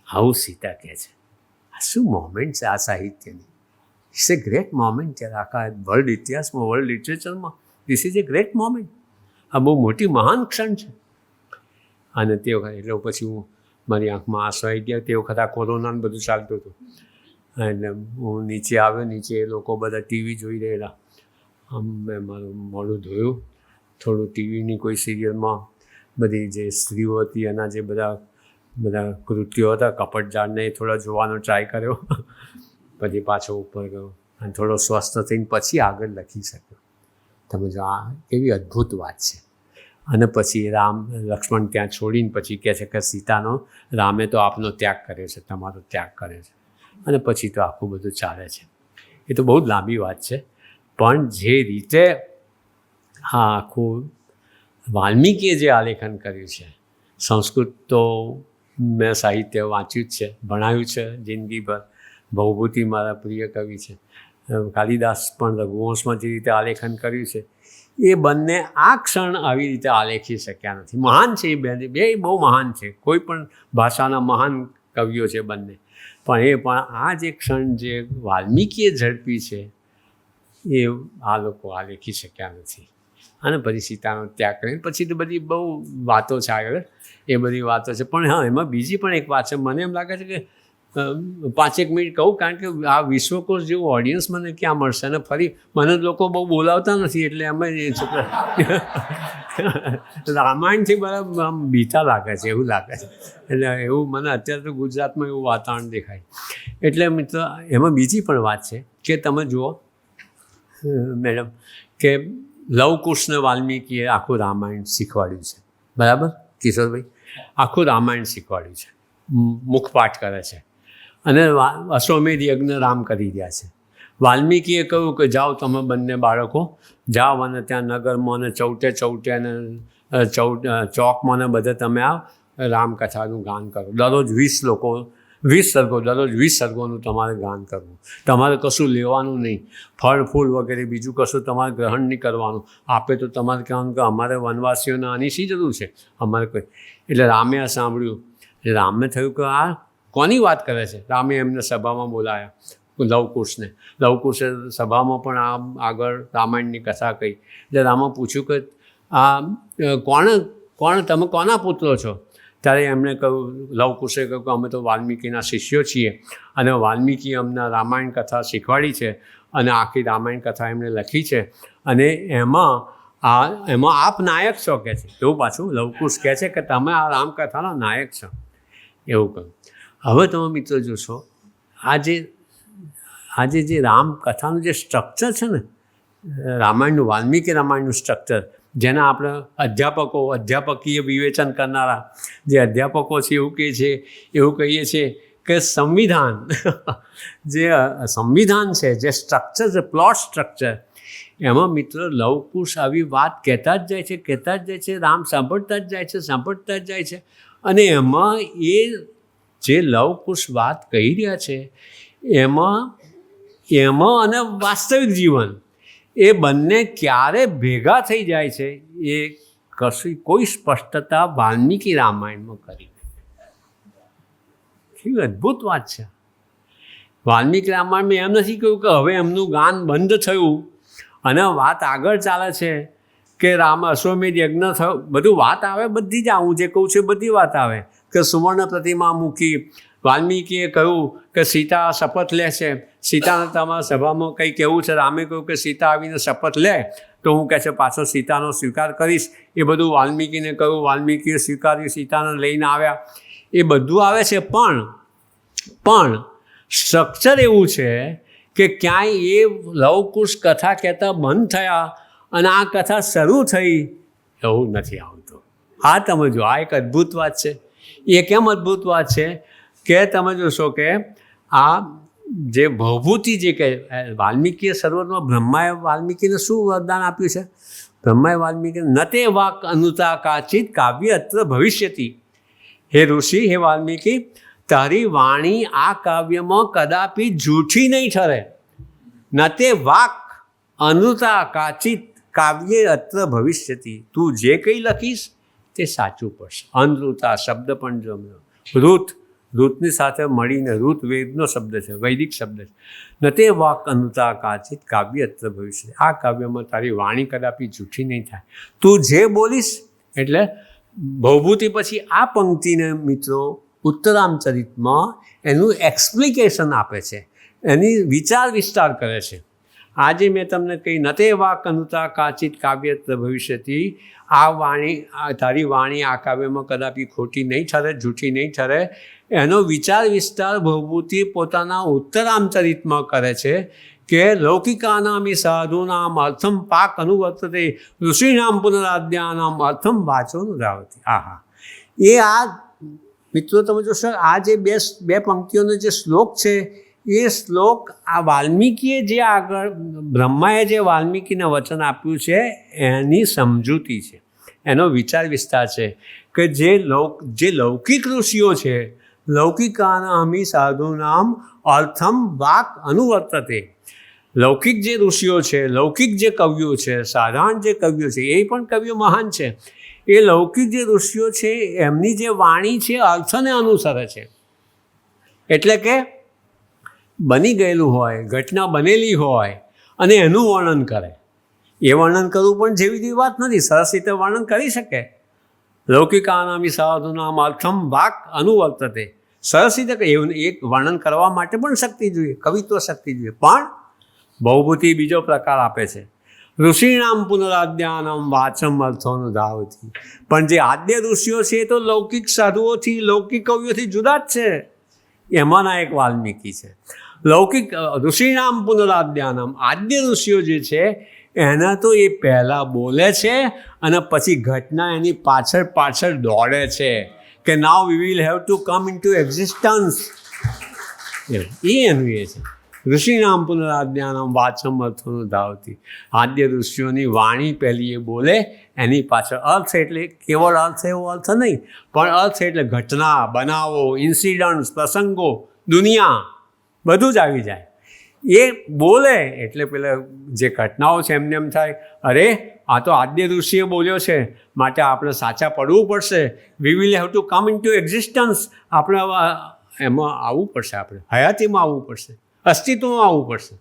આવું સીતા કહે છે. આ શું મોમેન્ટ છે આ સાહિત્યની! ઇટ્સ એ ગ્રેટ મોમેન્ટ છે આખા વર્લ્ડ ઇતિહાસમાં, વર્લ્ડ લિટરેચરમાં. This is a great moment. આ બહુ મોટી મહાન ક્ષણ છે. અને તે વખતે એટલે પછી મારી આંખમાં આંસુ આવી ગયા. તે વખતે આ કોરોનાનું બધું ચાલતું હતું. એટલે હું નીચે આવ્યો, નીચે એ લોકો બધા ટીવી જોઈ રહેલા. આમ મેં મારું મોઢું ધોયું, થોડું ટીવીની કોઈ સિરિયલમાં બધી જે સ્ત્રીઓ હતી એના જે બધા કૃત્યો હતા કપટજાળને એ થોડા જોવાનો ટ્રાય કર્યો પછી પાછો ઉપર ગયો અને થોડો સ્વસ્થ થઈને પછી આગળ લખી શક્યો. તમે જો આ કેવી અદ્ભુત વાત છે. અને પછી લક્ષ્મણ ત્યાં છોડીને પછી કહે છે કે સીતાનો રામે તો આપનો ત્યાગ કર્યો છે, તમારો ત્યાગ કર્યો છે. અને પછી તો આખું બધું ચાલે છે. એ તો બહુ જ લાંબી વાત છે, પણ જે રીતે આ આખું વાલ્મીકીએ જે આલેખન કર્યું છે, સંસ્કૃત તો મેં સાહિત્ય વાંચ્યું જ છે, ભણાયું છે જિંદગીભર. ભવભૂતિ મારા પ્રિય કવિ છે. કાલિદાસ પણ રઘુવંશમાં જે રીતે આલેખન કર્યું છે એ બંને આ ક્ષણ આવી રીતે આલેખી શક્યા નથી. મહાન છે એ બે બહુ મહાન છે, કોઈ પણ ભાષાના મહાન કવિઓ છે બંને, પણ એ પણ આ જે ક્ષણ જે વાલ્મીકીએ ઝડપી છે એ આ લોકો આલેખી શક્યા નથી. અને પછી સીતાનો ત્યાગ કરીને પછી તો બધી બહુ વાતો છે આગળ, એ બધી વાતો છે. પણ હા, એમાં બીજી પણ એક વાત છે, મને એમ લાગે છે કે 5 મિનિટ કહું, કારણ કે આ વિશ્વકોશ જેવું ઓડિયન્સ મને ક્યાં મળશે. અને ફરી મને લોકો બહુ બોલાવતા નથી એટલે અમે રામાયણથી બરાબર આમ બીતા લાગે છે, એવું લાગે છે. એટલે એવું મને અત્યારે તો ગુજરાતમાં એવું વાતાવરણ દેખાય. એટલે મિત્ર, એમાં બીજી પણ વાત છે કે તમે જુઓ મેડમ કે લવકુશને વાલ્મીકીએ આખું રામાયણ શીખવાડ્યું છે, બરાબર કિશોરભાઈ? આખું રામાયણ શીખવાડ્યું છે, મુખપાઠ કરે છે. અને અશ્વમેધ યજ્ઞ રામ કરી રહ્યા છે. વાલ્મીકીએ કહ્યું કે જાઓ તમે બંને બાળકો જાઓ અને ત્યાં નગરમાં અને ચૌટે અને ચોકમાં ને બધે તમે આ રામકથાનું ગાન કરો. દરરોજ 20 સર્ગો, દરરોજ 20 સર્ગોનું તમારે ગાન કરવું. તમારે કશું લેવાનું નહીં, ફળ ફૂલ વગેરે બીજું કશું તમારે ગ્રહણ નહીં કરવાનું. આપે તો તમારે કહેવાનું કે અમારે વનવાસીઓને આની શી જરૂર છે, અમારે કોઈ. એટલે રામે આ સાંભળ્યું. એટલે રામને થયું કે આ કોની વાત કરે છે. રામે એમને સભામાં બોલાયા, લવકુશને. લવકુશે સભામાં પણ આ આગળ રામાયણની કથા કહી. એટલે રામે પૂછ્યું કે આ કોણ તમે કોના પુત્રો છો? ત્યારે એમણે કહ્યું, લવકુશે કહ્યું કે અમે તો વાલ્મીકીના શિષ્યો છીએ અને વાલ્મીકીએ અમને રામાયણ કથા શીખવાડી છે અને આખી રામાયણ કથા એમણે લખી છે અને એમાં આપ નાયક છો કહે છે. એવું પાછું લવકુશ કહે છે કે તમે આ રામકથાના નાયક છો, એવું કહ્યું. હવે તમે મિત્રો જોશો આજે જે રામકથાનું જે સ્ટ્રક્ચર છે ને, રામાયણનું, વાલ્મીકી રામાયણનું સ્ટ્રક્ચર, જેના આપણે અધ્યાપકીય વિવેચન કરનારા જે અધ્યાપકો છે એવું કહીએ છીએ કે સંવિધાન છે, જે સ્ટ્રક્ચર છે, પ્લોટ સ્ટ્રક્ચર, એમાં મિત્રો લવકુશ આવી વાત કહેતા જ જાય છે. રામ સાંભળતા જ જાય છે. અને એમાં એ જે લવકુશ વાત કહી રહ્યા છે એમાં અને વાસ્તવિક જીવન એ બંને ક્યારે ભેગા થઈ જાય છે એ કોઈ સ્પષ્ટતા વાલ્મીકી રામાયણમાં કરી. કેવી અદ્ભુત વાત છે. વાલ્મીકી રામાયણમાં એમ નથી કહ્યું કે હવે એમનું ગાન બંધ થયું અને વાત આગળ ચાલે છે કે અશ્વમેધ યજ્ઞ થયો. બધું વાત આવે, બધી જ હું જે કહું છું બધી વાત આવે કે સુવર્ણ પ્રતિમા મૂકી. વાલ્મીકીએ કહ્યું કે સીતા શપથ લે છે. સીતાને તમારા સભામાં કંઈ કહેવું છે. રામે કહ્યું કે સીતા આવીને શપથ લે તો હું કહે છે પાછો સીતાનો સ્વીકાર કરીશ. એ બધું વાલ્મીકીને કહ્યું, વાલ્મીકીએ સ્વીકાર્યું, સીતાને લઈને આવ્યા. એ બધું આવે છે, પણ સ્ટ્રક્ચર એવું છે કે ક્યાંય એ લવકુશ કથા કહેતા બંધ થયા અને આ કથા શરૂ થઈ એવું નથી આવતું. આ તમે જો, આ એક અદ્ભુત વાત છે. એ કેમ અદ્ભુત વાત છે કે તમે જોશો કે આ જે ભવભૂતિ જે કહે, વાલ્મીકીએ સર્વમાં બ્રહ્માએ વાલ્મીકીને શું વરદાન આપ્યું છે? બ્રહ્માએ વાલ્મીકીને ન તે વાક અનુતા કાચિત કાવ્ય અત્ર ભવિષ્યતિ. હે ઋષિ, હે વાલ્મીકી, તારી વાણી આ કાવ્યમાં કદાપી જૂઠી નહીં ઠરે. ન તે વાક અનુતા કાચિત કાવ્ય અત્ર ભવિષ્યતિ. તું જે કંઈ લખીશ તે સાચું પડશે. અનૃતા શબ્દ પણ જમ્યો. ઋતની સાથે મળીને, ઋત વેદનો શબ્દ છે, વૈદિક શબ્દ છે. ન તે વાક અનુતા કાચિત કાવ્ય અત્ર ભવિષ્યતિ. આ કાવ્યમાં તારી વાણી કદાપી જૂઠી નહીં થાય. તું જે બોલીશ. એટલે ભવભૂતિ પછી આ પંક્તિને મિત્રો ઉત્તરામચરિતમાં એનું એક્સપ્લિકેશન આપે છે, એની વિચાર વિસ્તાર કરે છે. આજે મેં તમને કહી નતે વા કનુતા કાચિત કાવ્યત્ર ભવિષ્યથી આ વાણી તારી વાણી આ કાવ્યમાં કદાપી ખોટી નહીં ઠરે, જૂઠી નહીં ઠરે. એનો વિચાર વિસ્તાર ભવભૂતિ પોતાના ઉત્તરાંતરિતમાં કરે છે કે લૌકિકાનામી સાધુનામ અર્થમ પાક અનુવર્તતે ઋષિનામ પુનરાદ્યાનામ અર્થમ વાચોનુધાવતી. આહા, એ આ મિત્રો તમે જોશો આ જે બે પંક્તિઓનો જે શ્લોક છે એ શ્લોક આ વાલ્મીકીએ જે આગળ બ્રહ્માએ જે વાલ્મીકીને વચન આપ્યું છે એની સમજૂતી છે, એનો વિચાર વિસ્તાર છે કે જે લૌકિક ઋષિઓ છે લૌકિકાનામી સાધુનામ અર્થમ વાક અનુવર્તતે. લૌકિક જે ઋષિઓ છે, લૌકિક જે કવિઓ છે, સાધારણ જે કવિઓ છે, એ પણ કવિઓ મહાન છે. એ લૌકિક જે ઋષિઓ છે એમની જે વાણી છે અર્થને અનુસરે છે. એટલે કે બની ગયેલું હોય, ઘટના બનેલી હોય અને એનું વર્ણન કરે. એ વર્ણન કરવું પણ જેવી તેવી વાત નથી, સરસ રીતે વર્ણન કરી શકે. લૌકિકાનામી સાધુનામ અર્થમ વાક અનુવર્તતે. સરસ રીતે એક વર્ણન કરવા માટે પણ શક્તિ જોઈએ, કવિત્વ શક્તિ જોઈએ. પણ બહુભૂતિ બીજો પ્રકાર આપે છે, ઋષિનામ પુનરાદ્યાનમ વાચમ અર્થોનુધાવતી. પણ જે આદ્ય ઋષિઓ છે એ તો લૌકિક સાધુઓથી, લૌકિક કવિઓથી જુદા જ છે. એમાંના એક વાલ્મીકી છે. લૌકિક ઋષિનામ પુનરાદ્યાનમ, આદ્ય ઋષિઓ જે છે એના તો એ પહેલાં બોલે છે અને પછી ઘટના એની પાછળ પાછળ દોડે છે કે now we will have to come into existence. એ એનું એ છે ઋષિનામ પુનરાદ્યાનમ વાચમ અર્થોનુધાવતી. આદ્ય ઋષિઓની વાણી પહેલી એ બોલે, એની પાછળ અર્થ એટલે કેવળ અર્થ એવો અર્થ નહીં, પણ અર્થ એટલે ઘટના, બનાવો, ઇન્સિડન્ટ્સ, પ્રસંગો, દુનિયા બધું જ આવી જાય. એ બોલે એટલે પેલા જે ઘટનાઓ છે એમને એમ થાય અરે આ તો આદ્ય ઋષિએ બોલ્યો છે માટે આપણે સાચા પડવું પડશે, we will have to come into existence. આપણે એમાં આવવું પડશે, આપણે હયાતીમાં આવવું પડશે, અસ્તિત્વમાં આવવું પડશે.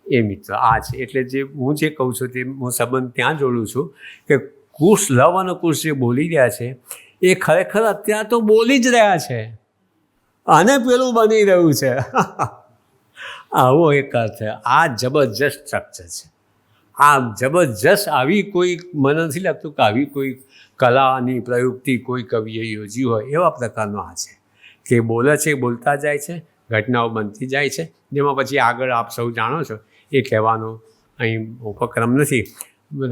એ મિત્ર આ છે. એટલે જે હું જે કહું છું તે હું સંબંધ ત્યાં જોડું છું કે કુશ, લવ અને કુશ જે બોલી રહ્યા છે એ ખરેખર અત્યારે તો બોલી જ રહ્યા છે અને પેલું બની રહ્યું છે. આવો એક અર્થ છે. આ જબરજસ્ત સ્ટ્રક્ચર છે. આ જબરજસ્ત આવી કોઈ મને નથી લાગતું કે આવી કોઈ કલાની પ્રયુક્તિ કોઈ કવિએ યોજી હોય એવા પ્રકારનો આ છે કે બોલે છે, બોલતા જાય છે, ઘટનાઓ બનતી જાય છે, જેમાં પછી આગળ આપ સૌ જાણો છો એ કહેવાનો અહીં ઉપક્રમ નથી.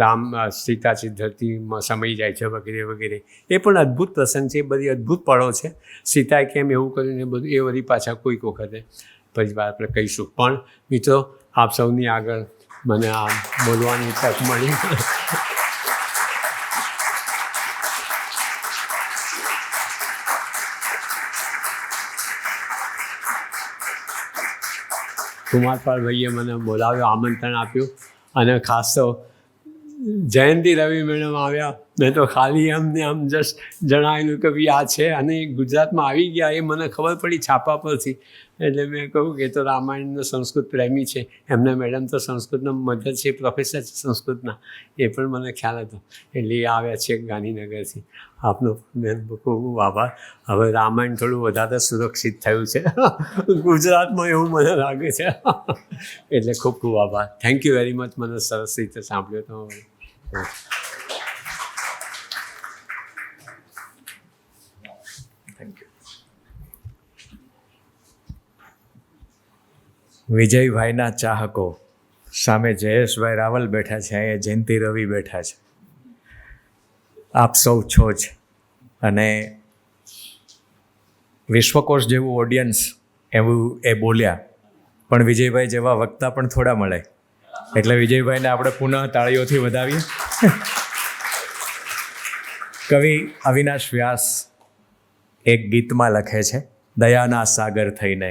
રામ સીતા સિદ્ધર્થીમાં સમય જાય છે વગેરે વગેરે. એ પણ અદ્ભુત પ્રસંગ છે, એ બધી અદ્ભુત પળો છે. સીતાએ કેમ એવું કર્યું ને બધું એ બધી પાછા કોઈક વખતે પછી આપણે કહીશું. પણ મિત્રો આપ સૌની આગળ મને આ બોલવાની તક મળી. કુમારપાળ ભાઈએ મને બોલાવ્યો, આમંત્રણ આપ્યું અને ખાસ તો જયંતિ રવિ મેડમ આવ્યા. મેં તો ખાલી એમને આમ જસ્ટ જણાવેલું કે ભાઈ આ છે અને ગુજરાતમાં આવી ગયા એ મને ખબર પડી છાપા પરથી. એટલે મેં કહ્યું કે તો રામાયણનો સંસ્કૃત પ્રેમી છે, એમના મેડમ તો સંસ્કૃતના મધર છે, પ્રોફેસર છે સંસ્કૃતના, એ પણ મને ખ્યાલ હતો. એટલે એ આવ્યા છે ગાંધીનગરથી. આપનો બેન ખૂબ ખૂબ આભાર. હવે રામાયણ થોડું વધારે સુરક્ષિત થયું છે ગુજરાતમાં એવું મને લાગે છે. એટલે ખૂબ ખૂબ આભાર. Thank you very much. મને સરસ રીતે સાંભળ્યો તો. વિજયભાઈના ચાહકો સામે જયેશભાઈ રાવલ બેઠા છે, અહીંયા જયંતિ રવિ બેઠા છે. આપ સૌ છો જ. અને વિશ્વકોશ જેવું ઓડિયન્સ એવું એ બોલ્યા, પણ વિજયભાઈ જેવા વક્તા પણ થોડા મળે. એટલે વિજયભાઈને આપણે પુનઃ તાળીઓથી વધાવીએ. કવિ અવિનાશ વ્યાસ એક ગીતમાં લખે છે, દયાના સાગર થઈને,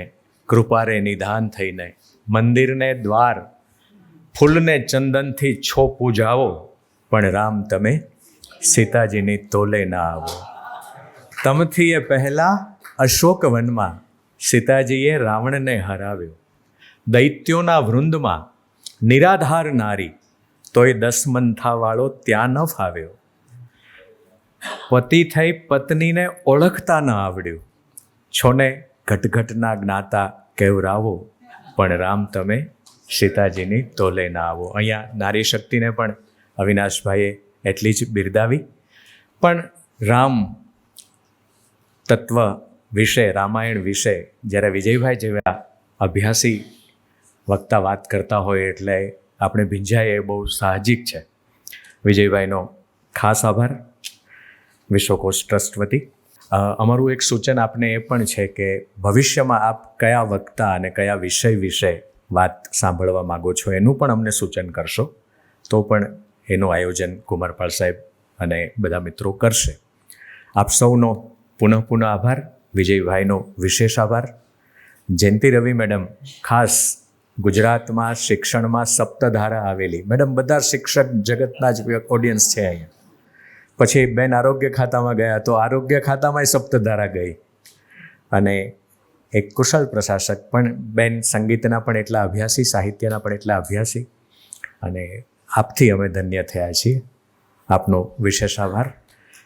કૃપારે નિધાન થઈને, મંદિરને દ્વાર ફૂલને ચંદનથી છો પૂજાવો, પણ રામ તમે સીતાજીની તોલે ના આવો. તમથી એ પહેલાં અશોકવનમાં સીતાજીએ રાવણને હરાવ્યો. દૈત્યોના વૃંદમાં નિરાધાર નારી, તોય દસમંથાવાળો ત્યાં ન ફાવ્યો. પતિ થઈ પત્નીને ઓળખતા ન આવડ્યું, છોને ઘટઘટના જ્ઞાતા કેવરાવો, પણ રામ તમે સીતાજીની તોલે ના આવો. અહીંયા નારી શક્તિને પણ અવિનાશભાઈએ એટલી જ બિરદાવી. પણ રામ તત્વ વિશે, રામાયણ વિશે જ્યારે વિજયભાઈ જેવા અભ્યાસી વક્તા વાત કરતા હોય એટલે આપણે ભીંજાઈએ એ બહુ સાહજિક છે. વિજયભાઈનો ખાસ આભાર વિશ્વકોશ ટ્રસ્ટ વતી. અમારું એક સૂચન આપને એ પણ છે કે ભવિષ્યમાં આપ કયા વક્તા અને કયા વિષય વિશે વાત સાંભળવા માગો છો એનું પણ અમને સૂચન કરશો તો પણ એનું આયોજન કુમારપાળ સાહેબ અને બધા મિત્રો કરશે. આપ સૌનો પુનઃ આભાર. વિજયભાઈનો વિશેષ આભાર. જયંતિ રવિ મેડમ ખાસ ગુજરાતમાં શિક્ષણમાં સપ્તધારા આવેલી મેડમ, બધા શિક્ષક જગતના જ ઓડિયન્સ છે અહીંયા. પછી બેન આરોગ્ય ખાતામાં ગયા તો આરોગ્ય ખાતામાંય સપ્તધારા ગઈ. અને એક કુશળ પ્રશાસક પણ બેન, સંગીતના પણ એટલા અભ્યાસી, સાહિત્યના પણ એટલા અભ્યાસી. અને આપથી અમે ધન્ય થયા છીએ. આપનો વિશેષ આભાર.